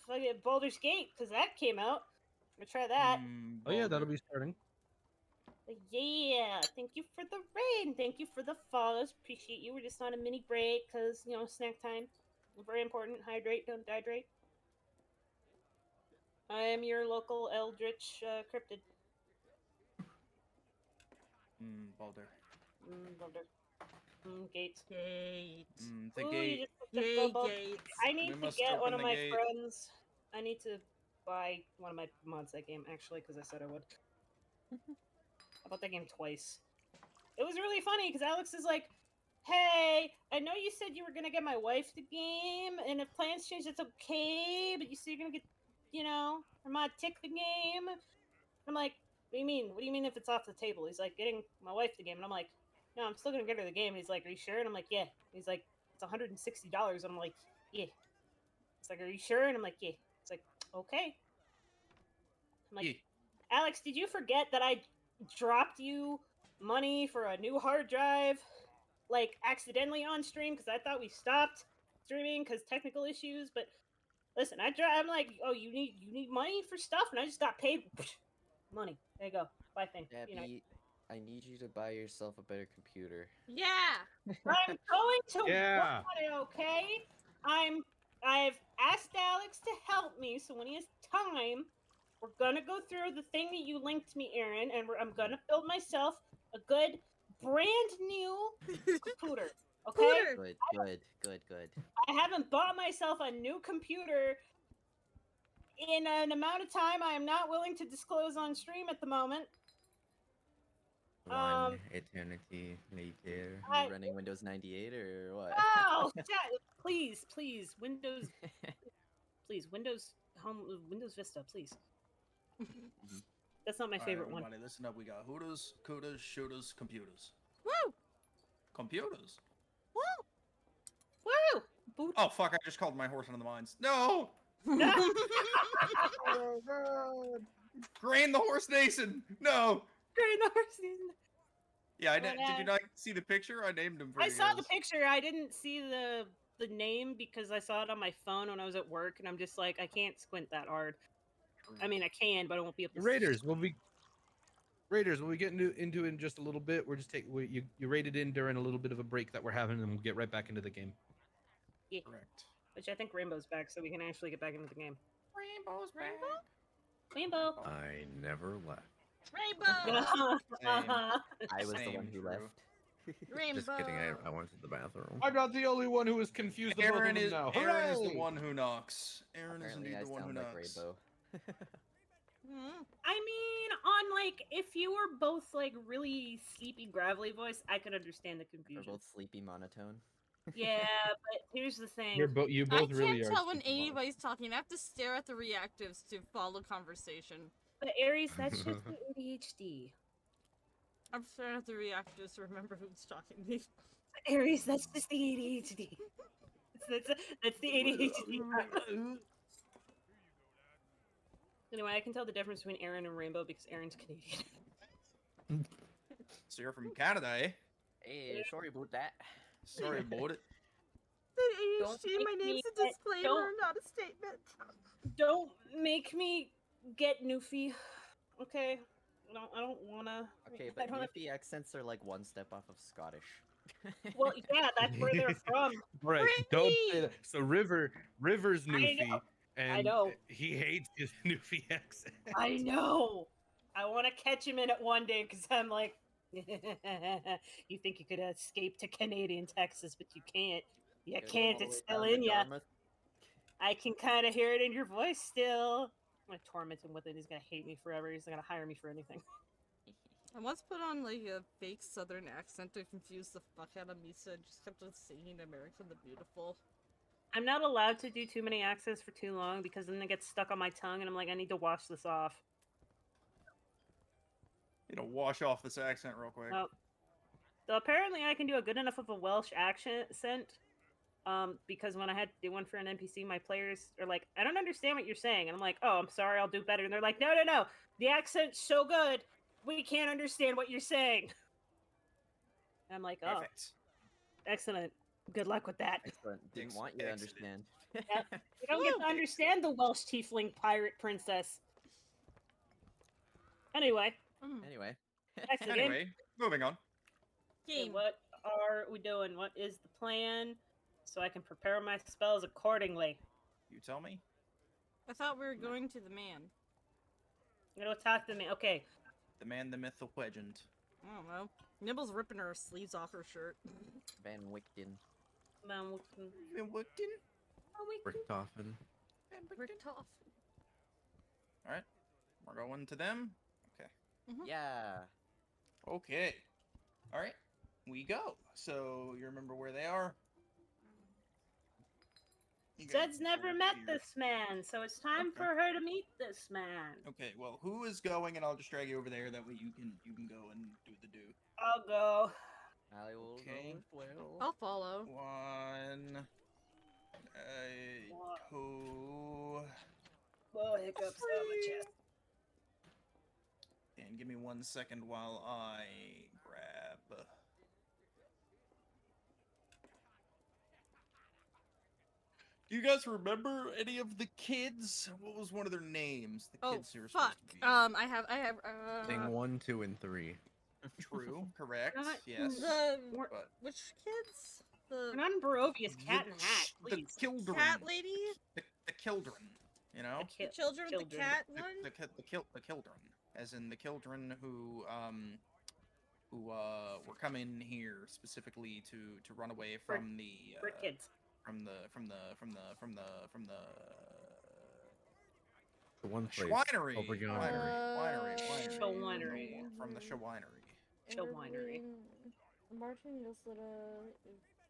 fucking Baldur's Gate because that came out. We'll try that. Oh yeah, that'll Baldur. be starting. But yeah, thank you for the raid. And thank you for the follows. Appreciate you. We're just on a mini break because snack time. Very important. Hydrate, don't dehydrate. I am your local Eldritch cryptid. Baldur. Baldur. Gates. Gate. The Ooh, gate. you just picked up Yay, Baldur. Gates. I need We to must get one open of the my gate. friends. I need to buy one of my mods that game actually because I said I would. I bought that game twice. It was really funny because Alex is like, "Hey, I know you said you were gonna get my wife the game, and if plans change, it's okay. But you said you're gonna get, her mod tick the game." I'm like, "What do you mean? What do you mean if it's off the table?" He's like, "Getting my wife the game," and I'm like, "No, I'm still gonna get her the game." And he's like, "Are you sure?" And I'm like, "Yeah." He's like, "It's $160," and I'm like, "Yeah." It's like, "Are you sure?" And I'm like, "Yeah." It's like, "Okay." I'm like, Yeah. Alex, did you forget that I dropped you money for a new hard drive, like accidentally on stream because I thought we stopped streaming because technical issues? But listen, I'm like, oh, you need money for stuff, and I just got paid money. There you go, buy thing. Abby, I need you to buy yourself a better computer. Yeah. I'm going to Yeah. work on it, okay? I've asked Alex to help me, so when he has time, we're gonna go through the thing that you linked me, Aaron, and I'm gonna build myself a good, brand new computer. Okay? Pooter. Good. I haven't bought myself a new computer in an amount of time I am not willing to disclose on stream at the moment. One eternity later. Are you running Windows 98 or what? Oh, please, Windows, please, Windows Vista, please. That's not my favorite one. Everybody, listen up. We got hooters, cooters, shooters, computers. Woo! Computers. Woo! Boot. Oh fuck! I just called my horse into the mines. No. Oh God. Grain the horse nation. No. Great North. Yeah, Well, did you not see the picture? I named him for I you saw the guys. picture. I didn't see the name because I saw it on my phone when I was at work, and I'm just like, I can't squint that hard. I mean, I can, but I won't be able to. Raiders will be getting into it in just a little bit. We're just you raided in during a little bit of a break that we're having, and we'll get right back into the game. Yeah. Correct. Which I think Rainbow's back, so we can actually get back into the game. Rainbow's back. Rainbow. I never left. Rainbow. I was the one Same, who true. left. Rainbow. Just kidding. I went to the bathroom. I'm not the only one who is confused about Aaron them is now. Aaron is the Hooray! one who knocks. Aaron is Apparently, indeed I the one who sound like knocks. Rainbow. I mean, on like, if you were both like really sleepy, gravelly voice, I could understand the We're confusion. both sleepy monotone. Yeah, but here's the thing. You I both can't really are. tell when sleepy monsters. anybody's talking. I have to stare at the reactives to follow conversation. But Aries, that's just the ADHD. I'm trying not to react just to remember who's talking to me. Aries, that's just the ADHD. That's the ADHD. Anyway, I can tell the difference between Aaron and Rainbow because Aaron's Canadian. So you're from Canada, eh? Hey, sorry about that. Sorry about it. Don't ADHD, my make name's me a disclaimer, don't- not a statement. Don't make me get Newfie. Okay? No, I don't wanna. Okay, I but don't have- Newfie accents are like one step off of Scottish. Well, yeah, that's where they're from. Right. Don't say Brittany! that. So River's Newfie, and know. he hates his Newfie accent. I know. I want to catch him in it one day because I'm like, you think you could escape to Canadian Texas, but you can't. You Gotta come can't. all the It's way still down to in ya. Dartmouth. I can kind of hear it in your voice still. I'm gonna torment him with it. He's gonna hate me forever. He's not gonna hire me for anything. I once put on like a fake southern accent to confuse the fuck out of Misa and just kept on singing America the Beautiful. I'm not allowed to do too many accents for too long because then it gets stuck on my tongue, and I'm like, I need to wash this off. Wash off this accent real quick. Well, so apparently I can do a good enough of a Welsh accent, because when I had to do one for an NPC, my players are like, I don't understand what you're saying. And I'm like, oh, I'm sorry, I'll do better. And they're like, no. The accent's so good, we can't understand what you're saying. And I'm like, oh, Perfect. excellent. Good luck with that. Excellent. Didn't want you to Excellent. understand. You don't get to understand the Welsh tiefling pirate princess. Anyway, Anyway. back to the game. Anyway, moving on. Okay, Game. what are we doing? What is the plan? So I can prepare my spells accordingly. You tell me. I thought we were going to the man. I'm gonna talk to me. Okay. The man, the myth, the legend. I don't know. Nibble's ripping her sleeves off her shirt. Van Wichten. Then we can... Been working. Richtofen. Ripped off. All right, we're going to them. Okay. Yeah. Okay. All right, we go. So you remember where they are? You guys Zed's never over met here. this man, so it's time Okay. for her to meet this man. Okay. Well, who is going? And I'll just drag you over there. That way you can go and do the do. I'll go. I will Okay. go as well. I'll follow. 1, What? 2, Whoa, hiccups on my chest. and give me 1 second while I grab. Do you guys remember any of the kids? What was one of their names? The Oh, kids who were fuck. supposed to be. I have, Thing 1, 2, and 3. True, correct, Not yes. We're- But which kids? The We're not in Barovia's cat the and hat, ch- the please. children, cat lady? the children, you know, The The children with the cat the one? the children, as in the children who were coming here specifically to run away from the We're kids. from the The one place. Schwinery. over yonder. Winery. Schwinery. From the Schwinery. Chill winery. Martin and Yosita,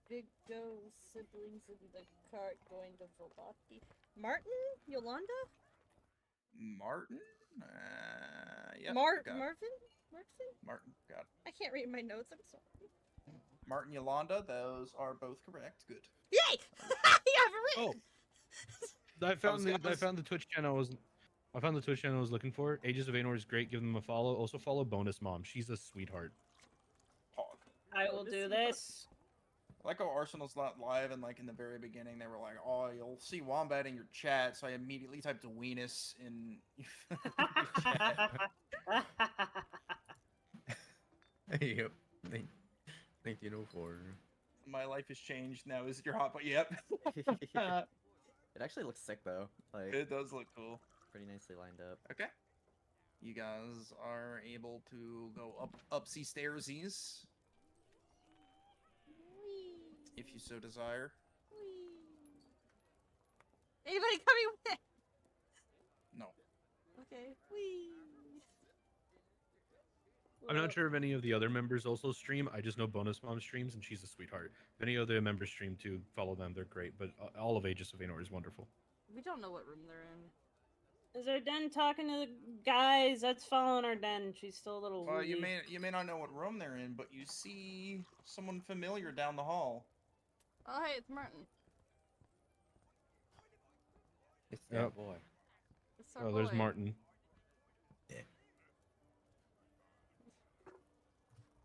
Big Joe's siblings in the cart going to Volati. Martin? Yolanda? Martin? Yep. Marvin? got it. Martin? Martin. Got it. I can't read my notes, I'm sorry. Martin, Yolanda. Those are both correct. Good. Yay! You have it Oh, written! I found I was- the Twitch channel I found the Twitch channel I was looking for. Ages of Anor is great. Give them a follow. Also follow Bonus Mom. She's a sweetheart. Hog. I will do this. I like how Arsenal's not live, and like in the very beginning, they were like, "Oh, you'll see Wombat in your chat." So I immediately typed Weenus in. your chat. Yep. 1904. My life has changed now. Is it your hot? But yep. It actually looks sick though. Like It does look cool. pretty nicely lined up. Okay. You guys are able to go up stairsies if you so desire. Anybody coming with? No. Okay. Whee! I'm not sure if any of the other members also stream. I just know Bonus Mom streams, and she's a sweetheart. If any other members stream too, follow them. They're great. But all of Aegis of Anor is wonderful. We don't know what room they're in. Is Arden talking to the guys? That's following Arden. She's still a little You woozy. may not know what room they're in, but you see someone familiar down the hall. Oh, hey, it's Martin. It's Yep. that boy. It's our Oh, boy. there's Martin.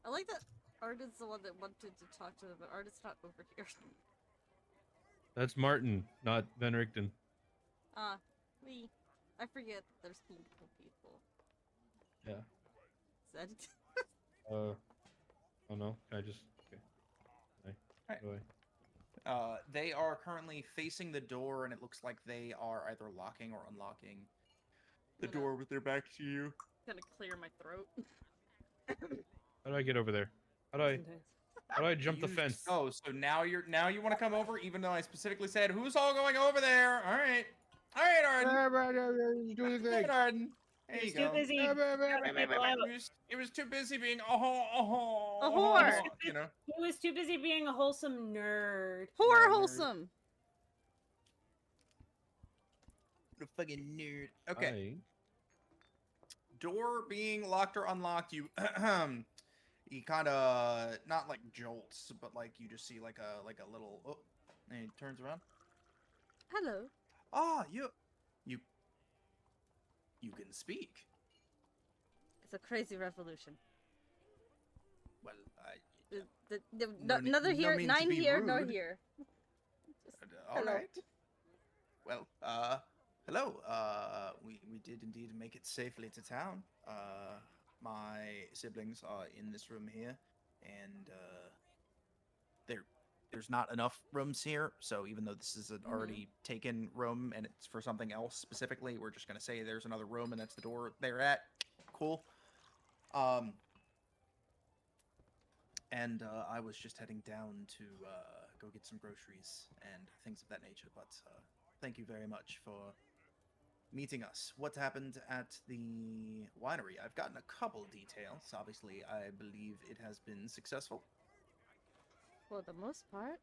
I like that Arden's the one that wanted to talk to them, but Arden's not over here. That's Martin, not Venricton. I forget that there's multiple people. Yeah. Said. Oh no. Can I just? Okay. Alright. Go away. They are currently facing the door, and it looks like they are either locking or unlocking the door with their back to you. Gonna clear my throat. How do I get over there? How do I jump the fence? Oh, so now you want to come over, even though I specifically said who's all going over there. All right, Arden. Do the All right, thing. Arden. There you He's go. too busy. He was too busy being A whore. you know. He was too busy being a wholesome nerd. Horror nerd. wholesome. What a fucking nerd. Okay. Hi. Door being locked or unlocked, you he kind of not like jolts, but like you just see like a little and he turns around. Hello. Ah, you can speak. It's a crazy revolution. Well, Neither no here, mean to nine be here, nor rude. here. All hello. right. Well, hello. We did indeed make it safely to town. My siblings are in this room here, and there's not enough rooms here. So even though this is an already taken room and it's for something else specifically, we're just gonna say there's another room and that's the door they're at. Cool. And I was just heading down to go get some groceries and things of that nature. But thank you very much for meeting us. What happened at the winery? I've gotten a couple details. Obviously, I believe it has been successful. For the most part.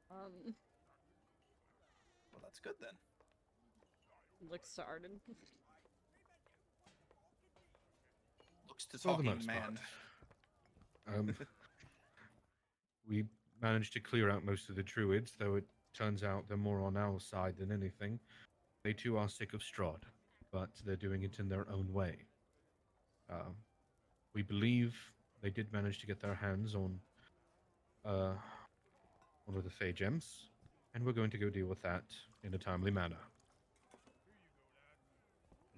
Well, that's good then. Looks to Arden. Looks to For the talking most man. part. We managed to clear out most of the druids, though it turns out they're more on our side than anything. They too are sick of Strahd, but they're doing it in their own way. We believe they did manage to get their hands on one of the Fey gems, and we're going to go deal with that in a timely manner.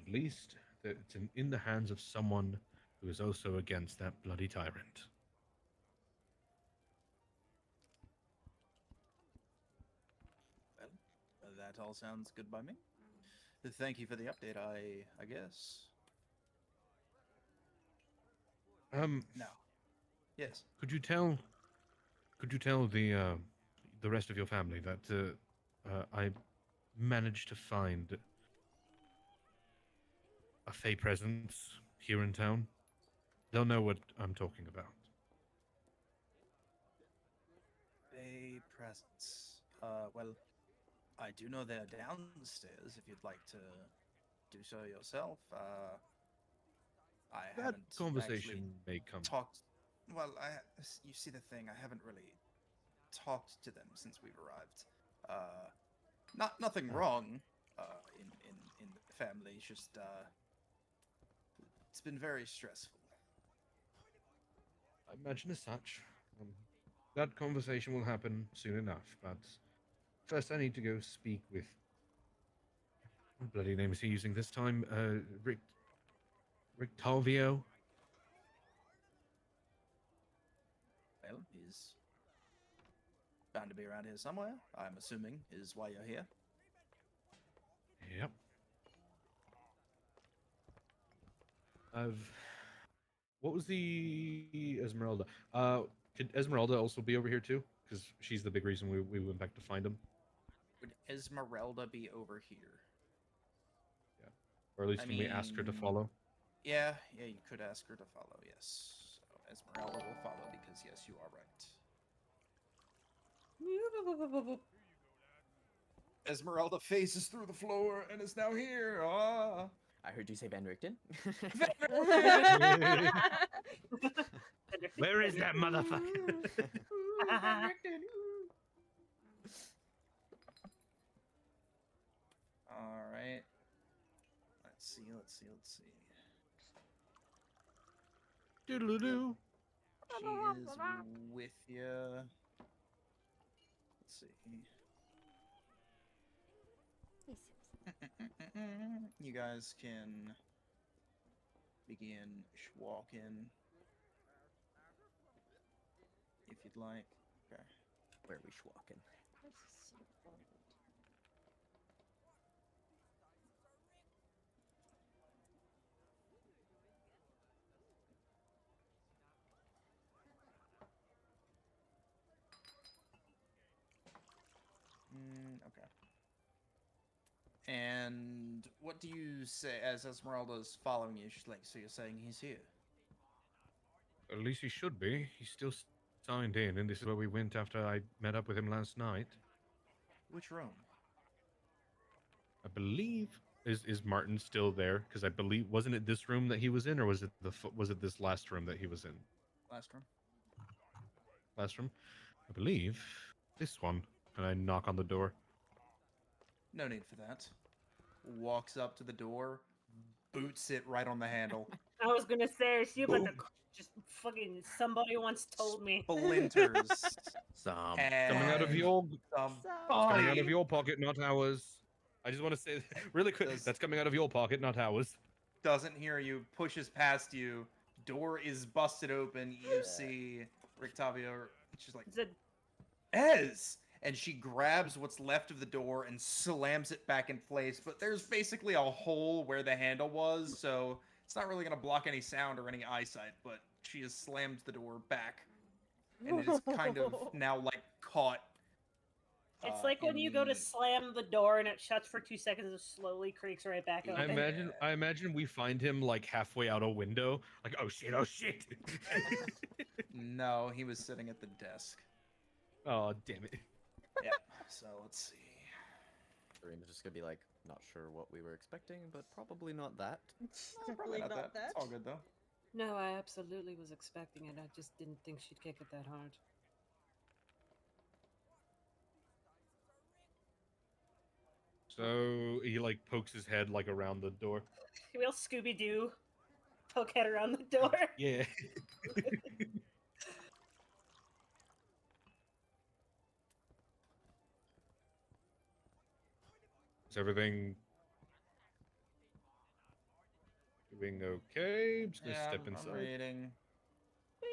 At least it's in the hands of someone who is also against that bloody tyrant. Well, that all sounds good by me. Thank you for the update, I guess. No. Yes. Could you tell the rest of your family that I managed to find a Fey presence here in town? They'll know what I'm talking about. Fey presence. Well, I do know they're downstairs if you'd like to do so yourself. I That haven't conversation may come. talked. Well, you see the thing, I haven't really talked to them since we've arrived. Nothing wrong in the family. It's just it's been very stressful. I imagine as such. That conversation will happen soon enough, but first I need to go speak with... What bloody name is he using this time? Rick Talvio? Well, he's bound to be around here somewhere. I'm assuming is why you're here. Yep. What was the Esmeralda? Could Esmeralda also be over here too? Because she's the big reason we went back to find him. Would Esmeralda be over here? Yeah. Or at least can we ask her to follow? Yeah, you could ask her to follow, yes. So Esmeralda will follow because, yes, you are right. Esmeralda faces through the floor and is now here. Ah. I heard you say Van Richten. Where is that motherfucker? All right. Let's see. Doodle-doo. She is with you. Let's see. You guys can begin walking if you'd like. Okay. Where are we schwalking? Okay. And what do you say as Esmeralda's following you? She's like, so you're saying he's here? At least he should be. He's still signed in, and this is where we went after I met up with him last night. Which room? I believe is Martin still there? Because I believe wasn't it this room that he was in, or was it this last room that he was in? Last room. Last room, I believe this one. And I knock on the door. No need for that. Walks up to the door, boots it right on the handle. I was gonna say, is she about to Boom. just fucking? Somebody once told me. Splinters. Some. Coming out of and your some coming out body. of your pocket, not ours. I just want to say really quick. Does- That's coming out of your pocket, not ours. Doesn't hear you, pushes past you. Door is busted open. You Yeah. see Rictavio. She's like, Is it Ez! And she grabs what's left of the door and slams it back in place. But there's basically a hole where the handle was, so it's not really going to block any sound or any eyesight. But she has slammed the door back. And it is kind of now, like, caught. It's like when in you go to the- slam the door and it shuts for 2 seconds and slowly creaks right back I open. I imagine we find him like halfway out a window, like oh shit. No, he was sitting at the desk. Oh damn it. Yeah, so let's see. Kareem's just gonna be like, not sure what we were expecting, but probably not that. Probably Definitely not not that. It's all good, though. No, I absolutely was expecting it. I just didn't think she'd kick it that hard. So he like pokes his head like around the door. We'll Scooby Doo poke head around the door. Yeah. Is everything doing okay? I'm just gonna Yeah, step I'm inside. reading.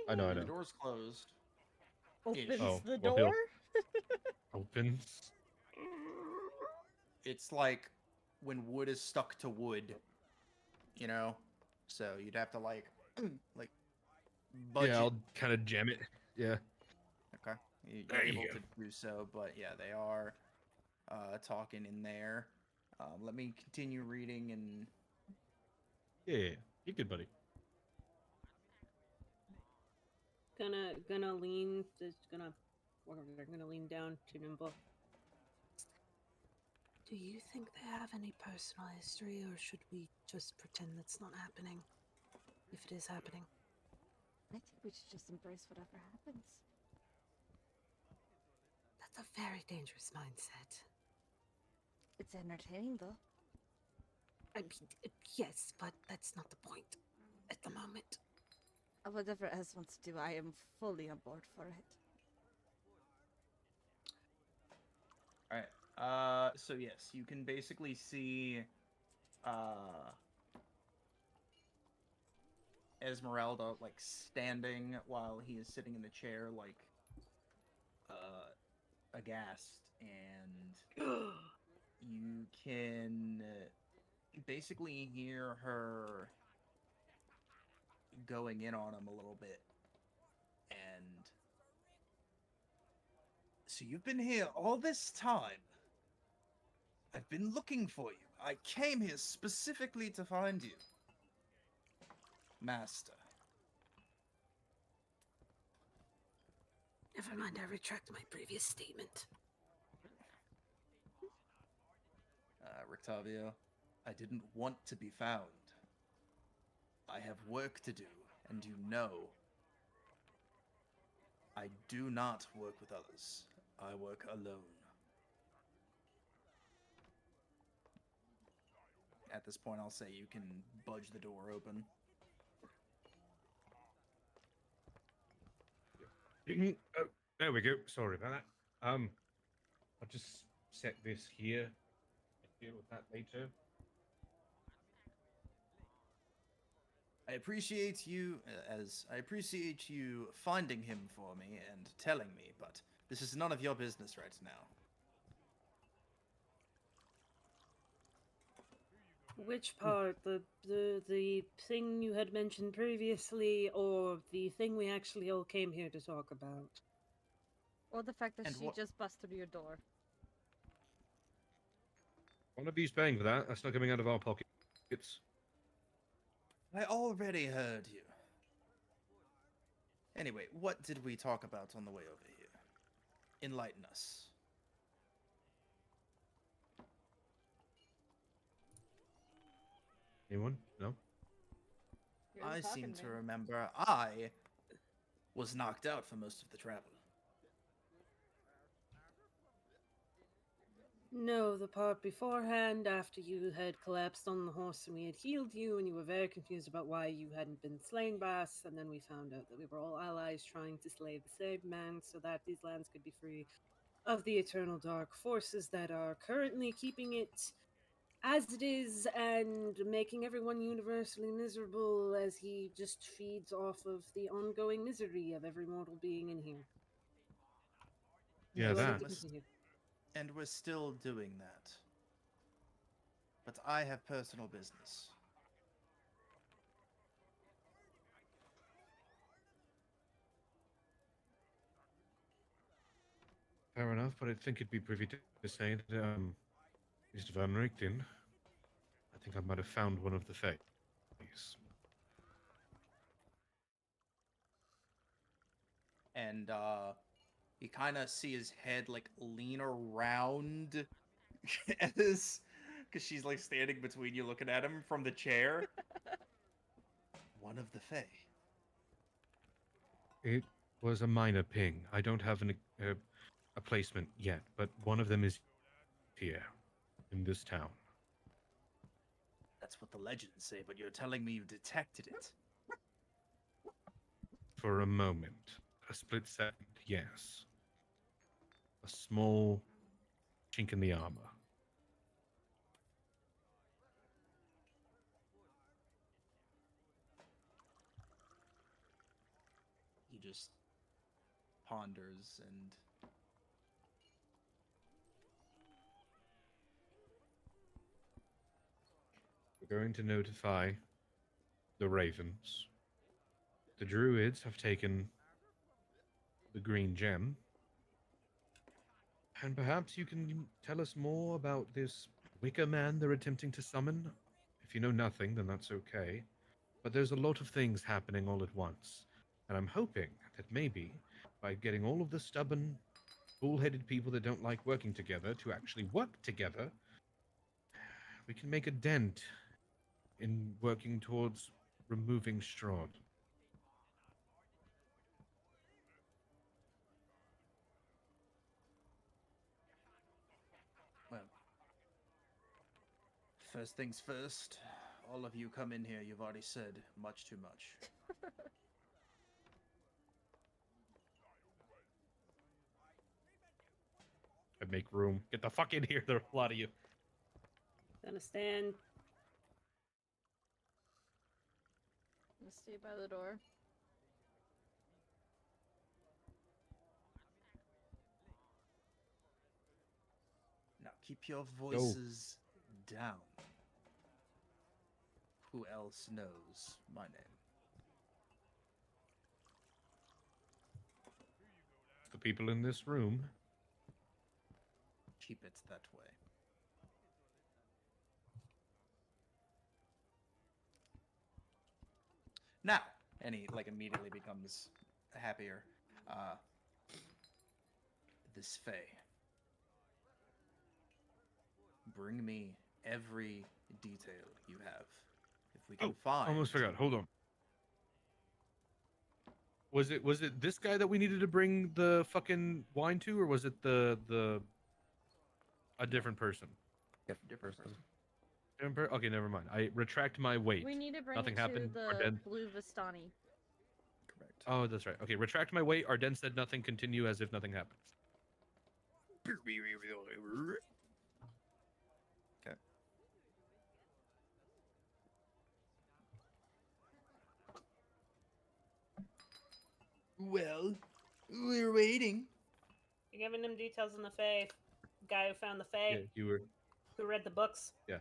I know. The door's closed. Opens Oh, the well, he'll- door. Opens. It's like when wood is stuck to wood, you know? So you'd have to like budget. Yeah, I'll kind of jam it. Yeah. Okay. You're There you able go. to do so, but yeah, they are talking in there. Let me continue reading and Yeah. You're good, buddy. Gonna lean. Just gonna. Whatever. They're gonna lean down to Nimble. Do you think they have any personal history, or should we just pretend that's not happening? If it is happening. I think we should just embrace whatever happens. That's a very dangerous mindset. It's entertaining, though. I mean, yes, but that's not the point at the moment. Whatever Ez wants to do, I am fully on board for it. Alright. So yes, you can basically see Esmeralda like standing while he is sitting in the chair, like aghast, and you can basically hear her going in on him a little bit. And so you've been here all this time. I've been looking for you. I came here specifically to find you. Master. Never mind, I retract my previous statement. Rictavio. I didn't want to be found. I have work to do, and you know, I do not work with others. I work alone. At this point, I'll say you can budge the door open. Oh, there we go. Sorry about that. I'll just set this here and deal with that later. I appreciate you finding him for me and telling me, but this is none of your business right now. Which part? The thing you had mentioned previously, or the thing we actually all came here to talk about? Or the fact that And she just busted your door. One of you's paying for that. That's not coming out of our pockets. I already heard you. Anyway, what did we talk about on the way over here? Enlighten us. Anyone? No? You're the I talking seem to man. remember I was knocked out for most of the travel. No, the part beforehand, after you had collapsed on the horse and we had healed you, and you were very confused about why you hadn't been slain by us, and then we found out that we were all allies trying to slay the same man so that these lands could be free of the eternal dark forces that are currently keeping it as it is and making everyone universally miserable as he just feeds off of the ongoing misery of every mortal being in here. Yeah, You are that. to continue. And we're still doing that. But I have personal business. Fair enough, but I think it'd be privy to say that, Mr. Van Richten, I think I might have found one of the Fays. And you kind of see his head like lean around as because she's like standing between you looking at him from the chair. One of the Fae. It was a minor ping. I don't have a placement yet, but one of them is here, in this town. That's what the legends say, but you're telling me you detected it. For a moment. A split second, yes. A small chink in the armor. He just ponders and We're going to notify the Ravens. The Druids have taken the green gem. And perhaps you can tell us more about this Wicker Man they're attempting to summon? If you know nothing, then that's okay. But there's a lot of things happening all at once. And I'm hoping that maybe, by getting all of the stubborn, bull-headed people that don't like working together to actually work together, we can make a dent in working towards removing Strahd. well, first things first. All of you come in here. You've already said much too much. I make room. Get the fuck in here. There are a lot of you. Gonna stand. I'm gonna stay by the door. Now keep your voices down. Who else knows my name? The people in this room. Keep it that way. Now, and he like immediately becomes happier. This Fae. Bring me every detail you have. If we can find. Almost forgot. Hold on. Was it this guy that we needed to bring the fucking wine to, or was it a different person? Different person. Okay, never mind. I retract my weight. We need to bring Nothing it to happened. the Arden. Blue Vistani. Correct. Oh, that's right. Okay, retract my weight. Arden said nothing. Continue as if nothing happened. Okay. Well, we're waiting. You're giving them details on the Fae. Guy who found the Fae. Yeah, you were. Who read the books. Yeah.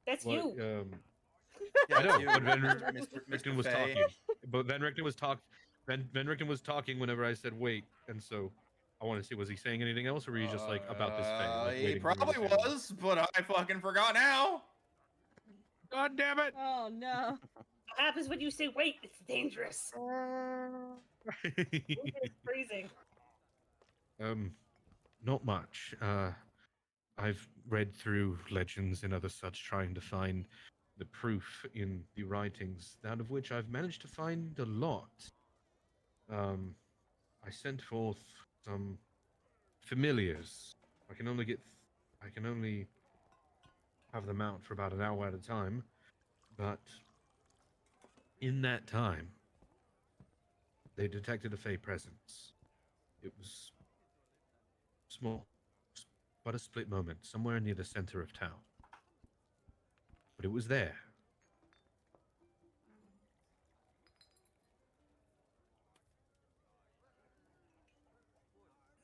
That's Well, you. I know, you, but Van Mr. Richten was Faye. talking. But Van Richten was Van Richten was talking whenever I said wait, and so I want to see, was he saying anything else, or were you just like about this Fae, like He waiting for me to probably say anything? was, but I fucking forgot now. God damn it! Oh no. What happens when you say wait? It's dangerous. It's freezing. Not much. I've read through legends and other such, trying to find the proof in the writings, out of which I've managed to find a lot. I sent forth some familiars. I can only have them out for about an hour at a time, but in that time, they detected a Fey presence. It was small, but a split moment, somewhere near the center of town. But it was there.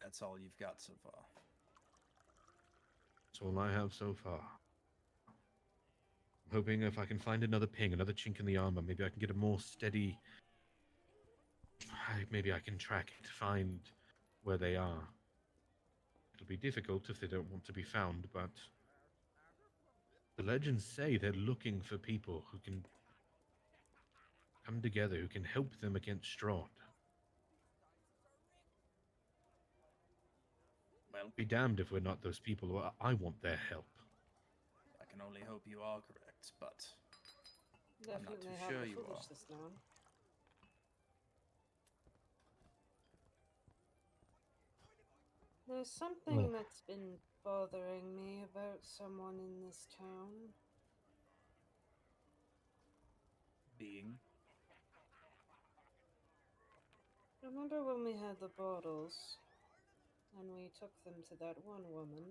That's all you've got so far. That's all I have so far. I'm hoping if I can find another ping, another chink in the armor, maybe I can get a more steady... Maybe I can track it, find where they are. It'll be difficult if they don't want to be found, but... the legends say they're looking for people who can come together, who can help them against Strahd. Well, Be damned if we're not those people. I want their help. I can only hope you are correct, but I'm not Definitely too have sure the you are. foolishness now. There's something that's been bothering me about someone in this town. Being. Remember when we had the bottles and we took them to that one woman?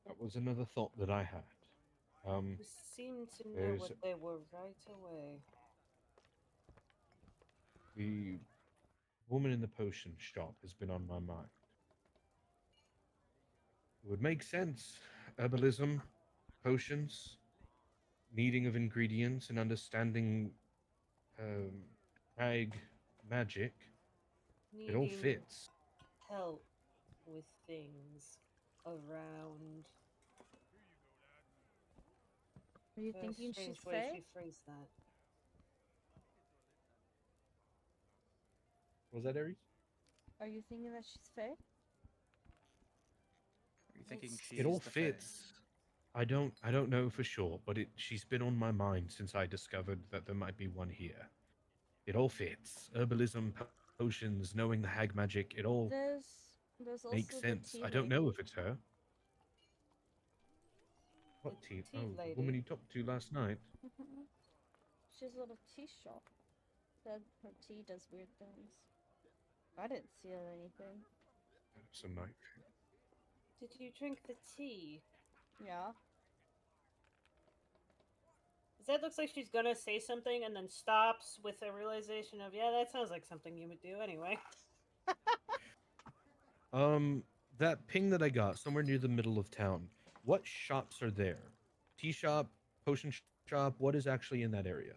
That was another thought that I had. You seemed to know There's- what they were right away. The woman in the potion shop has been on my mind. It would make sense. Herbalism, potions, needing of ingredients, and understanding ag magic. It all Needing fits. help with things around. Are you What a thinking strange she's way Fae? she phrased that. Was that Aries? Are you thinking that she's Fae? Are you thinking she's It all the Fae? fits. I don't know for sure, but she's been on my mind since I discovered that there might be one here. It all fits. Herbalism, potions, knowing the hag magic, it all There's also makes the sense. tea I don't know lady. if it's her. What The tea? tea Oh, the lady. woman you talked to last night. She has a little tea shop. Said her tea does weird things. I didn't steal anything. That's a night. Did you drink the tea? Yeah. That looks like she's gonna say something and then stops with a realization of, yeah, that sounds like something you would do anyway. That ping that I got somewhere near the middle of town. What shops are there? Tea shop, potion shop. What is actually in that area?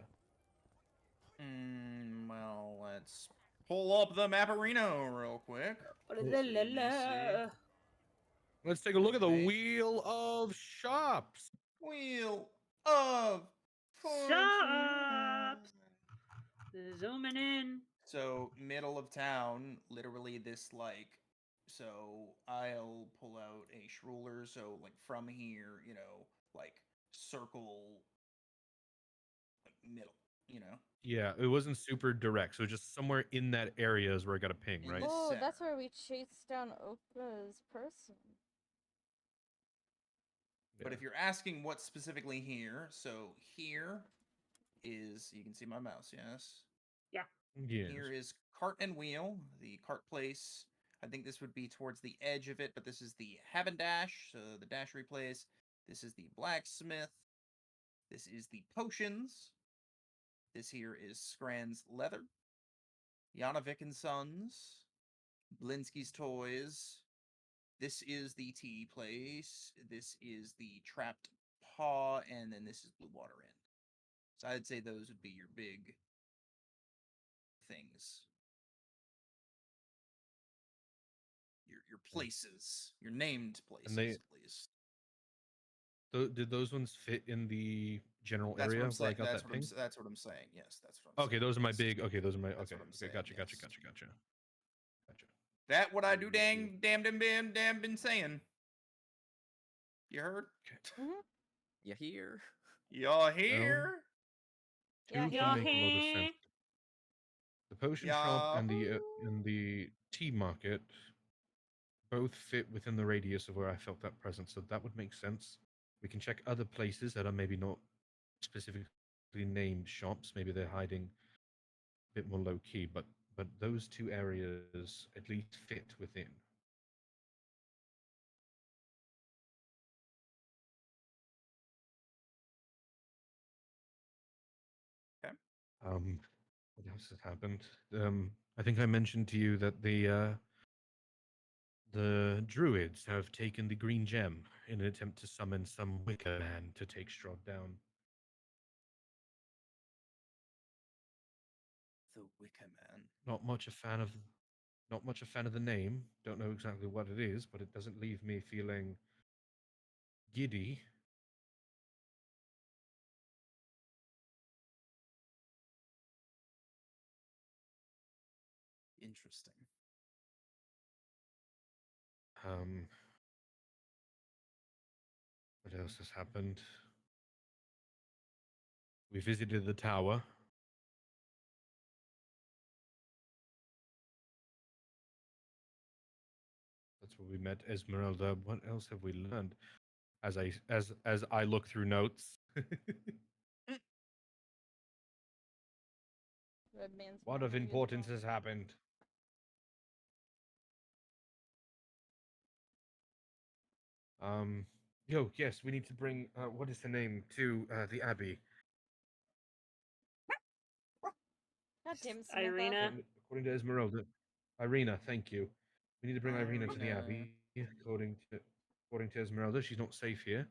Well, let's pull up the Mapperino real quick. La, la, la. Let's take a look at the Okay. wheel of shops. Wheel of Fortune. Shops. Zooming in. So, middle of town, literally this, like, So I'll pull out a ruler. So like from here, like circle, like middle. Yeah, it wasn't super direct, so just somewhere in that area is where I got a ping, In right? this- Oh, that's center. where we chased down Oka's person. But if you're asking what's specifically here, so here is, you can see my mouse, yes? Yes. Here is cart and wheel, the cart place. I think this would be towards the edge of it, but this is the Dash, so the dashery place. This is the blacksmith. This is the potions. This here is Scran's leather. Janovic and Sons. Blinsky's toys. This is the tea place. This is the trapped paw, and then this is Blue Water Inn. So I'd say those would be your big things. Your places, your named places, they- at least. Did those ones fit in the general That's what area I'm where saying. I got that ping? That's what I'm saying. Yes, that's what I'm Okay, saying. those are my Yes. big. Okay, those are my. That's Okay, what I'm okay, saying, gotcha. yes. Gotcha. That what I do Thank you. damn been saying. You heard? Mm-hmm. You hear? Y'all here? Two Yeah, can Y'all make a lot of here? sense. The potion shop and the tea market both fit within the radius of where I felt that presence, so that would make sense. We can check other places that are maybe not specifically named shops. Maybe they're hiding a bit more low key, but those two areas at least fit within. Okay. What else has happened? I think I mentioned to you that the druids have taken the green gem in an attempt to summon some Wicker Man to take Strahd down. The Wicker Man. Not much a fan of the name. Don't know exactly what it is, but it doesn't leave me feeling giddy. Interesting. Um, what else has happened? We visited the tower. That's where we met Esmeralda. What else have we learned? As I look through notes. Red man's What of memory is importance gone. has happened? Yes, we need to bring. What is the name to the abbey? God damn it, Samantha. Irina. According to Esmeralda, Irina. Thank you. We need to bring Irina to the Irina. abbey. According to Esmeralda, she's not safe here.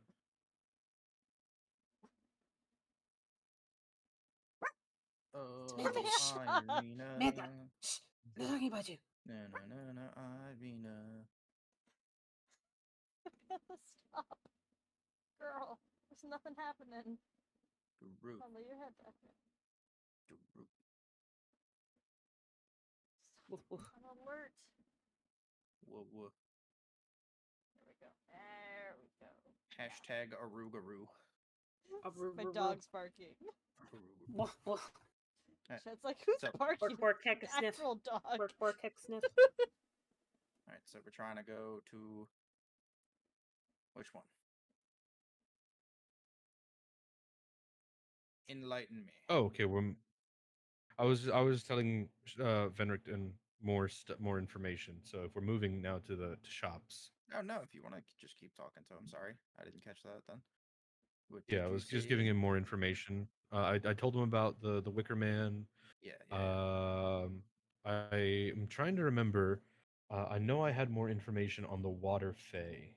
Oh, Samantha! Irina. Samantha, shh! I'm not talking about you. No, Irina. Stop. Girl, there's nothing happening. Droop, I'll lay your head back there. droop. Stop. I'm alert. Whoa. There we go. There we go. Hashtag Arugaroo. My dog's barking. Woof, woof. It's like, who's So- barking? Bark, bark, heck, a sniff. Actual dog. Bark, bark, heck, sniff. Alright, so we're trying to go to... Which one? Enlighten me. Oh, okay. I was telling Venric and more information. So if we're moving now to the shops. Oh, no, if you want to just keep talking to him. Sorry, I didn't catch that then. What Yeah, did I you was just giving say? him more information. I told him about the Wicker Man. Yeah. I am trying to remember. I know I had more information on the Water Fae.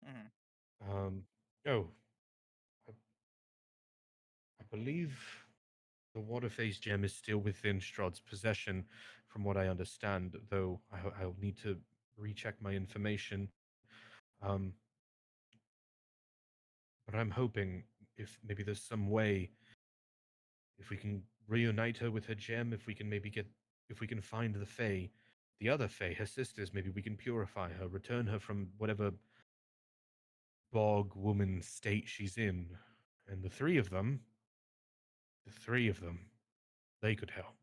Mhm. Oh, I, I believe the Water Fae's gem is still within Strahd's possession, from what I understand. Though I'll need to recheck my information. Um, but I'm hoping if maybe there's some way, if we can reunite her with her gem, if we can find the Fae, the other Fae, her sisters, maybe we can purify her, return her from whatever bog woman state she's in. And the three of them, they could help.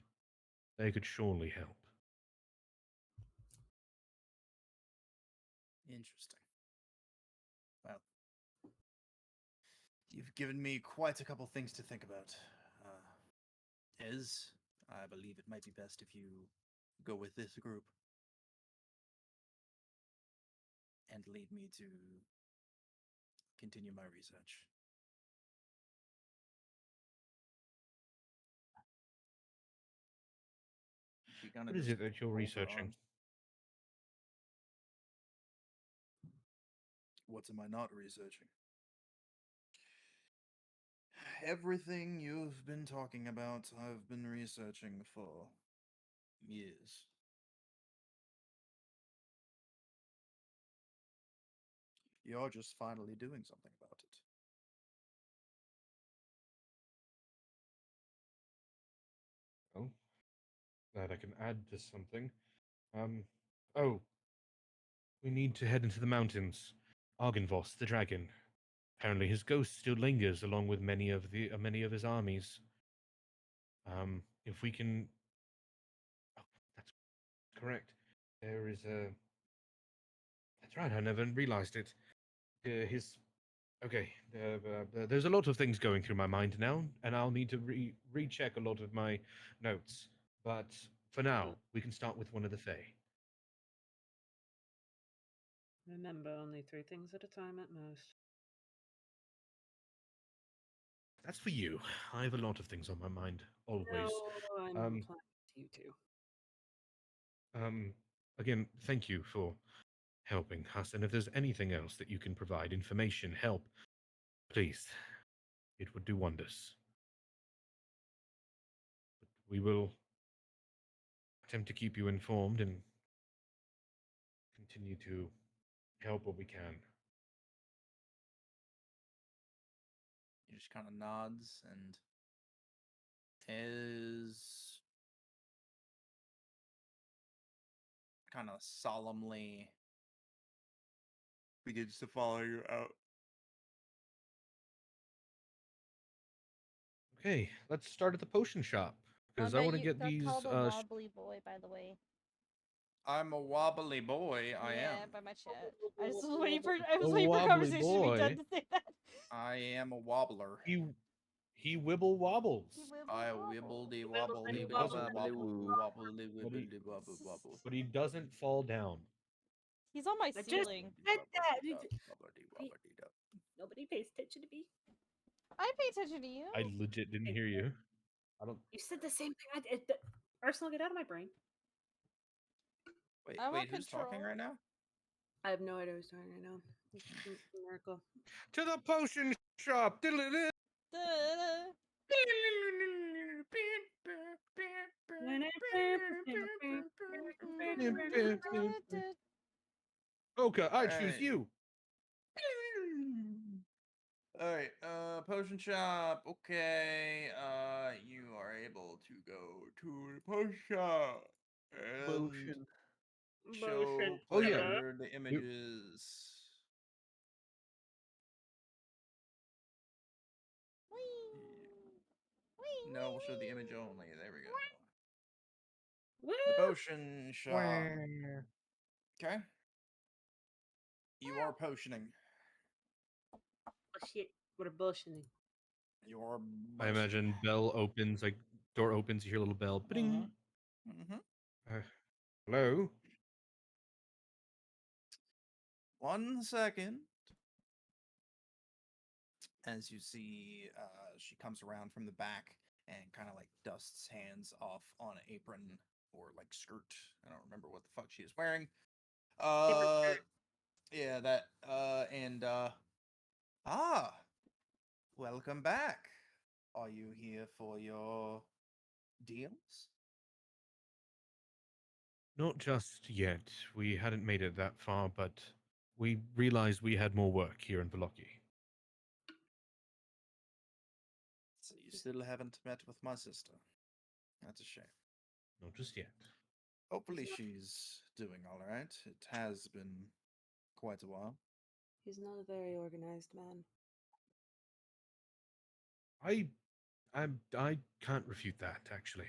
They could surely help. Interesting. Well, you've given me quite a couple things to think about. Ez, I believe it might be best if you go with this group and lead me to continue my research. She kind of What is just it that you're folds her researching? arms. What am I not researching? Everything you've been talking about, I've been researching for years. You're just finally doing something about it. Oh, glad I can add to something. Oh, we need to head into the mountains. Argynvost, the dragon. Apparently, his ghost still lingers along with many of his armies. If we can, oh, that's correct. There is a. That's right. I never realized it. His. Okay. There's a lot of things going through my mind now, and I'll need to recheck a lot of my notes. But for now, we can start with one of the Fae. Remember, only 3 things at a time at most. That's for you. I have a lot of things on my mind, always. No, I'm Um, replying to you too. um, Again, thank you for helping us. And if there's anything else that you can provide, information, help, please, it would do wonders. We will attempt to keep you informed and continue to help what we can. He just kind of nods and is kind of solemnly begins to follow you out. Okay, let's start at the potion shop because I want to get That's these. called a wobbly boy, by the way. I'm a wobbly boy. I Yeah, am. by my chat. I was waiting for Wobbly conversation to be done boy. to say that. I am a wobbler. He wibble wobbles. I wibbledy and he wobbledy Because wobble of, Wobbly wobble woo. wobbly but he, wibbly wobble wobble. but he doesn't fall down. He's on my I just ceiling. said that. Wobbledy wobbly dub. Nobody pays attention to me. I pay attention to you. I legit didn't hear you. I don't. You said the same thing. Arsenal, get out of my brain. Wait, I want who's talking control. right now? I have no idea what's going right now. It's a miracle. To the potion shop. Diddle-diddle. Duh. Oka, I choose Alright. you. Alright, potion shop. Okay, you are able to go to the potion shop and show Oh, yeah. player the images. No, we'll show the image only. There we go. The potion shop. Okay. You are potioning. Oh shit! What a bullshitting. You're I imagine bell opens, like door opens, you hear a little bell. Bing. Hello? 1 second. As you see, she comes around from the back and kind of like dusts hands off on an apron or like skirt. I don't remember what the fuck she is wearing. Yeah, that. Welcome back. Are you here for your deals? Not just yet. We hadn't made it that far, but we realized we had more work here in Veloki. So you still haven't met with my sister. That's a shame. Not just yet. Hopefully He's not, she's doing all right. It has been quite a while. he's not a very organized man. I I can't refute that actually.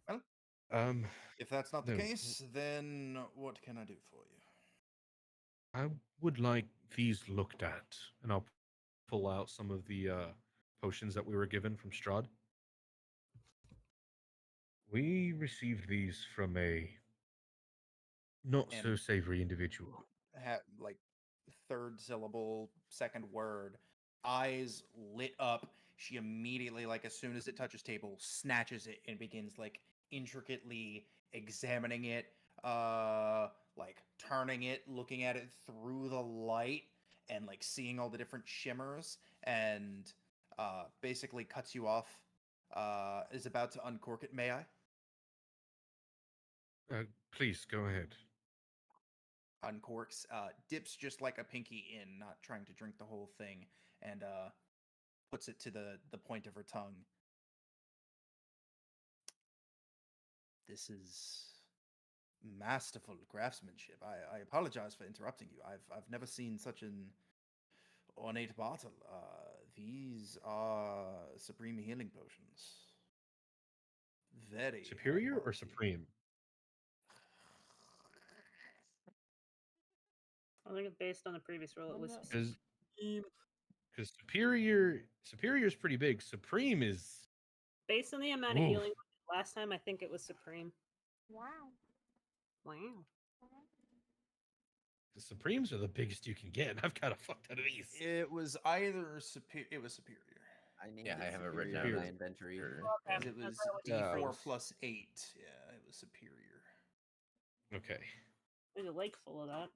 Well, Um, if that's not the no, case, then what can I do for you? I would like these looked at, and I'll pull out some of the potions that we were given from Strahd. We received these from a not so And savory individual. like third syllable, second word, eyes lit up. She immediately, like as soon as it touches table, snatches it and begins like intricately examining it, like turning it, looking at it through the light, and like seeing all the different shimmers, and basically cuts you off. Is about to uncork it. May I? Please go ahead. Uncorks, dips just like a pinky in, not trying to drink the whole thing, and puts it to the point of her tongue. This is masterful craftsmanship. I apologize for interrupting you. I've never seen such an ornate bottle. These are supreme healing potions. Very high Superior or quality. supreme? I think based on the previous roll, it was Because supreme. superior is pretty big. Supreme is Based on the amount of oof. healing last time, I think it was supreme. Wow. Wow. The Supremes are the biggest you can get. And I've got a fuck ton of these. It was either superior. It was superior. I named Yeah, I it have it written superior down in Superior. my as inventory. superior. Okay. It was That's what Yeah, I D4 was plus 8. Yeah, it was superior. Okay. There's a lake full of that.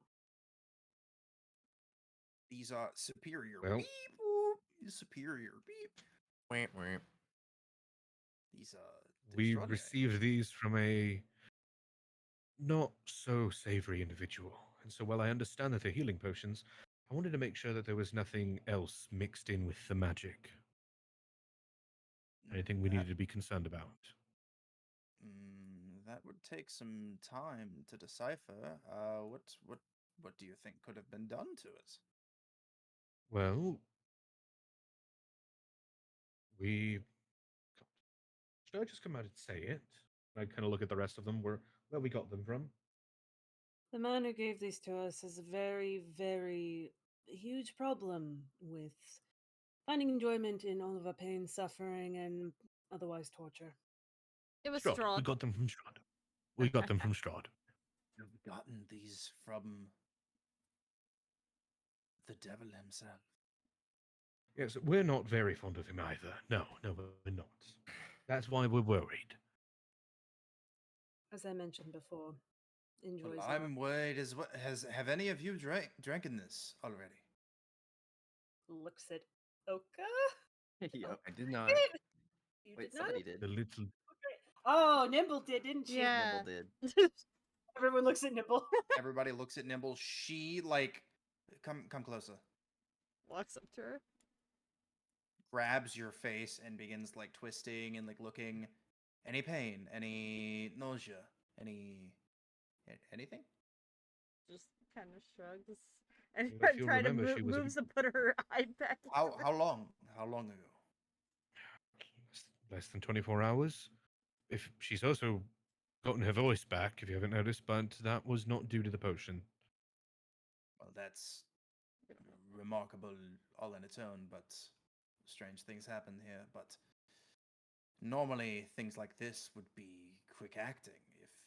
These are superior. Well, Beep. Whoop. Superior. Beep. Wait, wait. These we extraordinary. received these from a not so savory individual. And so while I understand that they're healing potions, I wanted to make sure that there was nothing else mixed in with the magic. Anything we That needed to be concerned about. that would take some time to decipher. What do you think could have been done to it? Well, we should I just come out and say it? I kind of look at the rest of them where we got them from. The man who gave these to us has a very, very huge problem with finding enjoyment in all of our pain, suffering, and otherwise torture. It was Strahd. We Strahd. got them from Strahd. We got them from Strahd. You've gotten these from the devil himself. Yes, we're not very fond of him either. No, we're not. That's why we're worried. As I mentioned before, Well, enjoys I'm worried as well. Have any of you drank this already? Looks at Oka. Yep. I did not. You Wait, did not? somebody did. The little Oh, Nimble did, didn't she? Yeah. Nimble did. Everyone looks at Nimble. Everybody looks at Nimble. She like come closer. Walks up to her. Grabs your face and begins like twisting and like looking. Any pain? Any nausea? Anything? Just kind of shrugs and Well, if you'll try to remember, she was a moves to put her eye back. How long? How long ago? less than 24 hours. If she's also gotten her voice back, if you haven't noticed, but that was not due to the potion. Well, that's remarkable all on its own, but strange things happen here. But normally things like this would be quick acting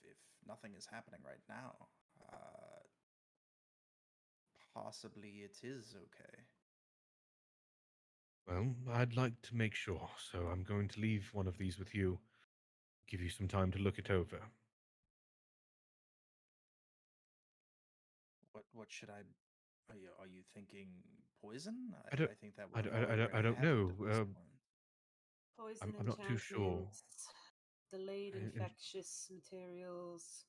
if nothing is happening right now. Possibly it is okay. Well, I'd like to make sure, so I'm going to leave one of these with you. Give you some time to look it over. What should I? Are you thinking poison? I don't, I think that I, would have don't- I, don't- I already don't happened know. at this point. poison I'm not too sure. enchantments, delayed And infectious materials,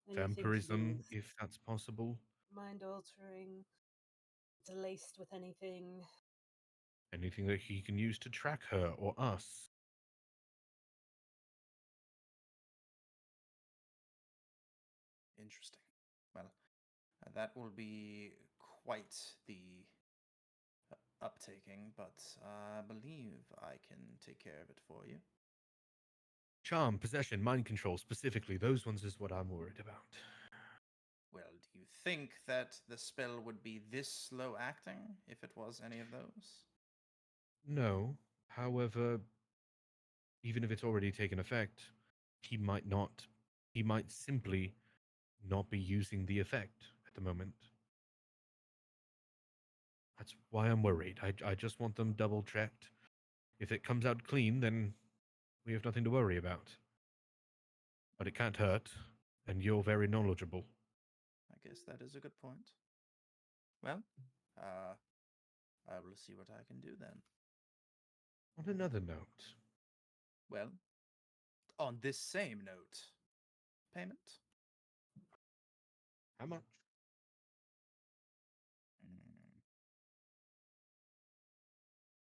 anything to do vampirism, with if that's possible. mind altering, laced with anything. Anything that he can use to track her or us. That will be quite the uptaking, but I believe I can take care of it for you. Charm, possession, mind control, specifically, those ones is what I'm worried about. Well, do you think that the spell would be this slow acting if it was any of those? No. However, even if it's already taken effect, he might not. He might simply not be using the effect at the moment. That's why I'm worried. I just want them double checked. If it comes out clean, then we have nothing to worry about. But it can't hurt, and you're very knowledgeable. I guess that is a good point. Well, I will see what I can do then. On another note, Well, on this same note, payment? how much? Mm.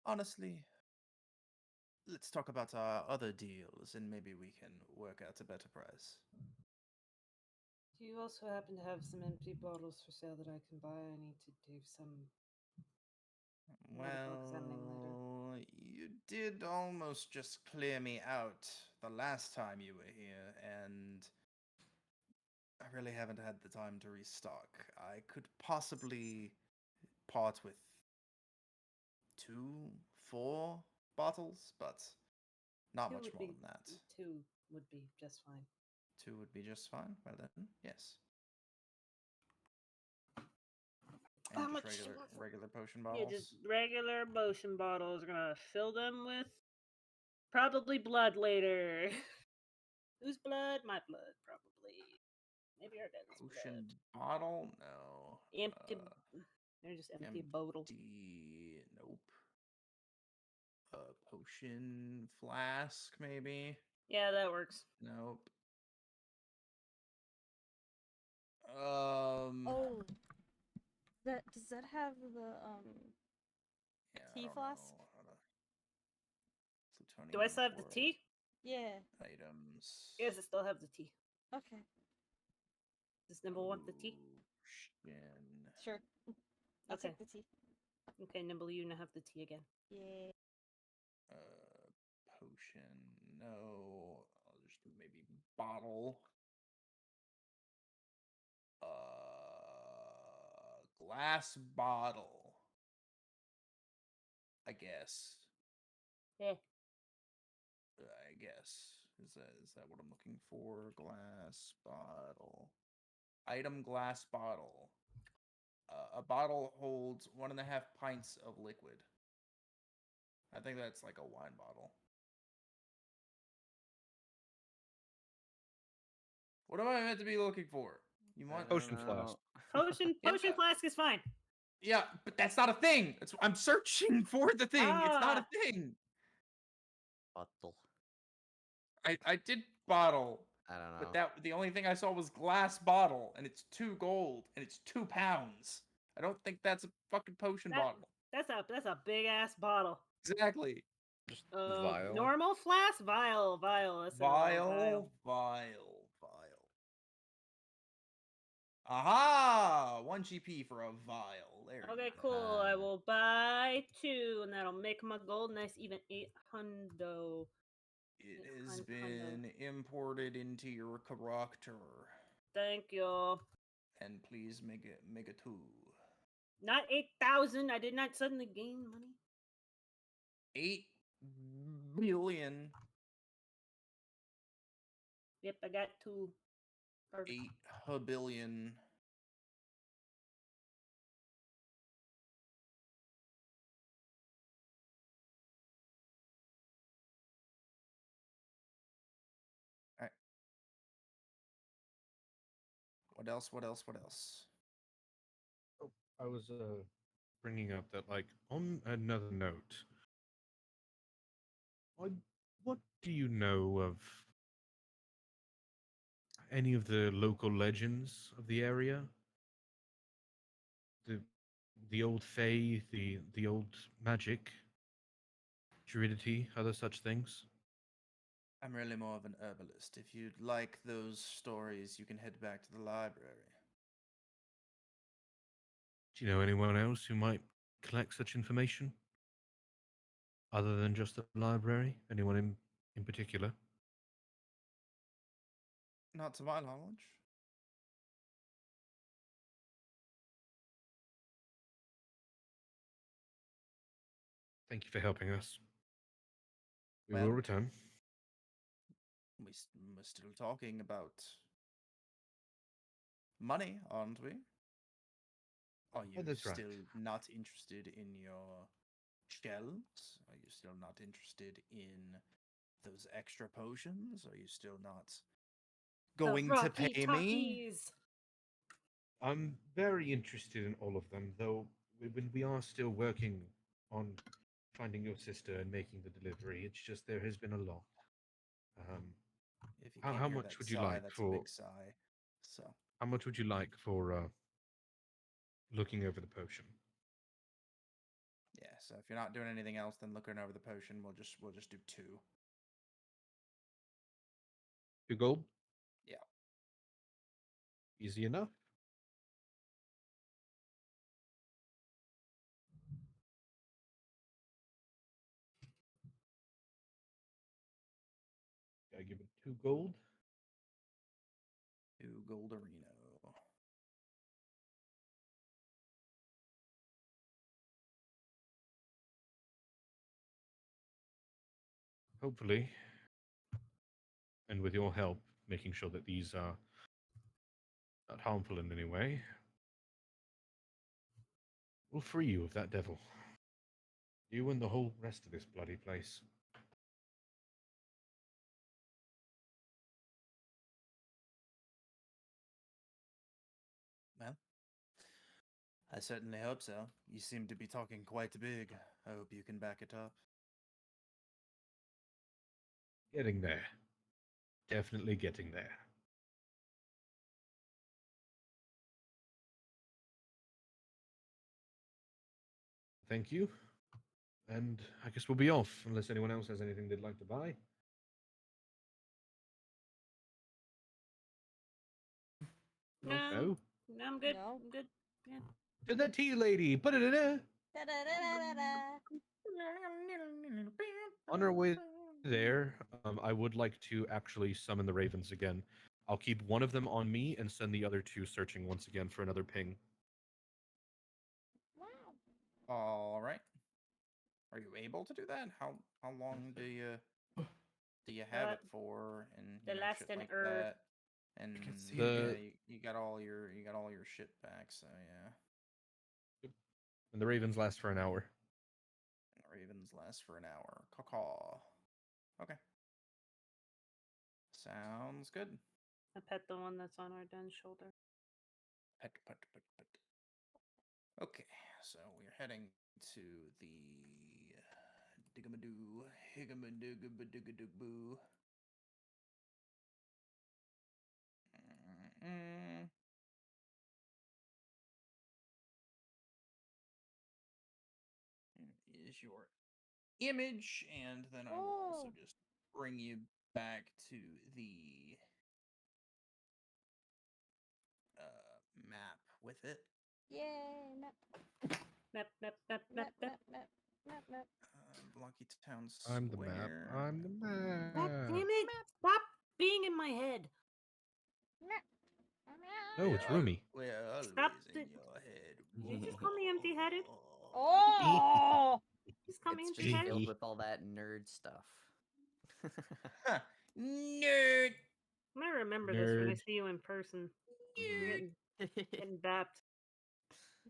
Honestly, let's talk about our other deals and maybe we can work out a better price. Do you also happen to have some empty bottles for sale that I can buy? I need to do some medical examining later. Well, you did almost just clear me out the last time you were here, and I really haven't had the time to restock. I could possibly part with 4 bottles, but not Two much would more be than that. just fine. 2 would be just fine. Well then, yes. How And just much? regular potion Yeah, bottles. just regular motion bottles. We're gonna fill them with probably blood later. Whose blood? My blood, probably. Maybe our dad's Potion blood. bottle? No. Empty. They're just empty bottle. Nope. Potion flask, maybe? Yeah, that works. Nope. Oh, does that have the Yeah, I tea don't flask? know how to... Do I Plutonium still have the for tea? Yeah. items. Yes, I still have the tea. Okay. Does Nimble want the tea? Potion. Sure. I'll Okay. take the tea. Okay, Nimble, you now have the tea again. Yeah. Potion. No. I'll just do maybe bottle. Glass bottle. I guess. Yeah. I guess. Is that what I'm looking for? Glass bottle. Item glass bottle. A bottle holds 1.5 pints of liquid. I think that's like a wine bottle. What am I meant to be looking for? You want Potion flask. Potion flask is fine. Yeah, but that's not a thing. I'm searching for the thing. It's not a thing. Bottle. I did bottle. I don't know. But the only thing I saw was glass bottle, and it's 2 gold, and it's 2 pounds. I don't think that's a fucking potion bottle. That's a big ass bottle. Exactly. Just vial. Normal flask, vial. That's Vial. Aha! 1 GP for a vial. There Okay, you go. cool. I will buy 2, and that'll make my gold nice even 800. It has been imported into your character. Thank you. And please make it 2. Not 8,000. I did not suddenly gain money. 8 billion. Yep, I got 2. Perfect. 8 billion. All right. What else? Oh, I was bringing up that, like, on another note, what do you know of any of the local legends of the area? The old fae, the old magic, druidity, other such things? I'm really more of an herbalist. If you'd like those stories, you can head back to the library. you know anyone else who might collect such information? Other than just the library? Anyone in particular? Not to my knowledge. Thank you for helping us. We Well, will return. we're still talking about money, aren't we? Are you That's right. still not interested in your shells? Are you still not interested in those extra potions? Are you still not going the to Rocky pay me? Talkies. I'm very interested in all of them, though we are still working on finding your sister and making the delivery. It's just there has been a lot. Um, If you how, can't how hear much that would you sigh, like that's a for big sigh. So, how much would you like for looking over the potion? yeah, so if you're not doing anything else than looking over the potion, we'll just do 2. 2 gold? Yeah. Easy enough. Gotta give it 2 gold. 2 golderino. Hopefully, and with your help, making sure that these are not harmful in any way, we'll free you of that devil. You and the whole rest of this bloody place. Well, I certainly hope so. You seem to be talking quite big. I hope you can back it up. Getting there. Definitely getting there. Thank you. And I guess we'll be off, unless anyone else has anything they'd like to buy. No, No? no, I'm good. No. I'm good. Yeah. To the tea lady! Put it in there! Da-da-da-da-da-da. On our way there, I would like to actually summon the ravens again. I'll keep one of them on me and send the other 2 searching once again for another ping. All right. Are you able to do that? How long do you have it for, and The last shit and like Earth. that? And can see yeah, The you got all your shit back, so yeah. and the ravens last for an hour. And ravens last for an hour. Caw. Okay. Sounds good. I pet the one that's on our den's shoulder. Pet. Okay, so we're heading to the Digamadoo, Higamadoogabadooboo. Is your image, and then I will also Oh. just bring you back to the map with it. Yay, map. Map, map, map, map, Map, map. map, map, map, map. Blocky Town I'm the map. Square. I'm the God map. damn it! Stop being in my head. Map. No, it's Rumi. We're always Stop in it. your head. Did you just call me empty-headed? Oh! Just call me It's just empty-headed? filled with all that nerd stuff. Huh. Nerd. I'm gonna remember this when I Nerd. see you in person. You're getting bapped.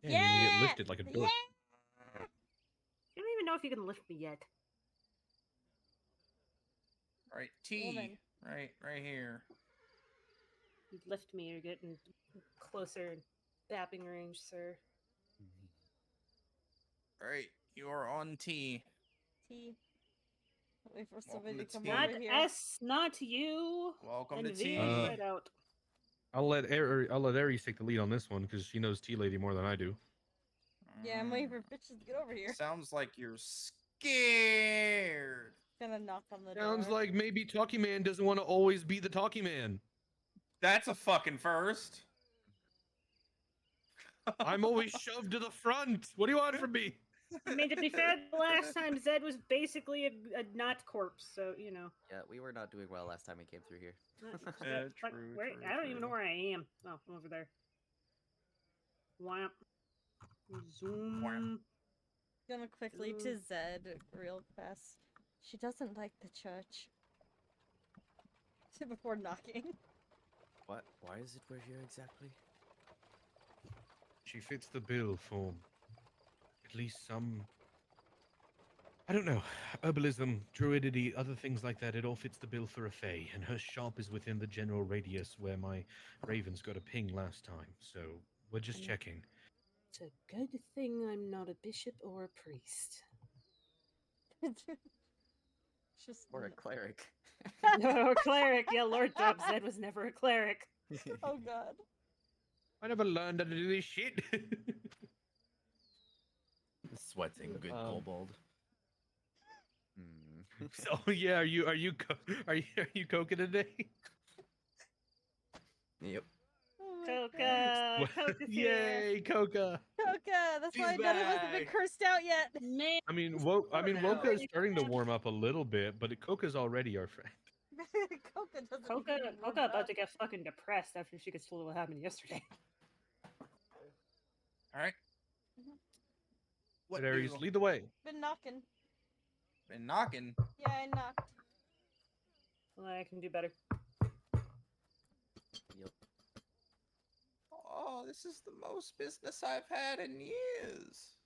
Yeah, you're gonna get lifted like a Yeah! dork. You don't even know if you can lift me yet. Right, T. Woman. Right here. You lift me, you're getting closer bapping range, sir. Right, you are on T. T. Wait for Welcome somebody to to come T. Not over here. S, not you. Welcome And to V T. inside out. I'll let Aries take the lead on this one because she knows Tea Lady more than I do. Yeah, I'm waiting for bitches to get over here. Sounds like you're scared. Gonna knock on the Sounds door. like maybe Talkie Man doesn't want to always be the Talkie Man. That's a fucking first. I'm always shoved to the front. What do you want from me? I mean, to be fair, the last time Zed was basically a not corpse, so you know. Yeah, we were not doing well last time we came through here. True, where, true, I don't even know true. where I am. Oh, I'm over there. Wham. Zoom. Gonna quickly to Zed real fast. She doesn't like the church. Before knocking. What? Why is it we're here exactly? She fits the bill for at least some. I don't know. Herbalism, druidity, other things like that. It all fits the bill for a fae, and her shop is within the general radius where my ravens got a ping last time. So we're just Mm. checking. It's a good thing I'm not a bishop or a priest. Just Or a cleric. No, a cleric. Yeah, Lord Dub Zed was never a cleric. Oh god. I never learned how to do this shit. Sweating good kobold. Hmm. So yeah, are you coking today? Yep. Oh my Coca. Coca's here. Yay, Coca! Coca! That's why She's none of us have been back. cursed out yet! Man. I mean, Oh, Woka is no. starting to warm up a little bit, but Coca's already our friend. Coca doesn't Coca, even warm Coca about up. to get fucking depressed after she gets told what happened yesterday. All right. What But Aries, do? lead the way. Been knocking. Been knocking. Yeah, I knocked. Well, I can do better. Yep. Oh, this is the most business I've had in years.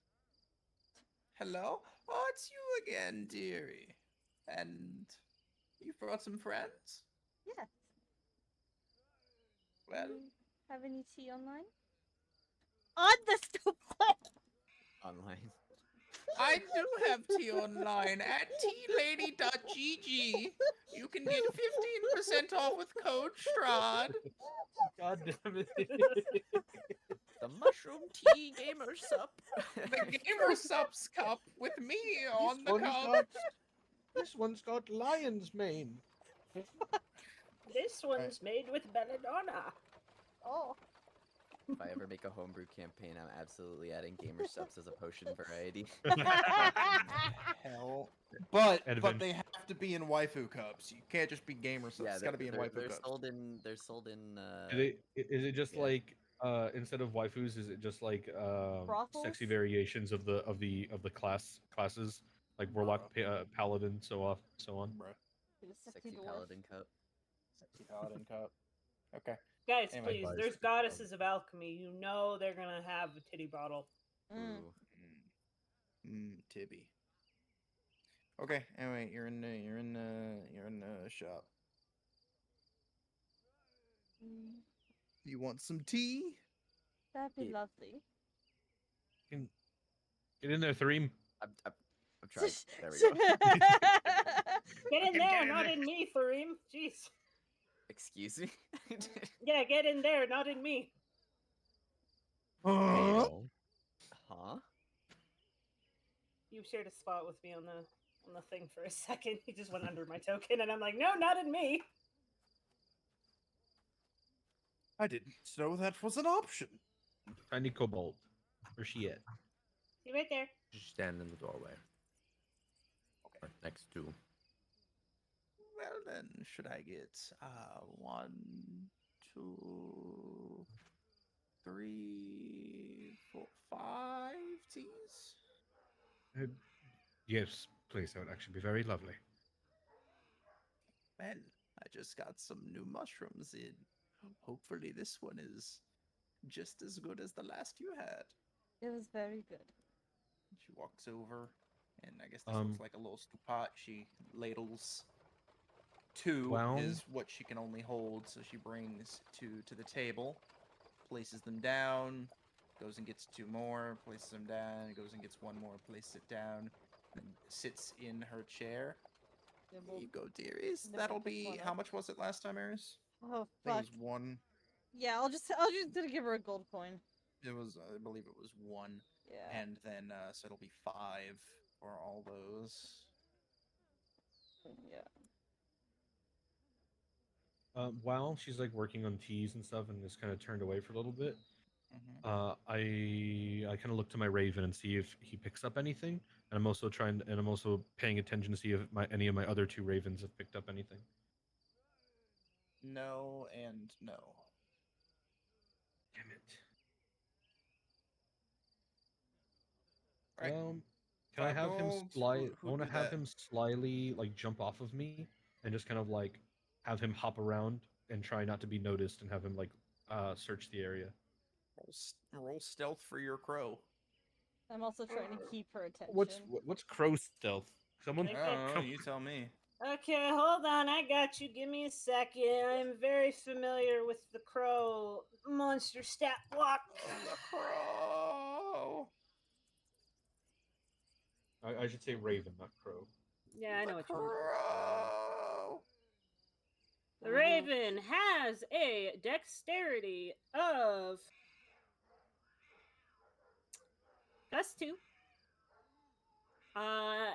Hello? Oh, it's you again, dearie. And you brought some friends? Yeah. Well, Have any tea online? On the stupid. Online. I do have tea online at tealady.gg. You can get 15% off with code STRAHD. God damn it! The mushroom tea gamer sup. The Gamer Subs cup with me on the cup. This one's got lion's mane. This one's made with belladonna. Oh. If I ever make a homebrew campaign, I'm absolutely adding gamer subs as a potion variety. Hell. But Advent. they have to be in waifu cups. You can't just be Gamer Subs. Yeah, It's got to be in waifu they're cups. sold in. They're sold in. Is it just yeah. like instead of waifus, is it just like sexy Brothels? variations of the classes like warlock, paladin, so on. Bruh. Sexy paladin cup. Sexy paladin cup. Okay. Guys, Anyway. please, Advise there's sexy goddesses of alchemy. You know they're gonna have a titty bottle. Mm. Ooh. Tibby. Okay. Anyway, you're in the shop. You want some tea? That'd be Yeah. lovely. Get in there, Threem. I'm trying. There we go. Get in Get there, in not there. in me, Fareem. Jeez. Excuse me. Yeah, get in there, not in me. Huh? Huh? You shared a spot with me on the thing for a second. He just went under my token, and I'm like, no, not in me. I didn't know that was an option. Tiny kobold. Where's she at? See right there. Just stand in the doorway. Or next to. Well then, should I get 1, 2, 3, 4, 5 teas? Yes, please. That would actually be very lovely. Well, I just got some new mushrooms in. Hopefully this one is just as good as the last you had. It was very good. She walks over, and I guess this looks like a little stew pot. She ladles 2 Well- is what she can only hold, so she brings 2 to the table, places them down, goes and gets 2 more, places them down, goes and gets 1 more, places it down, and sits in her chair. There you go, dearies. Nibble That'll picks be one how up. much was it last time, Eris? Oh I think fuck. it was 1. Yeah, I'll just gonna give her a gold coin. It was, I believe it was 1. Yeah. And then, so it'll be 5 for all those. Yeah. While she's like working on teas and stuff and is kind of turned away for a little bit, I kind of look to my raven and see if he picks up anything, and I'm also paying attention to see if any of my other two ravens have picked up anything. No and no. Damn it. Right. Can I 5 have him gold. slide? I Who'd want to do have that? him slyly like jump off of me and just kind of like have him hop around and try not to be noticed and have him like search the area. Roll stealth for your crow. I'm also trying to keep her What's attention. what's crow stealth? Someone I Okay. don't know. You tell me. Okay, hold on. I got you. Give me a second. I'm very familiar with the crow monster stat block. The crow. I should say raven, not crow. Yeah, I know The what you want. crow. The raven has a dexterity of +2.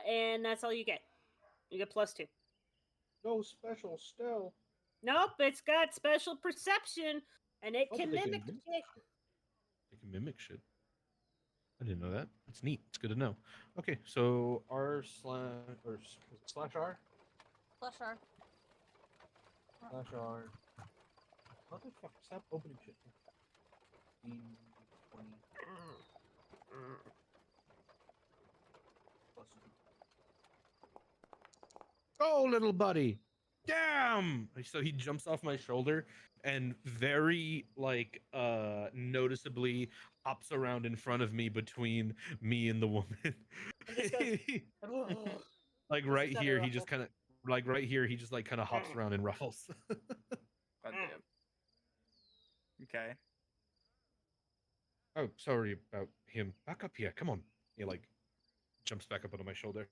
And that's all you get. You get +2. No special stealth. Nope, it's got special perception, and it Oh, can but they can mimic shit. They can mimic shit. I didn't know that. That's neat. It's good to know. Okay, so R slash or slash R Flush her. slash R. Motherfucker, stop opening shit. 15, 20, plus 2. Oh, little buddy. Damn! So he jumps off my shoulder and very like noticeably hops around in front of me between me and the woman. And just goes, "Ugh." Like This right is here, he unruffled. just kind of like right here, he just like kind of hops around and ruffles. God damn. Okay. Oh, sorry about him. Back up here. Come on. He like jumps back up onto my shoulder.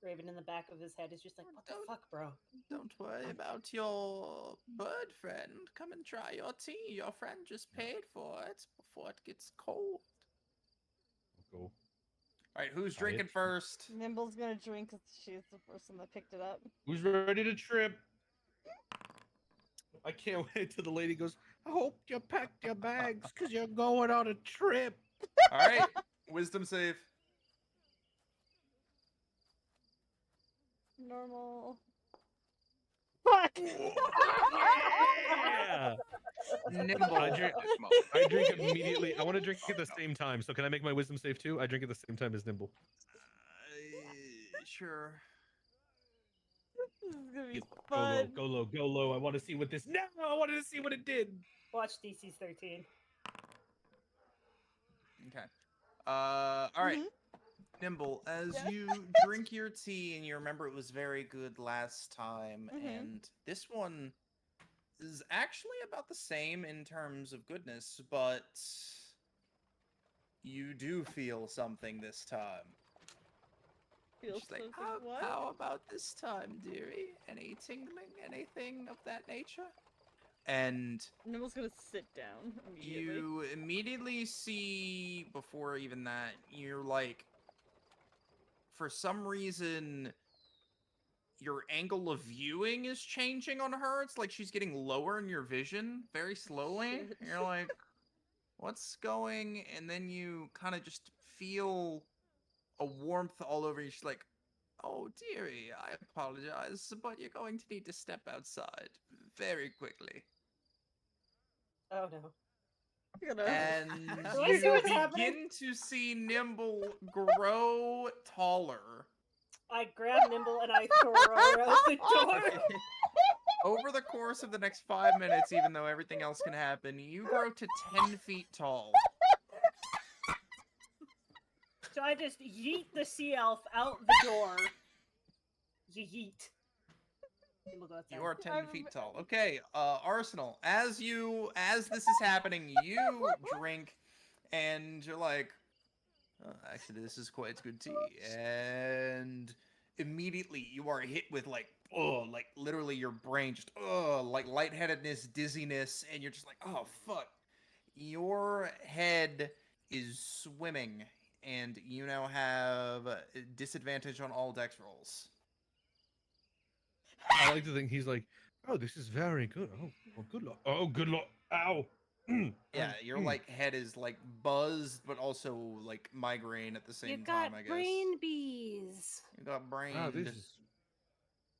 Raven in the back of his head is just like, what the fuck, bro? Don't worry about your bird friend. Come and try your tea. Your friend just paid for it before it gets cold. I'll go. All right, who's Try it. drinking first? Nimble's gonna drink because she's the person that picked it up. Who's ready to trip? I can't wait till the lady goes, I hope you packed your bags because you're going on a trip. All right, wisdom save. Normal. Fuck! Yeah! Nimble. I drink immediately. I want to drink at the same time. So can I make my wisdom save too? I drink at the same time as Nimble. Sure. This is gonna be Go low, fun. go low, go low. I want to see what this. No, I wanted to see what it did. Watch DC's 13. Okay. All right. Mm-hmm. Nimble, as you drink your tea and you remember it was very good last time, and this one is actually about the same in terms of goodness, but you do feel something this time. Feels She's like, something what? how about this time, dearie? Any tingling, anything of that nature? And Nimble's gonna sit down immediately. you immediately see, before even that, you're like, for some reason, your angle of viewing is changing on her. It's like she's getting lower in your vision very slowly. Shit. And you're like, what's going? And then you kind of just feel a warmth all over you. She's like, oh, dearie, I apologize, but you're going to need to step outside very quickly. Oh no. And Do I see you what's happening? begin to see Nimble grow taller. I grab Nimble and I throw her out the door. Over the course of the next 5 minutes, even though everything else can happen, you grow to 10 feet tall. So I just yeet the sea elf out the door. Yeet. Nimble, go outside. You are 10 feet tall. Okay, Arsenal, as this is happening, you drink, and you're like, actually, this is quite good tea. And immediately you are hit with like literally your brain just like lightheadedness, dizziness, and you're just like, oh fuck. Your head is swimming, and you now have disadvantage on all dex rolls. I like to think he's like, oh, this is very good. Oh, good luck. Oh, good luck. Ow. Yeah, your like head is like buzzed, but also like migraine at the You same got time. I guess brain bees. you got Wow, brained. this is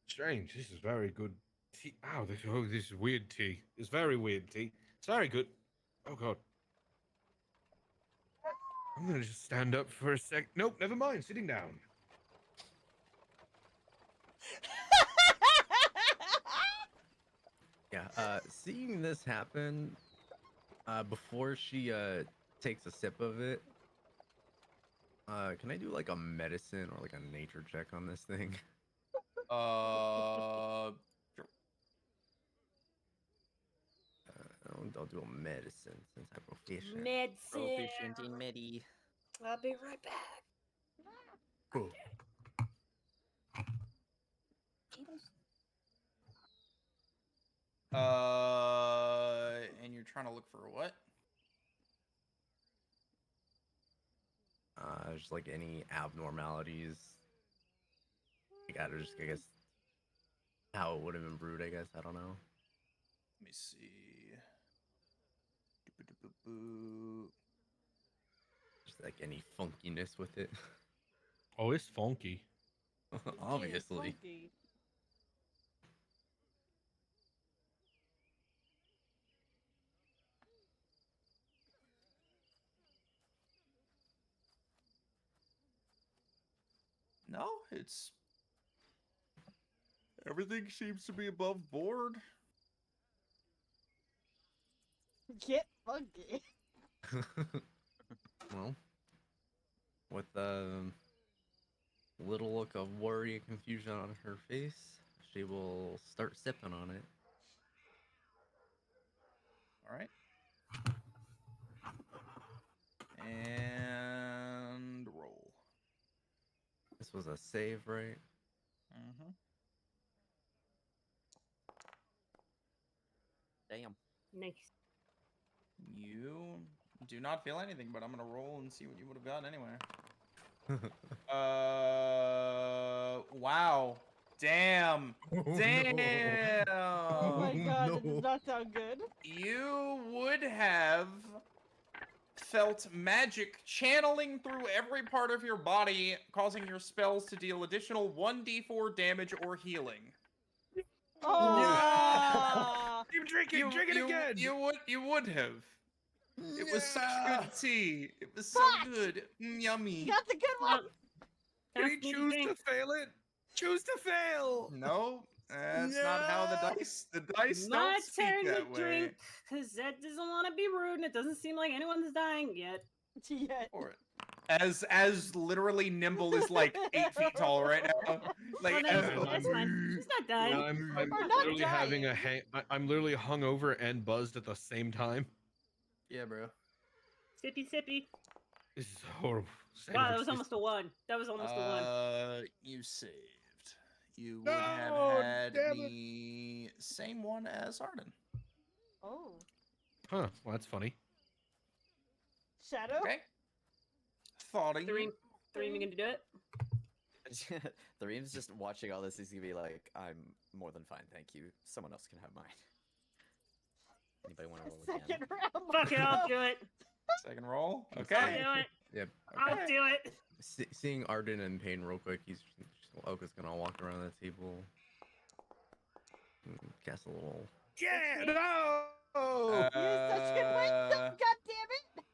strange. This is very good tea. Ow, this is weird tea. It's very weird tea. It's very good. Oh god. I'm gonna just stand up for a sec. Nope, never mind. Sitting down. Yeah, seeing this happen, before she takes a sip of it, can I do like a medicine or like a nature check on this thing? Sure. I'll do a medicine since I'm proficient. Medicine. Proficient in medi. I'll be right back. Cool. And you're trying to look for what? Just like any abnormalities. I gotta just, I guess, how it would have been brewed, I guess. I don't know. Let me see. Doo-ba-doo-ba-boo. Just like any funkiness with it. Oh, it's funky. Obviously. Funky. No, it's everything seems to be above board. Get funky. Well, with a little look of worry and confusion on her face, she will start sipping on it. All right. And roll. This was a save, right? Mm-hmm. Damn. Nice. You do not feel anything, but I'm gonna roll and see what you would have gotten anyway. Wow. Damn. Damn. Oh my god, that no. does not sound good. You would have felt magic channeling through every part of your body, causing your spells to deal additional 1d4 damage or healing. Oh, Keep drinking. Drink it again. You would have. It was such good tea. It was so Fuck! good. Yummy. got the good one. Can Time he for me to choose drink. to fail it? Choose to fail. No, that's not how the dice My don't speak turn to that way. drink, because Zed doesn't want to be rude, and it doesn't seem like anyone's dying yet. Yet. For it. As literally Nimble is like 8 feet tall right now. Like Well, as then, that's fine. She's not dying. I'm We're not literally having a dying. I'm literally hungover and buzzed at the same time. yeah, bro. Sippy, sippy. This is horrible. Wow, that was almost a 1. That was almost a 1. You saved. You would No, have had damn the same one as Arden. Oh, Huh? Well, that's funny. Shadow. Okay. Thought of Three, you. you gonna do it? The Reem's just watching all this. He's gonna be like, "I'm more than fine, thank you. Someone else can have mine." Anybody want to roll again? Second round. Fuck it, I'll do it. Second roll. I'll Okay. do it. Yep. I'll do it. Seeing Arden in pain real quick, Oka's gonna walk around the table. Cast a little. Yeah. No. You have such good wisdom. God damn it.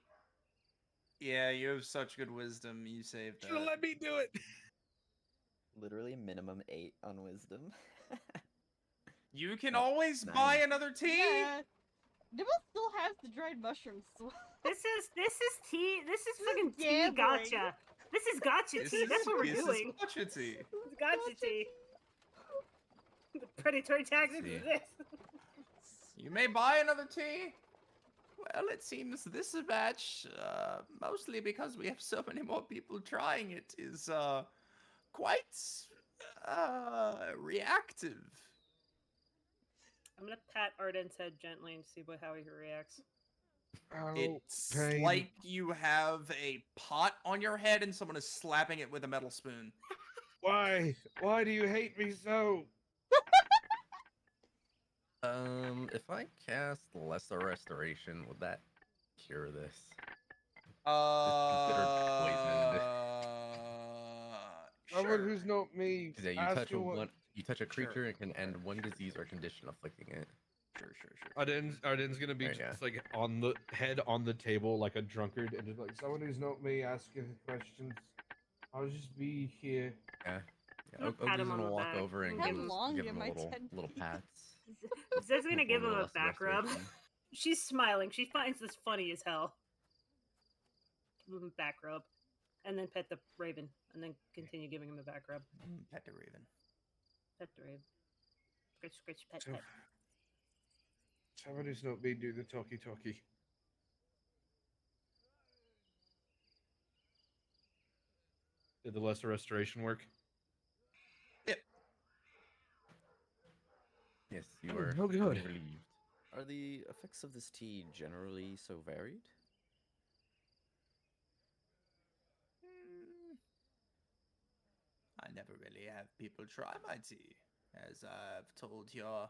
Yeah, you have such good wisdom. You saved that. Should have let me do it. Literally minimum 8 on wisdom. You can always 9. buy another tea. Yeah. Nibble still has the dried mushrooms. This is tea. This is This fucking is tea gambling. gotcha. This is gotcha This tea. is- That's what we're this is doing. gotcha tea. It's gotcha tea. The predatory tactics See. is this. You may buy another tea. Well, it seems this batch, mostly because we have so many more people trying it, is quite reactive. I'm gonna pat Arden's head gently and see how he reacts. It's pain. like you have a pot on your head and someone is slapping it with a metal spoon. Why? Why do you hate me so? If I cast Lesser Restoration, would that cure this? It's considered poisoned. Someone Sure. who's not me Because you touch asking what you touch a Sure. creature, it can end one disease or condition afflicting it. Sure. Arden's gonna be Right, just yeah. like on the head on the table like a drunkard and just like someone who's not me asking questions. I'll just be here. Yeah. I'm gonna pat Ogre's him on gonna the walk back over and and How give him. long give am him a I little 10 feet? pats. Zed's gonna give for him a Lesser back rub. Restoration. She's smiling. She finds this funny as hell. Give him a back rub, and then pet the raven, and then continue giving him a back rub. Pet the raven. Pet the raven. Scratch, scratch, pet, So, pet. someone who's not me do the talkie. Did the lesser restoration work? Yep. Yes, you are Oh, good. relieved. Are the effects of this tea generally so varied? I never really have people try my tea, as I've told your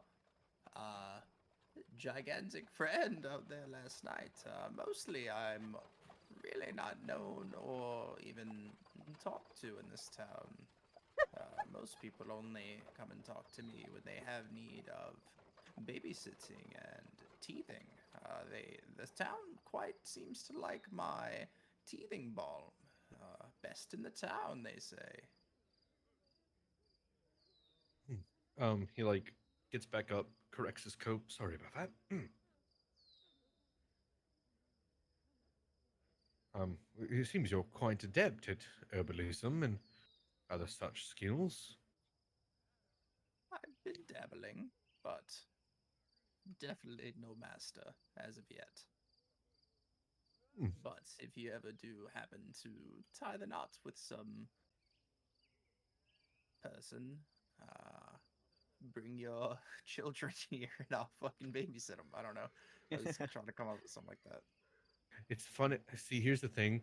uh, gigantic friend out there last night. Mostly, I'm really not known or even talked to in this town. Most people only come and talk to me when they have need of babysitting and teething. The town quite seems to like my teething balm. Best in the town, they say. He like gets back up, corrects his coat. Sorry about that. It seems you're quite adept at herbalism and other such skills. I've been dabbling, but definitely no master as of yet. Hmm. But if you ever do happen to tie the knot with some person, bring your children here and I'll fucking babysit them. I don't know. I was trying to come up with something like that. It's fun. See, here's the thing.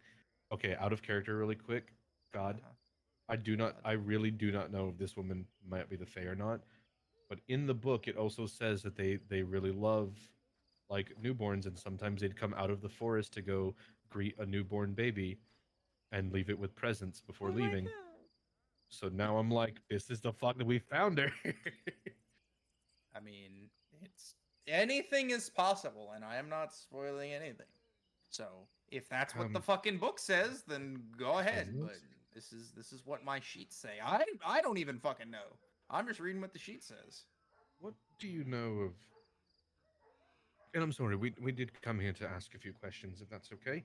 Okay, out of character, really quick. God, Uh-huh. I really do not know if this woman might be the Fae or not. But in the book, it also says that they really love like newborns, and sometimes they'd come out of the forest to go greet a newborn baby and leave it with presents before Oh my leaving. god. So now I'm like, this is the fuck that we found her. I mean, it's anything is possible, and I am not spoiling anything. So if that's what the Um, fucking book says, then go ahead. But presents? this is what my sheets say. I don't even fucking know. I'm just reading what the sheet says. What do you know of? And I'm sorry, we did come here to ask a few questions, if that's okay.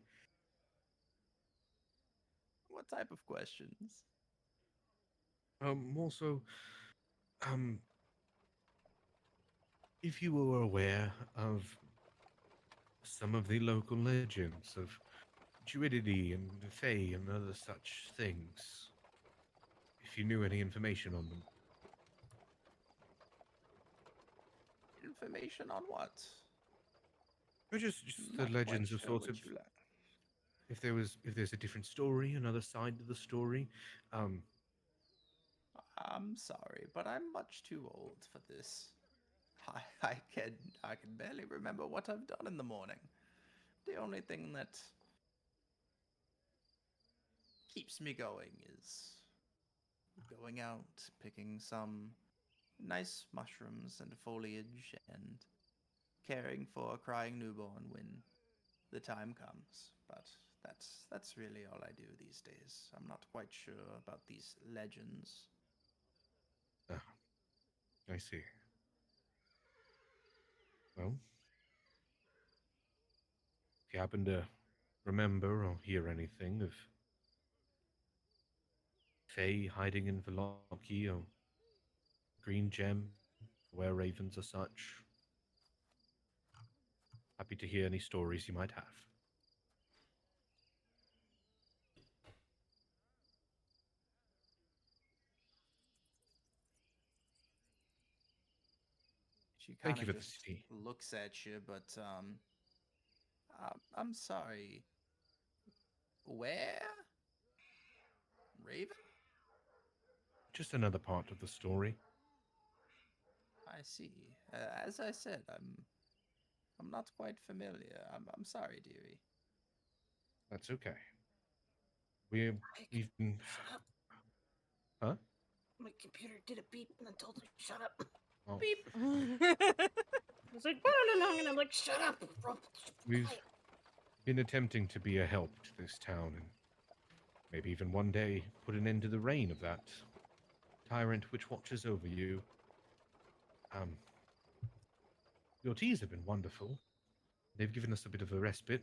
What type of questions? More so, um, if you were aware of some of the local legends of druidity and fae and other such things, if you knew any information on them. Information on what? Or just the Not quite legends of sure sort of what you like. if there's a different story, another side to the story. Um, I'm sorry, but I'm much too old for this. I can barely remember what I've done in the morning. The only thing that keeps me going is going out, picking some nice mushrooms and foliage, and caring for a crying newborn when the time comes. But that's really all I do these days. I'm not quite sure about these legends. ah, I see. Well, if you happen to remember or hear anything of fae hiding in Velocki or Green Gem, where ravens are such, happy to hear any stories you might have. She Thank kind you of for just this tea. looks at you, but I'm sorry. Where? Raven? Just another part of the story. I see. As I said, I'm not quite familiar. I'm sorry, dearie. That's okay. We've been. Shut up. Huh? My computer did a beep and then told me shut up. Oh, Beep. It's like, no, and I'm like, Shut up, Rob. we've Quiet. been attempting to be a help to this town, and maybe even one day put an end to the reign of that tyrant which watches over you. Your teas have been wonderful. They've given us a bit of a respite,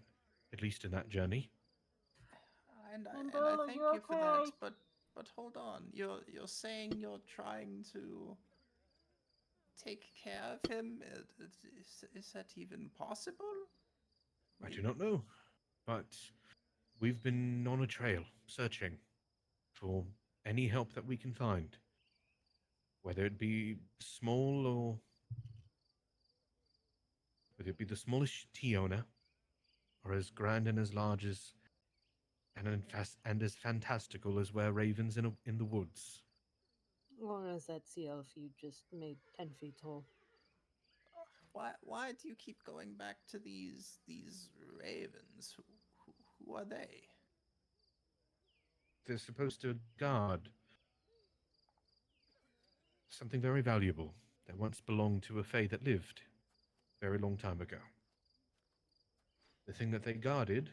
at least in that journey. And I Umbrella, thank you're you for that. okay. But hold on. You're saying you're trying to take care of him? Is that even possible? I do not know, but we've been on a trail, searching for any help that we can find. Whether it be small or whether it be the smallest tea owner, or as grand and as large as and as fantastical as where ravens in the woods. Or as that sea elf you just made 10 feet tall. Why do you keep going back to these ravens? Who are they? They're supposed to guard something very valuable that once belonged to a fae that lived a very long time ago. The thing that they guarded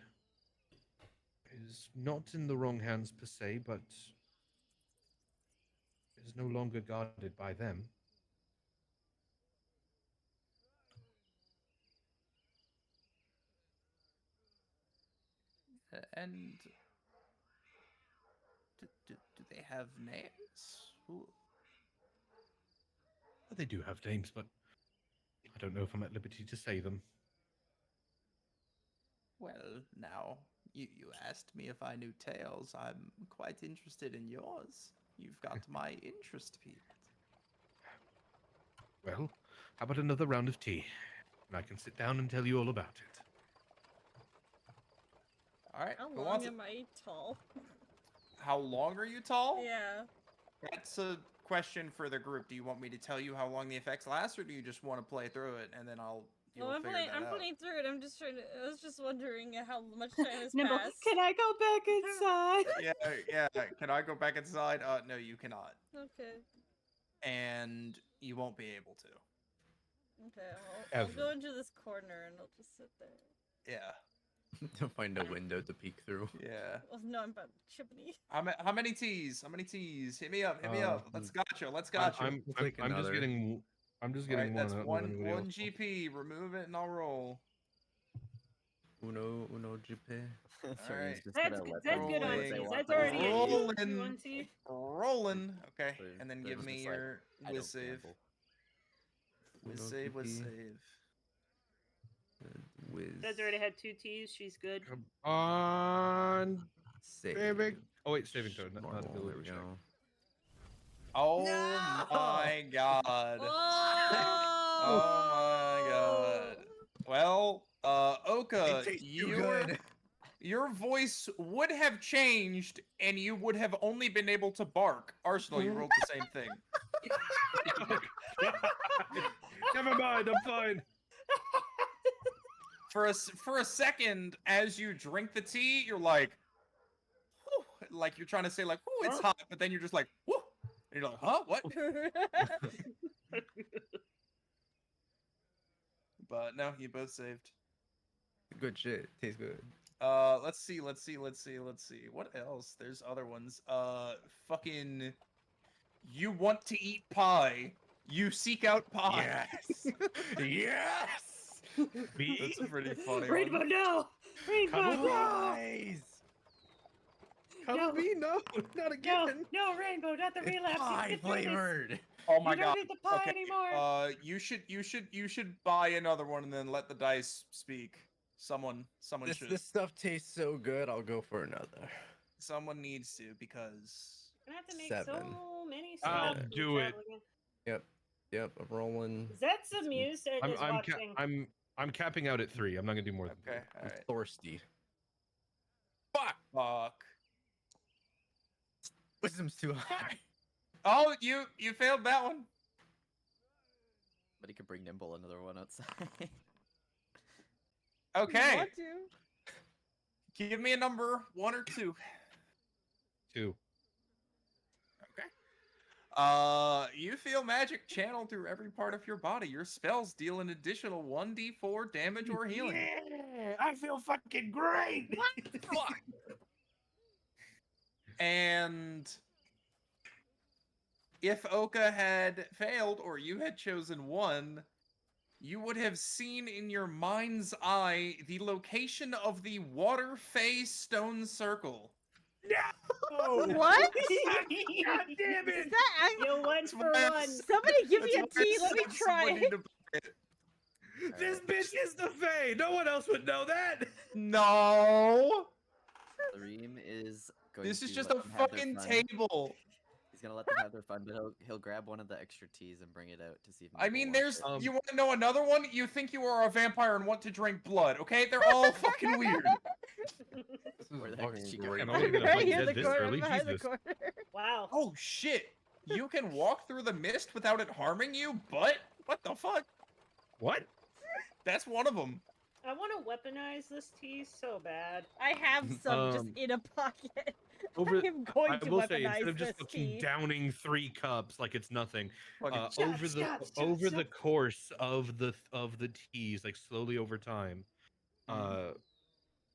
is not in the wrong hands per se, but is no longer guarded by them. And do they have names? Who? They do have names, but I don't know if I'm at liberty to say them. Well, now you asked me if I knew tales. I'm quite interested in yours. You've got my interest peaked. Well, how about another round of tea? And I can sit down and tell you all about it. All right. How Who long wants it? am I tall? How long are you tall? Yeah. That's a question for the group. Do you want me to tell you how long the effects last, or do you just want to play through it and then you'll Well, figure that I'm out? playing through it. I'm just trying to. I was just wondering how much time has Nimble, passed. can I go back inside? Yeah. Can I go back inside? No, you cannot, Okay. and you won't be able to. Okay. I'll Ever. go into this corner and I'll just sit there. Yeah. To find a window to peek through. Yeah. Well, no, I'm about chimney. How many T's? How many T's? Hit me up. Hit me up. Let's gotcha. Let's gotcha. I'm Take just another. getting. I'm just All getting right, one. that's I don't know anybody one else. GP. Remove it and I'll roll. Uno GP. Alright. Just That's gonna let that's them good do on what they T's. want That's for already a now. two Rolling. on T. Rolling. Okay, They're- and then they're give me just like, your I whiz don't save. gamble. Whiz Uno save. Whiz GP. save. Whiz. That's already had two T's. She's good. Come on, Save. saving. Oh wait, saving throw, not Normal, ability there we check. go. Oh No! my god. Oh! Oh my god. Well, Oka, It tastes too good. your voice would have changed and you would have only been able to bark. Arsenal, you rolled the same thing. Never mind, I'm fine. For a second, as you drink the tea, you're like, whew, like you're trying to say like, "Ooh, it's hot," but then you're just like, "Whoo," and you're like, "Huh? What?" But no, you both saved. Good shit. Tastes good. Let's see. What else? There's other ones. Fucking, you want to eat pie. You seek out pie. Yes. Yes. That's a pretty funny Rainbow, one. no! Rainbow, no! Pies. Come me, no, not again. No, Rainbow, not the It's relapse. pie You can do this. flavored. Oh my You don't god. need the pie Okay. anymore. You should buy another one and then let the dice speak. Someone should. This stuff tastes so good. I'll go for another. Someone needs to because I'm gonna have to make 7. so many I'll slabs. do it. Yep. I'm rolling. That's amused or I'm is I'm watching. I'm capping out at 3. I'm not gonna do more than 3. okay. All I'm right. thirsty. Fuck. Wisdom's too high. Oh, you failed that one. But he could bring Nimble another one outside. You Okay. want to? Give me a number, 1 or 2. 2. Okay. You feel magic channeled through every part of your body. Your spells deal an additional 1d4 damage or healing. Yeah, I feel fucking great. Fuck. And if Oka had failed or you had chosen 1, you would have seen in your mind's eye the location of the water phase stone circle. No. What? God damn Is it! that You went That's for why I one. said- Somebody give that's me a why I tea. Let me said try someone it. need to buy it. This bitch is the Fae. No one else would know that. No! Reem is going This to is just let a them have their fucking fun. table. He's gonna let them have their fun, but he'll grab one of the extra teas and bring it out to see if. I Nimble mean, wants there's. it. You want to know another one? You think you are a vampire and want to drink blood, okay? They're all fucking weird. This is Where the heck did fucking she go? great. I'm only gonna right play here in dead the this corner. early. Behind the Jesus. corner. Wow. Oh shit! You can walk through the mist without it harming you, but what the fuck? What? That's one of them. I want to weaponize this tea so bad. I have some just Um, in a pocket. Over, I am going I to will say, weaponize instead of just this fucking tea. downing 3 cups like it's nothing, Fucking over Shots, the shots, over shots, the shots. course of the teas, like slowly over time,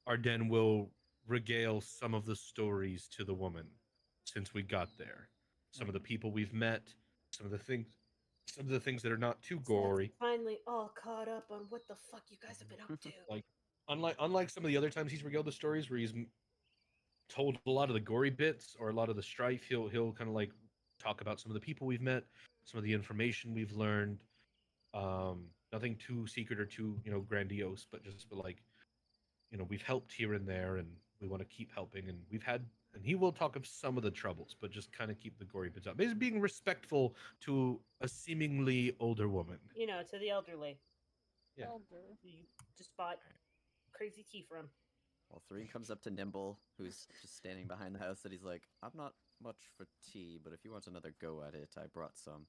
Arden will regale some of the stories to the woman since we got there. Some of the people we've met, some of the things that are not too gory. Finally all caught up on what the fuck you guys have been up to. Like unlike some of the other times he's regaled the stories where he's told a lot of the gory bits or a lot of the strife, he'll kind of like talk about some of the people we've met, some of the information we've learned. Nothing too secret or too grandiose, but just like we've helped here and there, and we want to keep helping, and he will talk of some of the troubles, but just kind of keep the gory bits out. Basically, being respectful to a seemingly older woman. You know, to the elderly. Yeah. You just bought crazy tea from. Well, Threem comes up to Nimble, who's just standing behind the house, and he's like, "I'm not much for tea, but if you want another go at it, I brought some."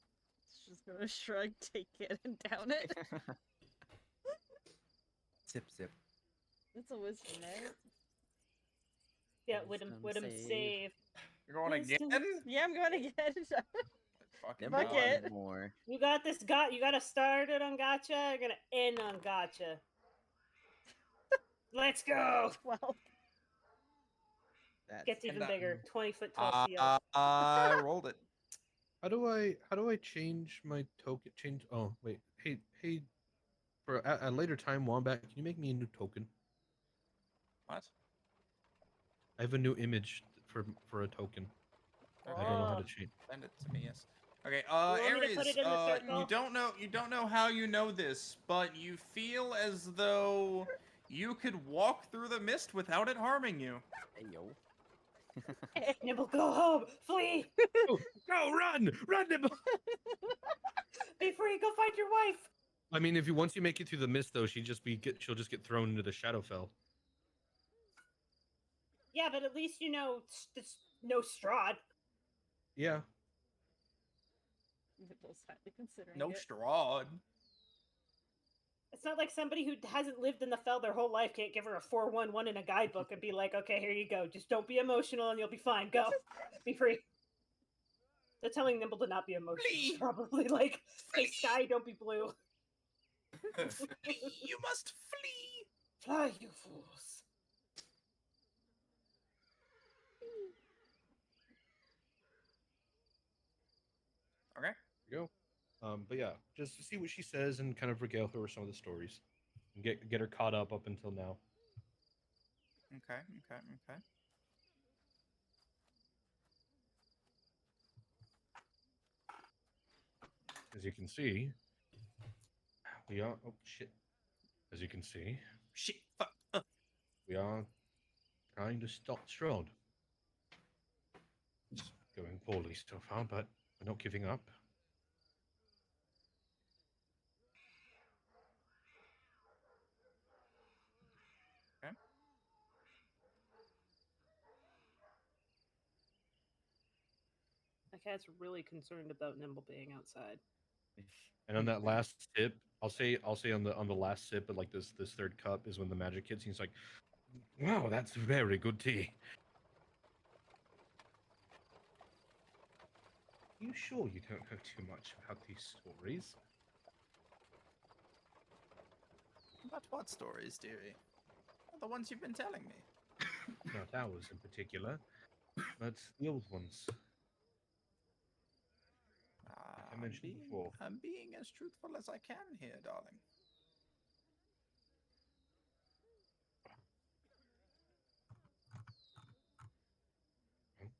She's gonna shrug, take it, and down it. Sip, sip. That's a wisdom, right? Yeah, Wisdom Widom save. You're going Wisdom. again? Yeah, I'm going to get it. Fucking Nimble Fuck God. it. wanted more. You got this. You got to start it on gotcha. You're gonna end on gotcha. Let's go. 12. That's Gets even And, bigger. 20-foot tall seal. I rolled it. How do I change my token? Oh wait, hey, for a later time, Wombat, can you make me a new token? What? I have a new image for a token. I don't know how to change. Send it to me, yes. Okay, want me to Aries, put it in the circle? you don't know how you know this, but you feel as though you could walk through the mist without it harming you. Hey yo. Nibble, go home. Flee. Go run, Nibble! Be free. Go find your wife. I mean, if once you make it through the mist, though, she'll just get thrown into the Shadowfell. Yeah, but at least you know it's no Strahd. Yeah. Nipple's highly considering No it. Strahd. It's not like somebody who hasn't lived in the Fell their whole life can't give her a 411 in a guidebook and be like, okay, here you go. Just don't be emotional and you'll be fine. Go. Be free. They're telling Nimble to not be emotional. Flee. Probably like, hey, Sky, don't be blue. Flee! You must flee! Fly, you fools. Okay. There you go. But yeah, just see what she says and kind of regale her with some of the stories, and get her caught up until now. Okay. As you can see, we are. Oh shit! As you can see, Shit. Fuck. we are trying to stop Strahd. It's going poorly so far, but we're not giving up. Okay. My cat's really concerned about Nimble being outside. And on that last sip, I'll say on the last sip of like this third cup is when the magic hits. He's like, "Wow, that's very good tea." You sure you don't know too much about these stories? About what stories, dearie? The ones you've been telling me. Not ours in particular, but the old ones. Like I mentioned before. I'm being as truthful as I can here, darling. Well,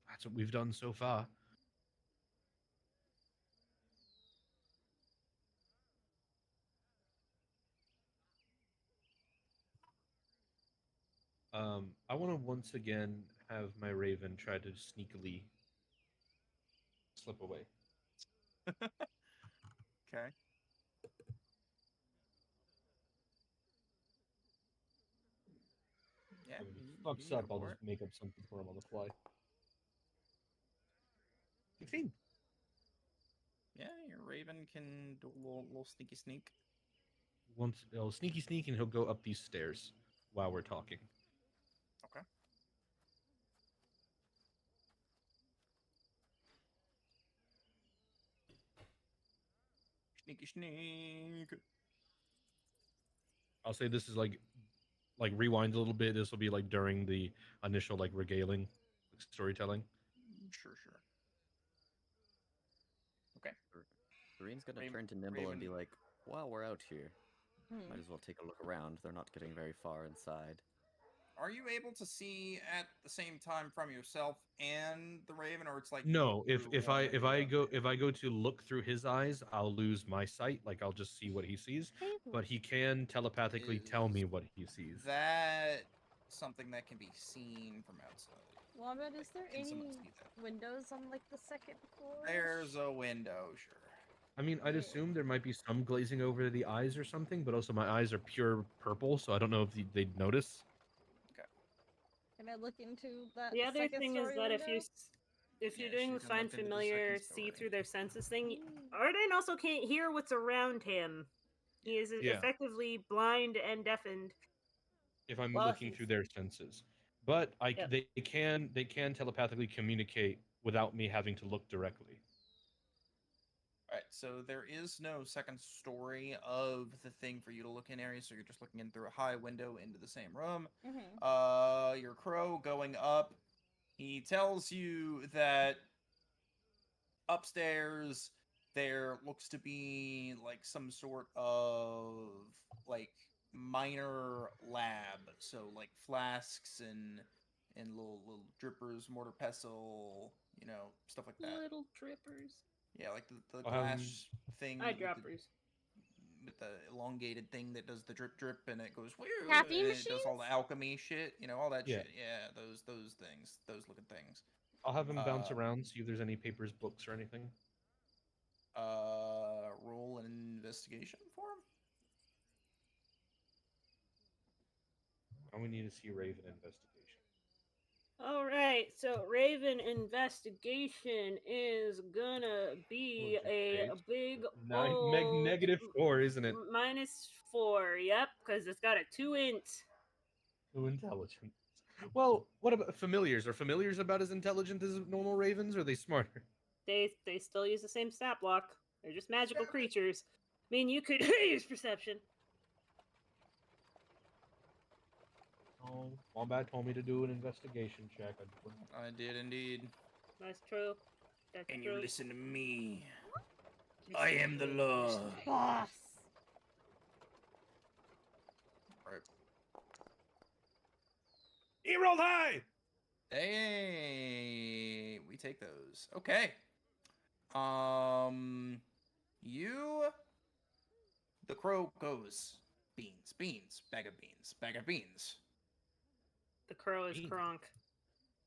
that's what we've done so far. I want to once again have my raven try to sneakily slip away. Okay. Yeah, And if you, he you fucks can go up, I'll for just it. make up something for him on the fly. 16. Yeah, your raven can do a little sneaky sneak. Once he'll sneaky sneak and he'll go up these stairs while we're talking. Okay. Sneaky sneak. I'll say this is like rewind a little bit. This will be like during the initial like regaling, like, storytelling. Sure, sure. Okay. Doreen's gonna Raven, turn to Nimble and be Raven, like, "While we're out here, Hmm. might as well take a look around. They're not getting very far inside." are you able to see at the same time from yourself and the raven, or it's like you look No, if through if I one or if the I other? go to look through his eyes, I'll lose my sight. Like I'll just see what he sees. But he can telepathically tell Is me what he sees. that something that can be seen from outside? Wombat, Like, is there can someone any see that? windows on like the second floor? There's a window, sure. I mean, I'd Yeah. assume there might be some glazing over the eyes or something, but also my eyes are pure purple, so I don't know if they'd notice. Okay. Can I look into that The other second thing is story that window? if you're Yes, doing you the can find look into the second familiar, see story. through their senses thing, Arden also can't hear what's around him. He is Yeah, effectively blind and deafened. if I'm Well, looking through he's their senses. But yep. they can telepathically communicate without me having to look directly. All right, so there is no second story of the thing for you to look in area, so you're just looking in through a high window into the same room. Your crow going up, he tells you that upstairs there looks to be like some sort of like minor lab, so like flasks and little drippers, mortar pestle, stuff like that. Little drippers. Yeah, like the I'll have him. glass thing Eyedroppers. with the elongated thing that does the drip drip and it goes woo Caffeine and it does all the machines? alchemy shit, all that Yeah, shit. Yeah, those things, those looking things. I'll have him bounce Uh, around, see if there's any papers, books, or anything. roll an investigation for him. And we need to see Raven investigation. All right, so Raven investigation is gonna be Intelligence a based. big Nine, old -4, isn't it? -4. Yep, because it's got a 2 int. Too intelligent. Well, what about familiars? Are familiars about as intelligent as normal ravens, or are they smarter? They still use the same stat block. They're just magical creatures. I mean, you could use perception. Oh, Wombat told me to do an investigation check. I did indeed. That's true. That's And you true. listen to me. Listen I am the to me. law. Boss! Right. He rolled high. Hey, we take those. Okay. You. The crow goes beans, beans, bag of beans, The crow is Beans. Kronk.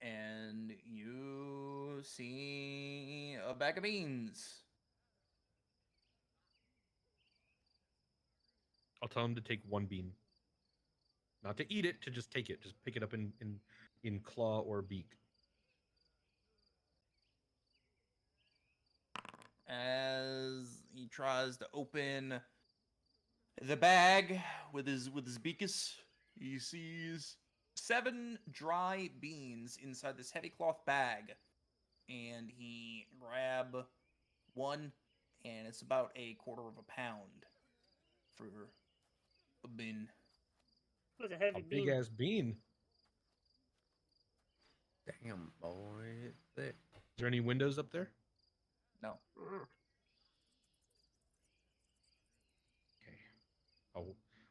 and you see a bag of beans. I'll tell him to take one bean. Not to eat it, to just take it. Just pick it up in claw or beak. As tries to open the bag with his beakus. He sees 7 dry beans inside this heavy cloth bag, and he grab one, and it's about a quarter of a pound for a bean. It was a A heavy big bean. ass bean. Damn, boy, it's thick. Is there any windows up there? No. Okay.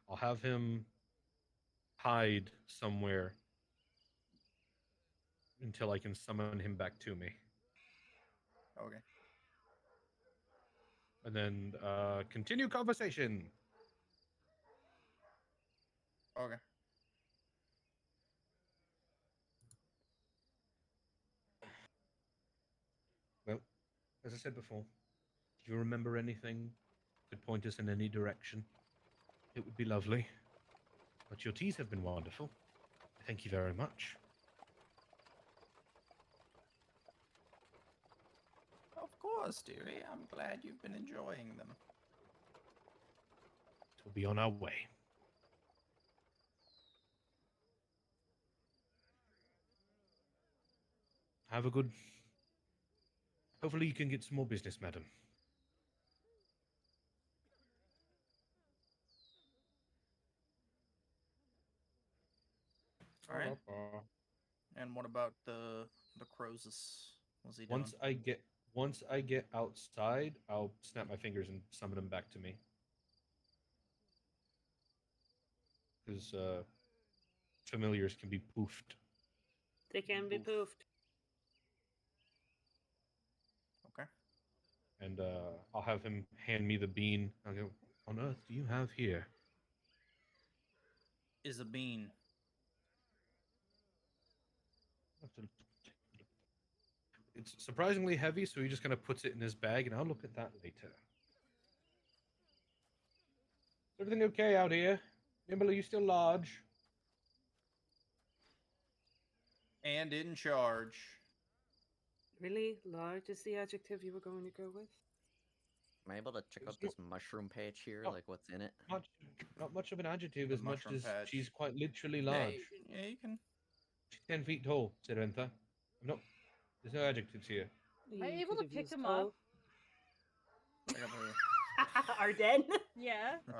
I'll have him hide somewhere until I can summon him back to me. Okay. And then continue conversation. Okay. Well, as I said before, if you remember anything, could point us in any direction, it would be lovely. But your teas have been wonderful. Thank you very much. Of course, dearie. I'm glad you've been enjoying them. We'll be on our way. Have a good. Hopefully, you can get some more business, madam. All right. And what about the Croesus? What's he doing? Once I get outside, I'll snap my fingers and summon him back to me. Because familiars can be poofed. They can be poofed. Okay. And I'll have him hand me the bean. I'll go, on earth do you have here? Is a bean. It's surprisingly heavy, so he just kind of puts it in his bag, and I'll look at that later. Is everything okay out here? Nimble, are you still large? And in charge. Really? Large is the adjective you were going to go with? Am I able to check out this mushroom patch here? Oh. Like, what's in it? Not much of an adjective The as much mushroom as patch. she's quite literally Yeah, large. you can. She's 10 feet tall, said Rentha. No, there's no adjectives here. Am I You able could to have pick used him tall. up? I got the. Arden? Yeah. If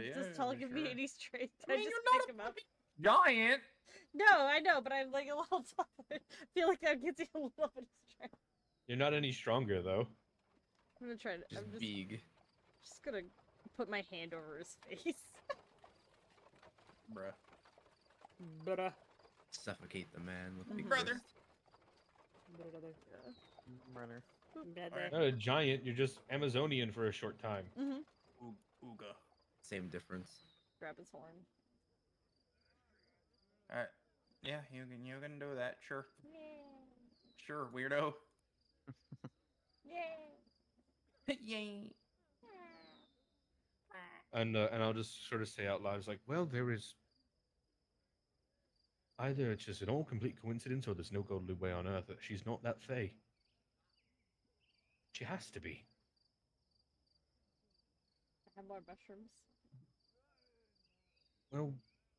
Yeah, this tall give me sure. any strength, I I mean, just you're pick him not up. a giant. No, I know, but I'm like a little taller. I feel like that gives you a little bit of strength. You're not any stronger, though. I'm gonna try to. Just I'm big. just gonna put my hand over his face. Bruh. Bruh. Suffocate the man with big Brother. fist. Runner. Alright. Not a giant, you're just Amazonian for a short time. Mm-hmm. Ooga. Same difference. Grab his horn. Alright. Yeah, you can do that. Sure. Sure, weirdo. Yay. And I'll just sort of say out loud, it's like, well, there is either it's just an all complete coincidence, or there's no godly way on earth that she's not that fey. She has to be. I have more mushrooms. Well,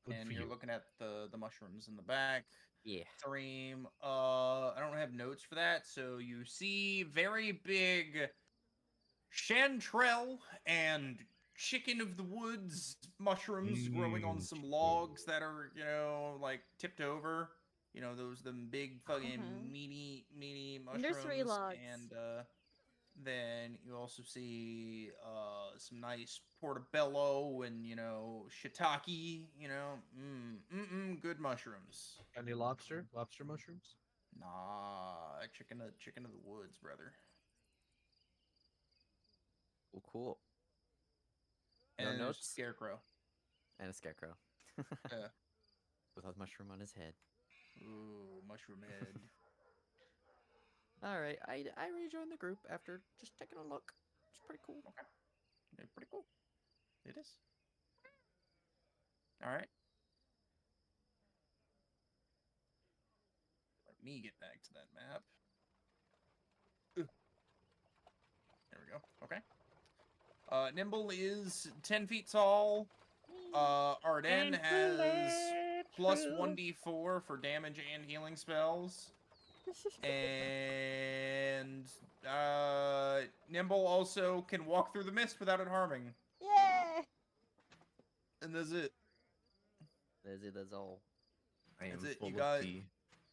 good And for you're you. looking at the mushrooms in the back. Yeah. Dream. I don't have notes for that, so you see very big chanterelle and chicken of the woods mushrooms growing on some logs that are, like tipped over. Them big fucking meaty mushrooms. Nursery logs. And then you also see some nice portobello and shiitake. Good mushrooms. Any lobster? Lobster mushrooms? Nah, chicken of the woods, brother. Cool. No And there's a notes? scarecrow. And a scarecrow. Yeah. With a mushroom on his head. Ooh, mushroom head. Alright, I rejoined the group after just taking a look. It's pretty cool. Okay. Yeah, pretty cool. It is. Alright. Let me get back to that map. There we go. Okay. Nimble is 10 feet tall. Arden And has plus bulletproof. 1d4 for damage and healing spells. And Nimble also can walk through the mist without it harming. Yay! And that's it. That's all. I am That's it. full You of got tea.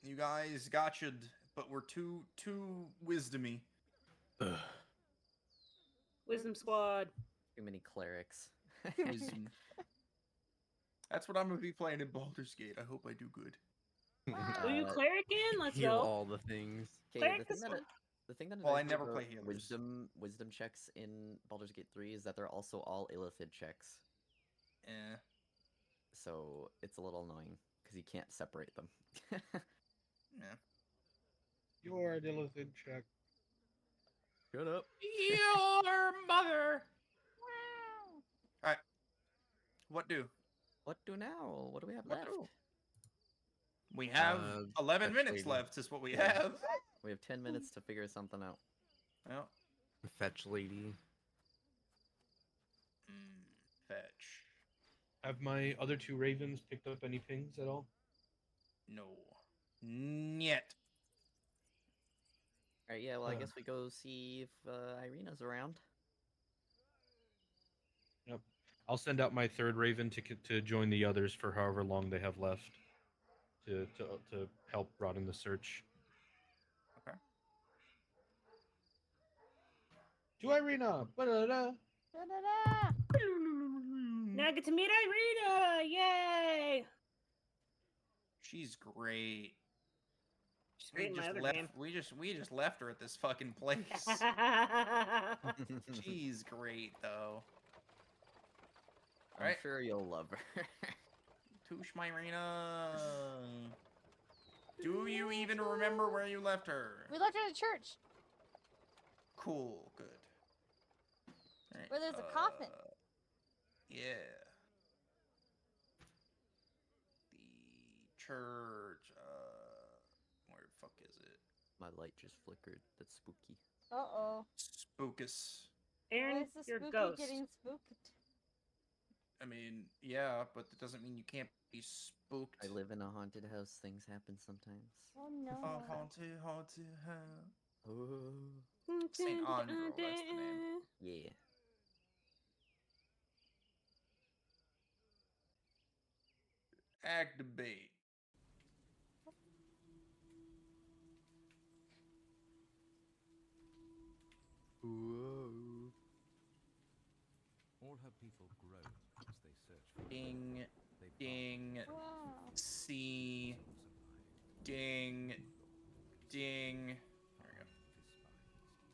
you guys gotcha'd, but we're too wisdomy. Ugh. Wisdom squad. Too many clerics. Wisdom. That's what I'm gonna be playing in Baldur's Gate. I hope I do good. Will you cleric in? Let's Heal go. all the things. Okay, Cleric the is thing that fun. the thing that Well, I annoys me never about play healers. wisdom checks in Baldur's Gate 3 is that they're also all illithid checks. Eh. So it's a little annoying because you can't separate them. Yeah. You're an illithid check. Shut up. Your mother. All right. What do? What do now? What do we have What left? do? We have 11 fetch minutes lady. left. Is what we Yeah. have. We have 10 minutes to figure something out. Well, Fetch lady. fetch. Have my other two ravens picked up any pings at all? No. Yet. Alright, yeah, well, I Uh. guess we go see if Irina's around. Yep. I'll send out my third raven to join the others for however long they have left to help broaden the search. Okay. To Irina! Ba-da-da. Da-da-da! Now I get to meet Irina! Yay! She's great. She's great in my other game. We just left her at this fucking place. She's great though. I'm Alright. sure you'll love her. Touche my Irina. Do you even remember where you left her? We left her at church, Cool, good. Alright, where there's a coffin. Yeah. The church, where the fuck is it? My light just flickered. That's spooky. Uh-oh. Spookus. Why Aaron, is the you're a spooky ghost. getting spooked? I mean, yeah, but that doesn't mean you can't be spooked. I live in a haunted house. Things happen sometimes. Oh no. Oh, haunted house. Oh. St. Andrew, that's the name. Yeah. Activate. Whoa. All her people groan as they search for Ding, they ding, Wow. C, ding, ding. There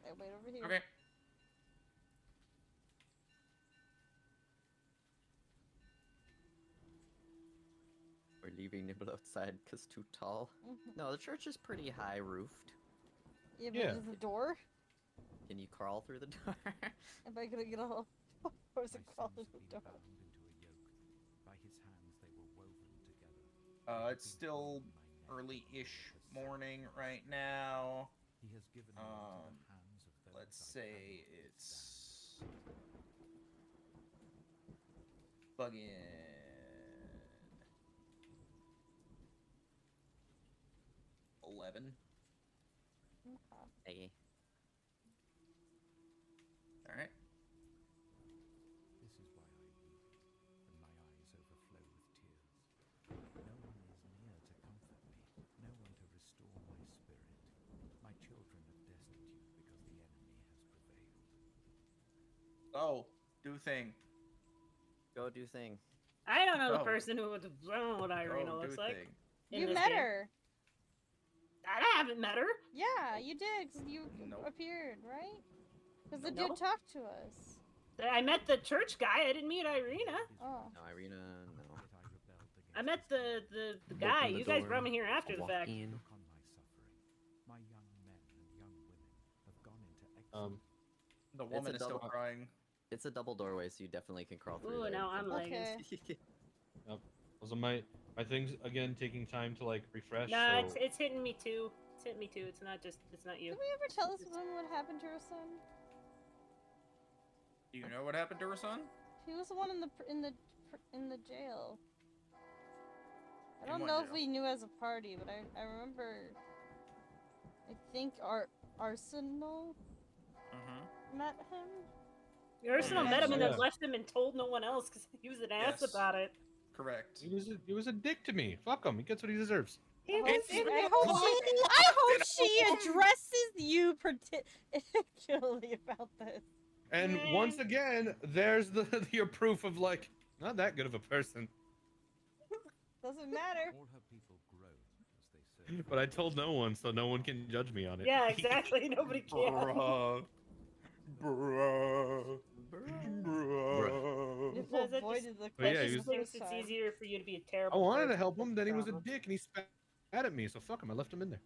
Hey, wait over we here. go. Okay. We're leaving Nibble outside because too tall. No, the church is pretty high roofed. Yeah, but Yeah. there's a door. Can you crawl through the door? Am I gonna get all doors My and crawl sons through the been door? bound into a yoke. By his hands they were woven together. It's still early-ish morning right now. He has given them into the hands of those Let's I say cannot it's bugging 11. Hey. All right. This is why I weep, and my eyes overflow with tears. No one is near to comfort me, no one to restore my spirit. My children are destitute because the enemy has prevailed. Oh, do thing. Go do thing. I don't know the Oh. person who would. I don't know what Irina Oh, do looks like. thing. in You this met game. her. I haven't met her. Yeah, you did. 'Cause you Nope. appeared, right? Because the Nope. dude talked to us. I met the church guy. I didn't meet Irina. Oh. No, Irina, no. Yet I rebelled against I met his the Open guy. the You guys door. brought me here after the Walk fact. in. Look on my suffering. My young men and young women have gone into exile. The woman is still double- crying. It's a double doorway, so you definitely can crawl through Ooh, there. now I'm Okay. leggings. Also, my things again taking time to like refresh. Nah, so it's hitting me too. It's hitting me too. It's not you. Did we ever tell this woman what happened to her son? Do you know what happened to her son? He was the one in the jail. I In don't what know if jail? we knew as a party, but I remember. I think Arsenal met him. Arsenal met him and Yeah. then left him and told no one else because he was an ass Yes. about it. Correct. He was a dick to me. Fuck him. He gets what he deserves. He I was. hope she addresses you particularly about this. And once again, there's the your proof of like not that good of a person. Doesn't matter. All her people grow as they serve. But I told no one, so no one can judge me on it. Yeah, exactly. Nobody can. Bruh. Bruh. Bruh. If No, that avoided the But yeah, That he just was- thinks it's easier for you to be a I terrible. wanted to person help with him, then he was a trauma. dick and he spat at me, so fuck him. I left him in there.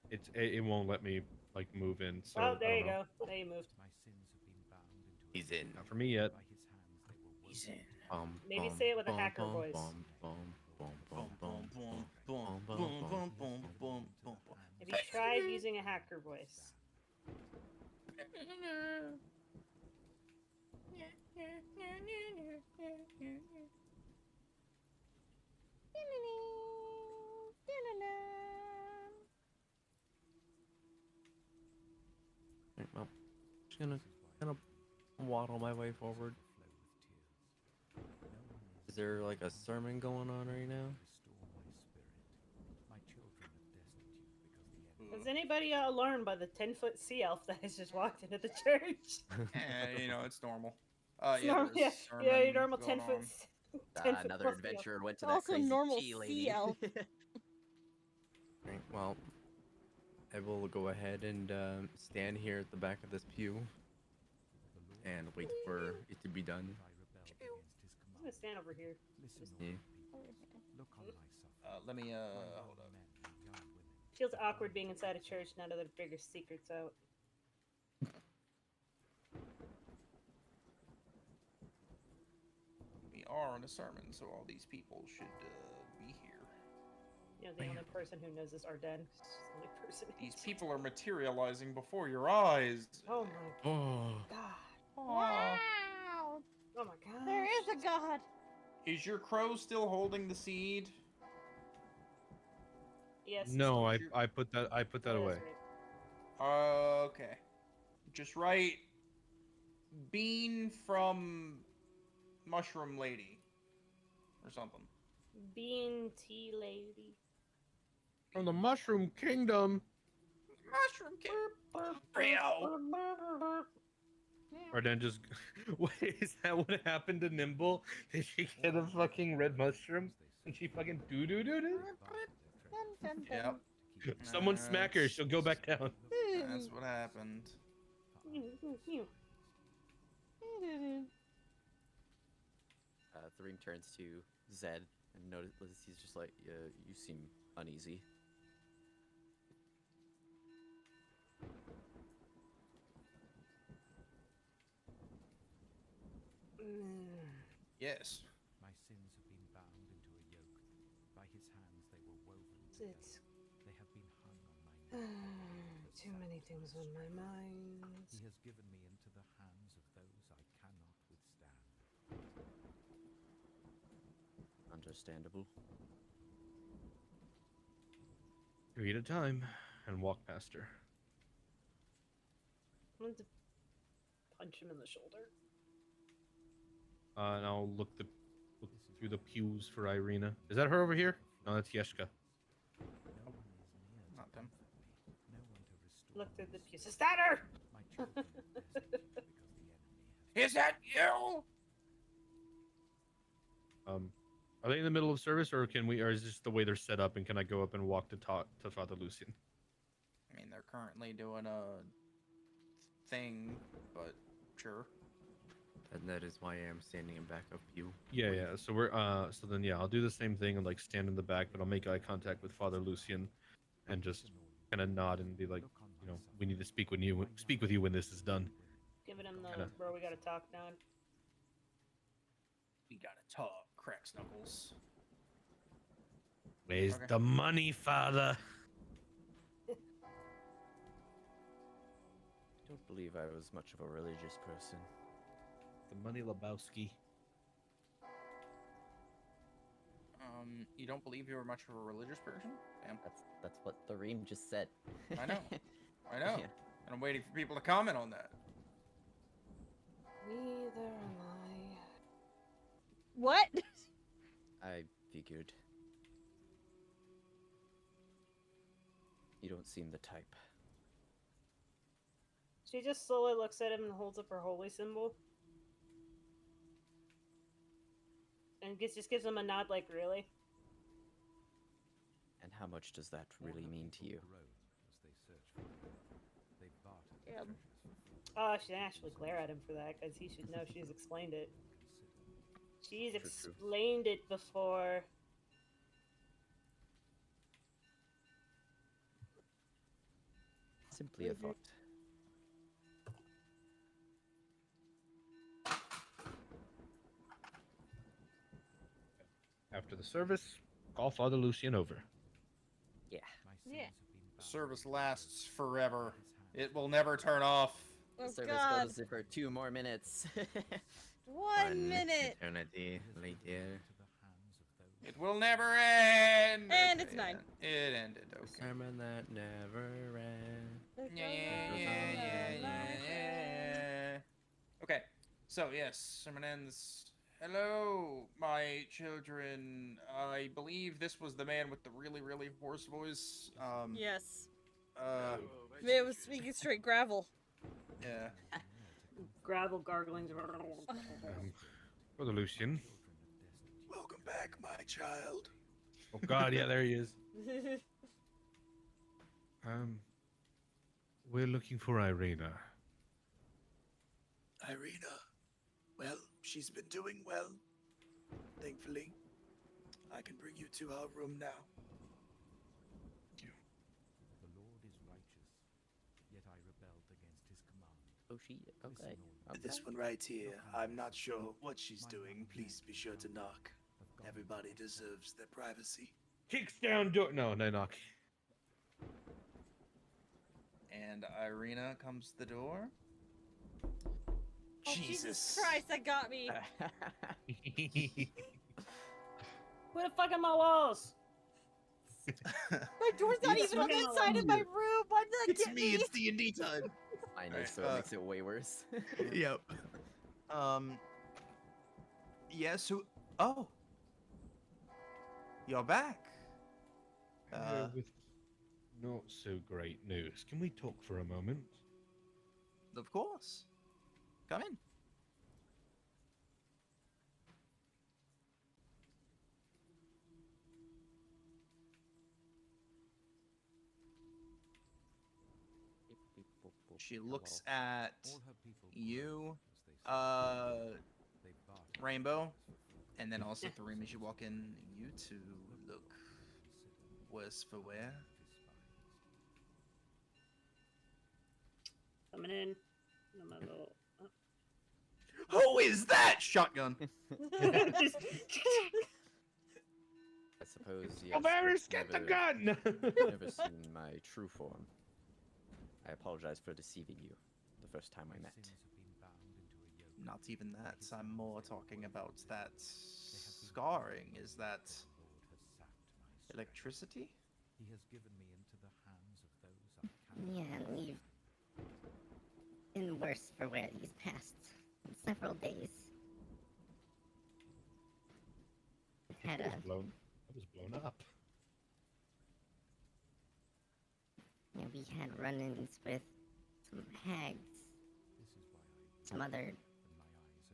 It won't let me like move in. So Oh, there I you don't know. go. There you moved. My sins have been bound into a He's in. Not for me yet. By his hands they were He's woven. in. Maybe say it with a hacker voice. Have you tried using a hacker voice? Right, well, just gonna kind of waddle my way forward. Is there like a sermon going on right now? Has anybody learned by the 10-foot sea elf that has just walked into the church? You know, it's normal. It's Yeah, normal, there's yeah, your sermon normal going 10-foot. on. 10 foot Another plus adventurer went to Also that crazy normal tea lady. sea elf. Right, well, I will go ahead and stand here at the back of this pew and wait for it to be done. I'm gonna stand over here. Yeah. Let me hold up. Feels awkward being inside a church now that the bigger secret's out. We are in a sermon, so all these people should be here. You know, the only person who knows is Arden. She's the only person. These people are materializing before your eyes. Oh my Oh. god. Wow. Oh my god. There is a god. Is your crow still holding the seed? Yes. No, Is I put that away. Right. Okay. Just write bean from mushroom lady or something. Bean tea lady. From the Mushroom Kingdom. Mushroom Rio. Or then just wait, is that what happened to Nimble? Did she get a fucking red mushroom? And she fucking do? Yep. Someone smack her, she'll go back down. That's what happened. Threem turns to Zed and notices he's just like, you seem uneasy. Yes. My sins have been bound into a yoke. By his hands they were woven It's together. They have been hung on my neck. too many things on my mind. He has given me into the hands of those I cannot withstand. Understandable. 3 at a time, and walk past her. I'm going to punch him in the shoulder. And I'll look through the pews for Irina. Is that her over here? No, that's Yeshka. Not them. Look through the pews. Is that her? Is that you? Are they in the middle of service, or is this the way they're set up? And can I go up and walk to talk to Father Lucian? I mean, they're currently doing a thing, but sure. And that is why I am standing in back of pew. Yeah. So we're so then yeah, I'll do the same thing and like stand in the back, but I'll make eye contact with Father Lucian, and just kind of nod and be like, you know, we need to speak with you when this is done. Giving him the Kinda. bro, we gotta talk nod. We gotta talk, crack snuggles. Where's Okay. the money, father? I don't believe I was much of a religious person. The money, Lebowski. You don't believe you were much of a religious person? Damn. That's what the Reem just said. I know. I know. Yeah. And I'm waiting for people to comment on that. Neither am I. What? I figured. You don't seem the type. She just slowly looks at him and holds up her holy symbol. And just gives him a nod like, really? And how much does that really mean to you? Yeah. Oh, I should actually glare at him for that, because he should know she's explained it. She's True. explained it before. Simply a thought. After the service, call Father Lucian over. Yeah. Yeah. The service lasts forever. It will never turn off. Oh The service God. goes for 2 more minutes. 1 minute. Eternity later. It will never end. And it's 9. It ended. A Okay. sermon that never ends. Yeah. Okay. So yes, sermon ends. Hello, my children. I believe this was the man with the really, really hoarse voice. Yes. Yeah. It was speaking straight gravel. Gravel garglings. Father Lucian. Welcome back, my child. Oh God, yeah, there he is. We're looking for Irina. Irina. Well, she's been doing well. Thankfully. I can bring you to her room now. The Lord is righteous, yet I rebelled against his command. Oh, she. Okay. This one right here, I'm not sure what she's doing. Please be sure to knock. Everybody deserves their privacy. Kicks down door. No, knock. And Irina comes to the door. Oh, Jesus Christ, that got me. Put a fuck on my walls! My door's not It's even on me. that side of my room. Why did that It's get me, me? it's D&D time. I know, Alright, so it makes it way worse. Yep. Yes, who? Oh. You're back. With not so great news. Can we talk for a moment? Of course. Come in. She looks at you, Rainbow, and then also Thareem as you walk in. You two look worse for wear. Coming in. On my little. Who is that? Shotgun. Just- I suppose you Alvarez, get the gun! never seen my true form. I apologize for deceiving you the first time we met. Not even that. I'm more talking about that scarring. Is that electricity? He has given me into the hands of those I Yeah, we've been worse for wear these past several days. Had It a was blown up. Yeah, we had run-ins with some hags, some other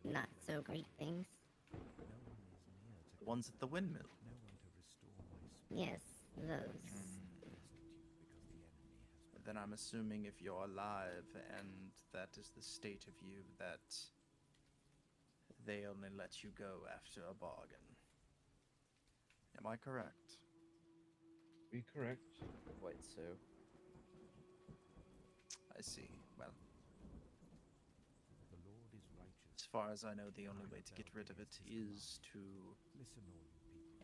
not so great things. The ones at the windmill. Yes, those. Then I'm assuming if you're alive and that is the state of you, that they only let you go after a bargain. Am I correct? Be correct. Quite so. I see. Well, as far as I know, the only way to get rid of it is to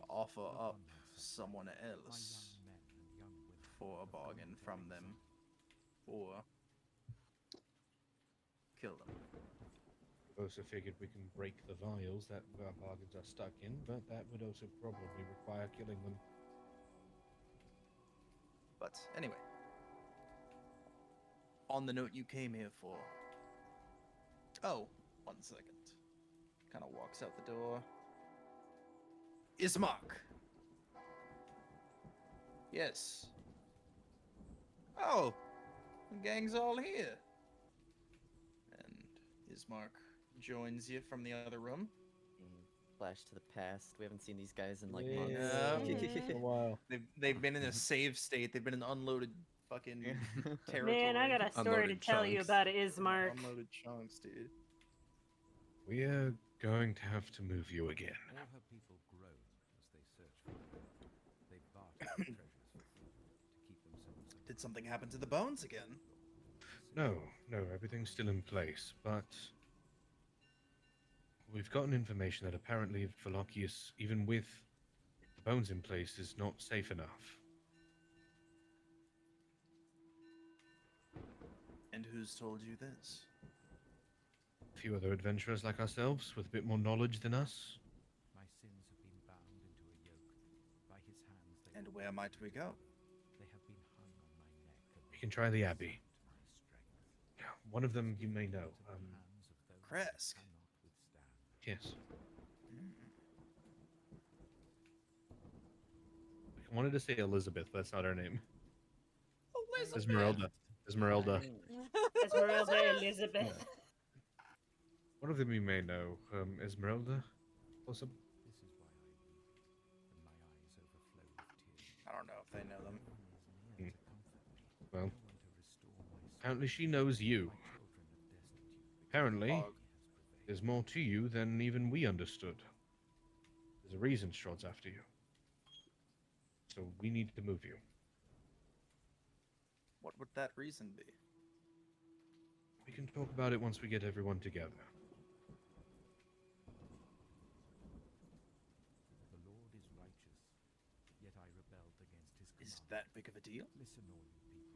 offer up someone else for a bargain from them, or kill them. We also figured we can break the vials that our bargains are stuck in, but that would also probably require killing them. But anyway, on the note you came here for. Oh, 1 second. Kind of walks out the door. Ismark. Yes. Oh, the gang's all here. And Ismark joins you from the other room. Flash to the past. We haven't seen these guys in like Yeah. months. A while. They've been in a save state. They've been in unloaded fucking territory. Man, I got a story Unloaded to tell you chunks. about Ismark. Unloaded chunks, dude. We are going to have to move you again. All her people groan as they search for her. They barter their treasures for food to keep themselves. Did something happen to the bones again? No, everything's still in place, but we've gotten information that apparently Valachius, even with the bones in place, is not safe enough. And who's told you this? A few other adventurers like ourselves with a bit more knowledge than us. My sins have been bound into a yoke. By his hands they And where might we go? They have been hung on my neck. We can try the Abbey. To my strength. One of them you may know. Kresk. Yes. I wanted to say Elizabeth, but that's not her name. Esmeralda. Esmeralda. Esmeralda Elizabeth. One of them you may know. Esmeralda? Also. This is why I weep, and my eyes overflow with tears. I don't know if they know them. Well, apparently she knows you. Apparently, there's more to you than even we understood. There's a reason Strahd's after you. So we need to move you. What would that reason be? We can talk about it once we get everyone together. The Lord is righteous, yet I rebelled against his command. Is that big of a deal? Listen, all you peoples.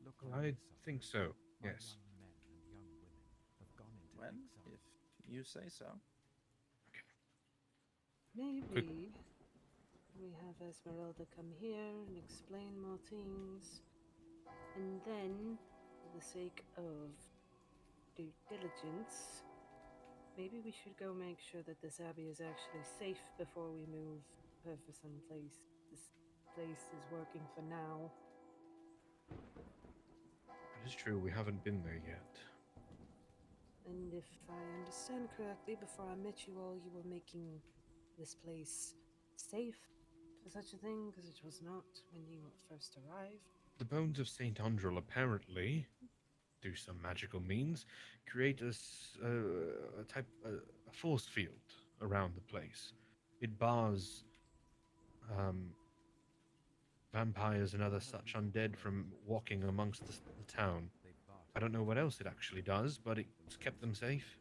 Look on I my suffering. think so, My yes. young men and young women have gone into When? exile. If you say so. Maybe we have Esmeralda come here and explain more things. And then, for the sake of due diligence, maybe we should go make sure that this abbey is actually safe before we move her for some place. This place is working for now. It is true, we haven't been there yet. And if I understand correctly, before I met you all, you were making this place safe for such a thing, because it was not when you first arrived. The bones of Saint Andrel apparently, through some magical means, create a force field around the place. It bars vampires and other such undead from walking amongst the town. I don't know what else it actually does, but it's kept them safe.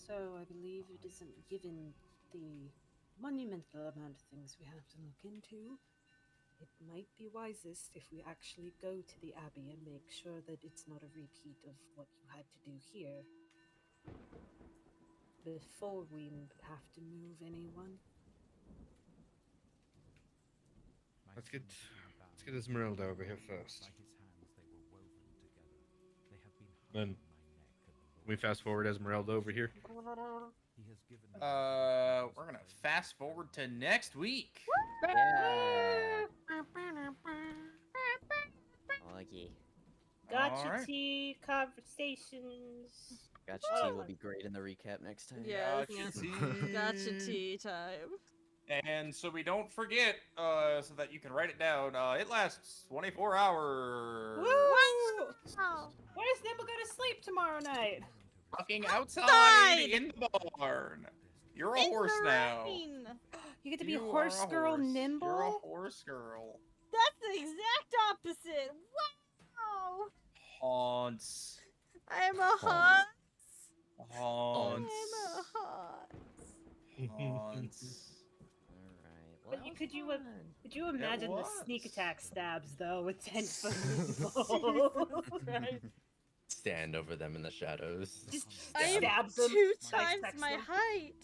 So I believe it isn't given the monumental amount of things we have to look into. It might be wisest if we actually go to the Abbey and make sure that it's not a repeat of what you had to do here before we have to move anyone. Let's get Esmeralda over here first. Then we fast forward Esmeralda over here. We're gonna fast forward to next week. Yeah. Oh yeah. Gotcha Alright. tea conversations. Gotcha tea will be great in the recap next time. Yes. Gotcha tea. Gotcha tea time. And so we don't forget, so that you can write it down. It lasts 24 hours. Woo! Where's Nimble go to sleep tomorrow night? Fucking outside in the barn. You're a In horse the now. rain. You get to be You are horse a girl horse. Nimble? You're a horse girl. That's the exact opposite. Wow. Haunts. I am a Hans. Haunts. I am a Hans. Haunts. Alright. could you imagine the sneak was. attack stabs though with 10-foot people? Stand over them in the shadows. Just I am stabs them, 2 times dissects my them. height.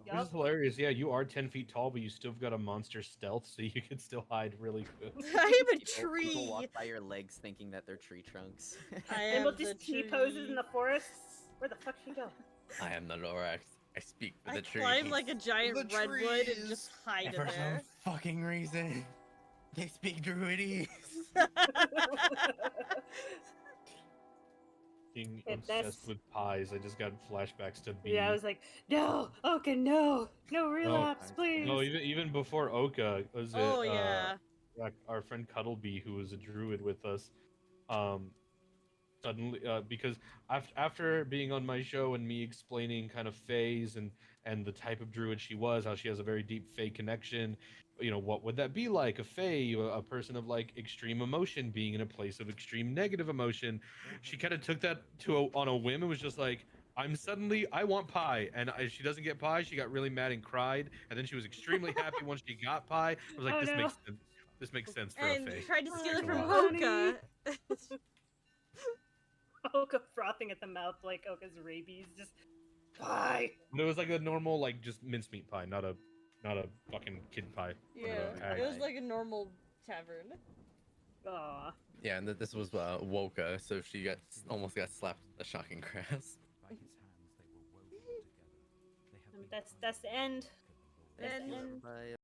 Which is hilarious. Yeah, you are 10 feet tall, but you still got a monster stealth, so you can still hide really good. I am a People tree. walk by your legs thinking that they're tree trunks. I And am we'll the just tree. T-poses in the forest. Where the fuck she go? I am the Lorax. I speak for I the trees. climb like a giant The redwood and just trees. hide And in for there. some fucking reason, they speak druidese. Being If obsessed that's- with pies, I just got flashbacks to B. Yeah, I was like, no, Oka, no relapse, please. No, even before Oka, was it Oh yeah. like our friend Cuddleby, who was a druid with us, suddenly because after being on my show and me explaining kind of Fae's and the type of druid she was, how she has a very deep Fae connection, you know, what would that be like, a Fae, a person of like extreme emotion being in a place of extreme negative emotion. She kind of took that on a whim and was just like, I want pie, and she doesn't get pie, she got really mad and cried, and then she was extremely happy once she got pie. I was like, Oh, this no. makes sense. This makes sense for And a Fae. tried to steal it Thanks a from lot. Oka. Oka frothing at the mouth like Oka's rabies, just pie. But it was like a normal, like, just mincemeat pie, not a fucking kid pie. Yeah, it was like a normal tavern. Aw. Yeah, and this was Woka, so she almost got slapped with a shocking grass. That's the end. That's the end. Bye.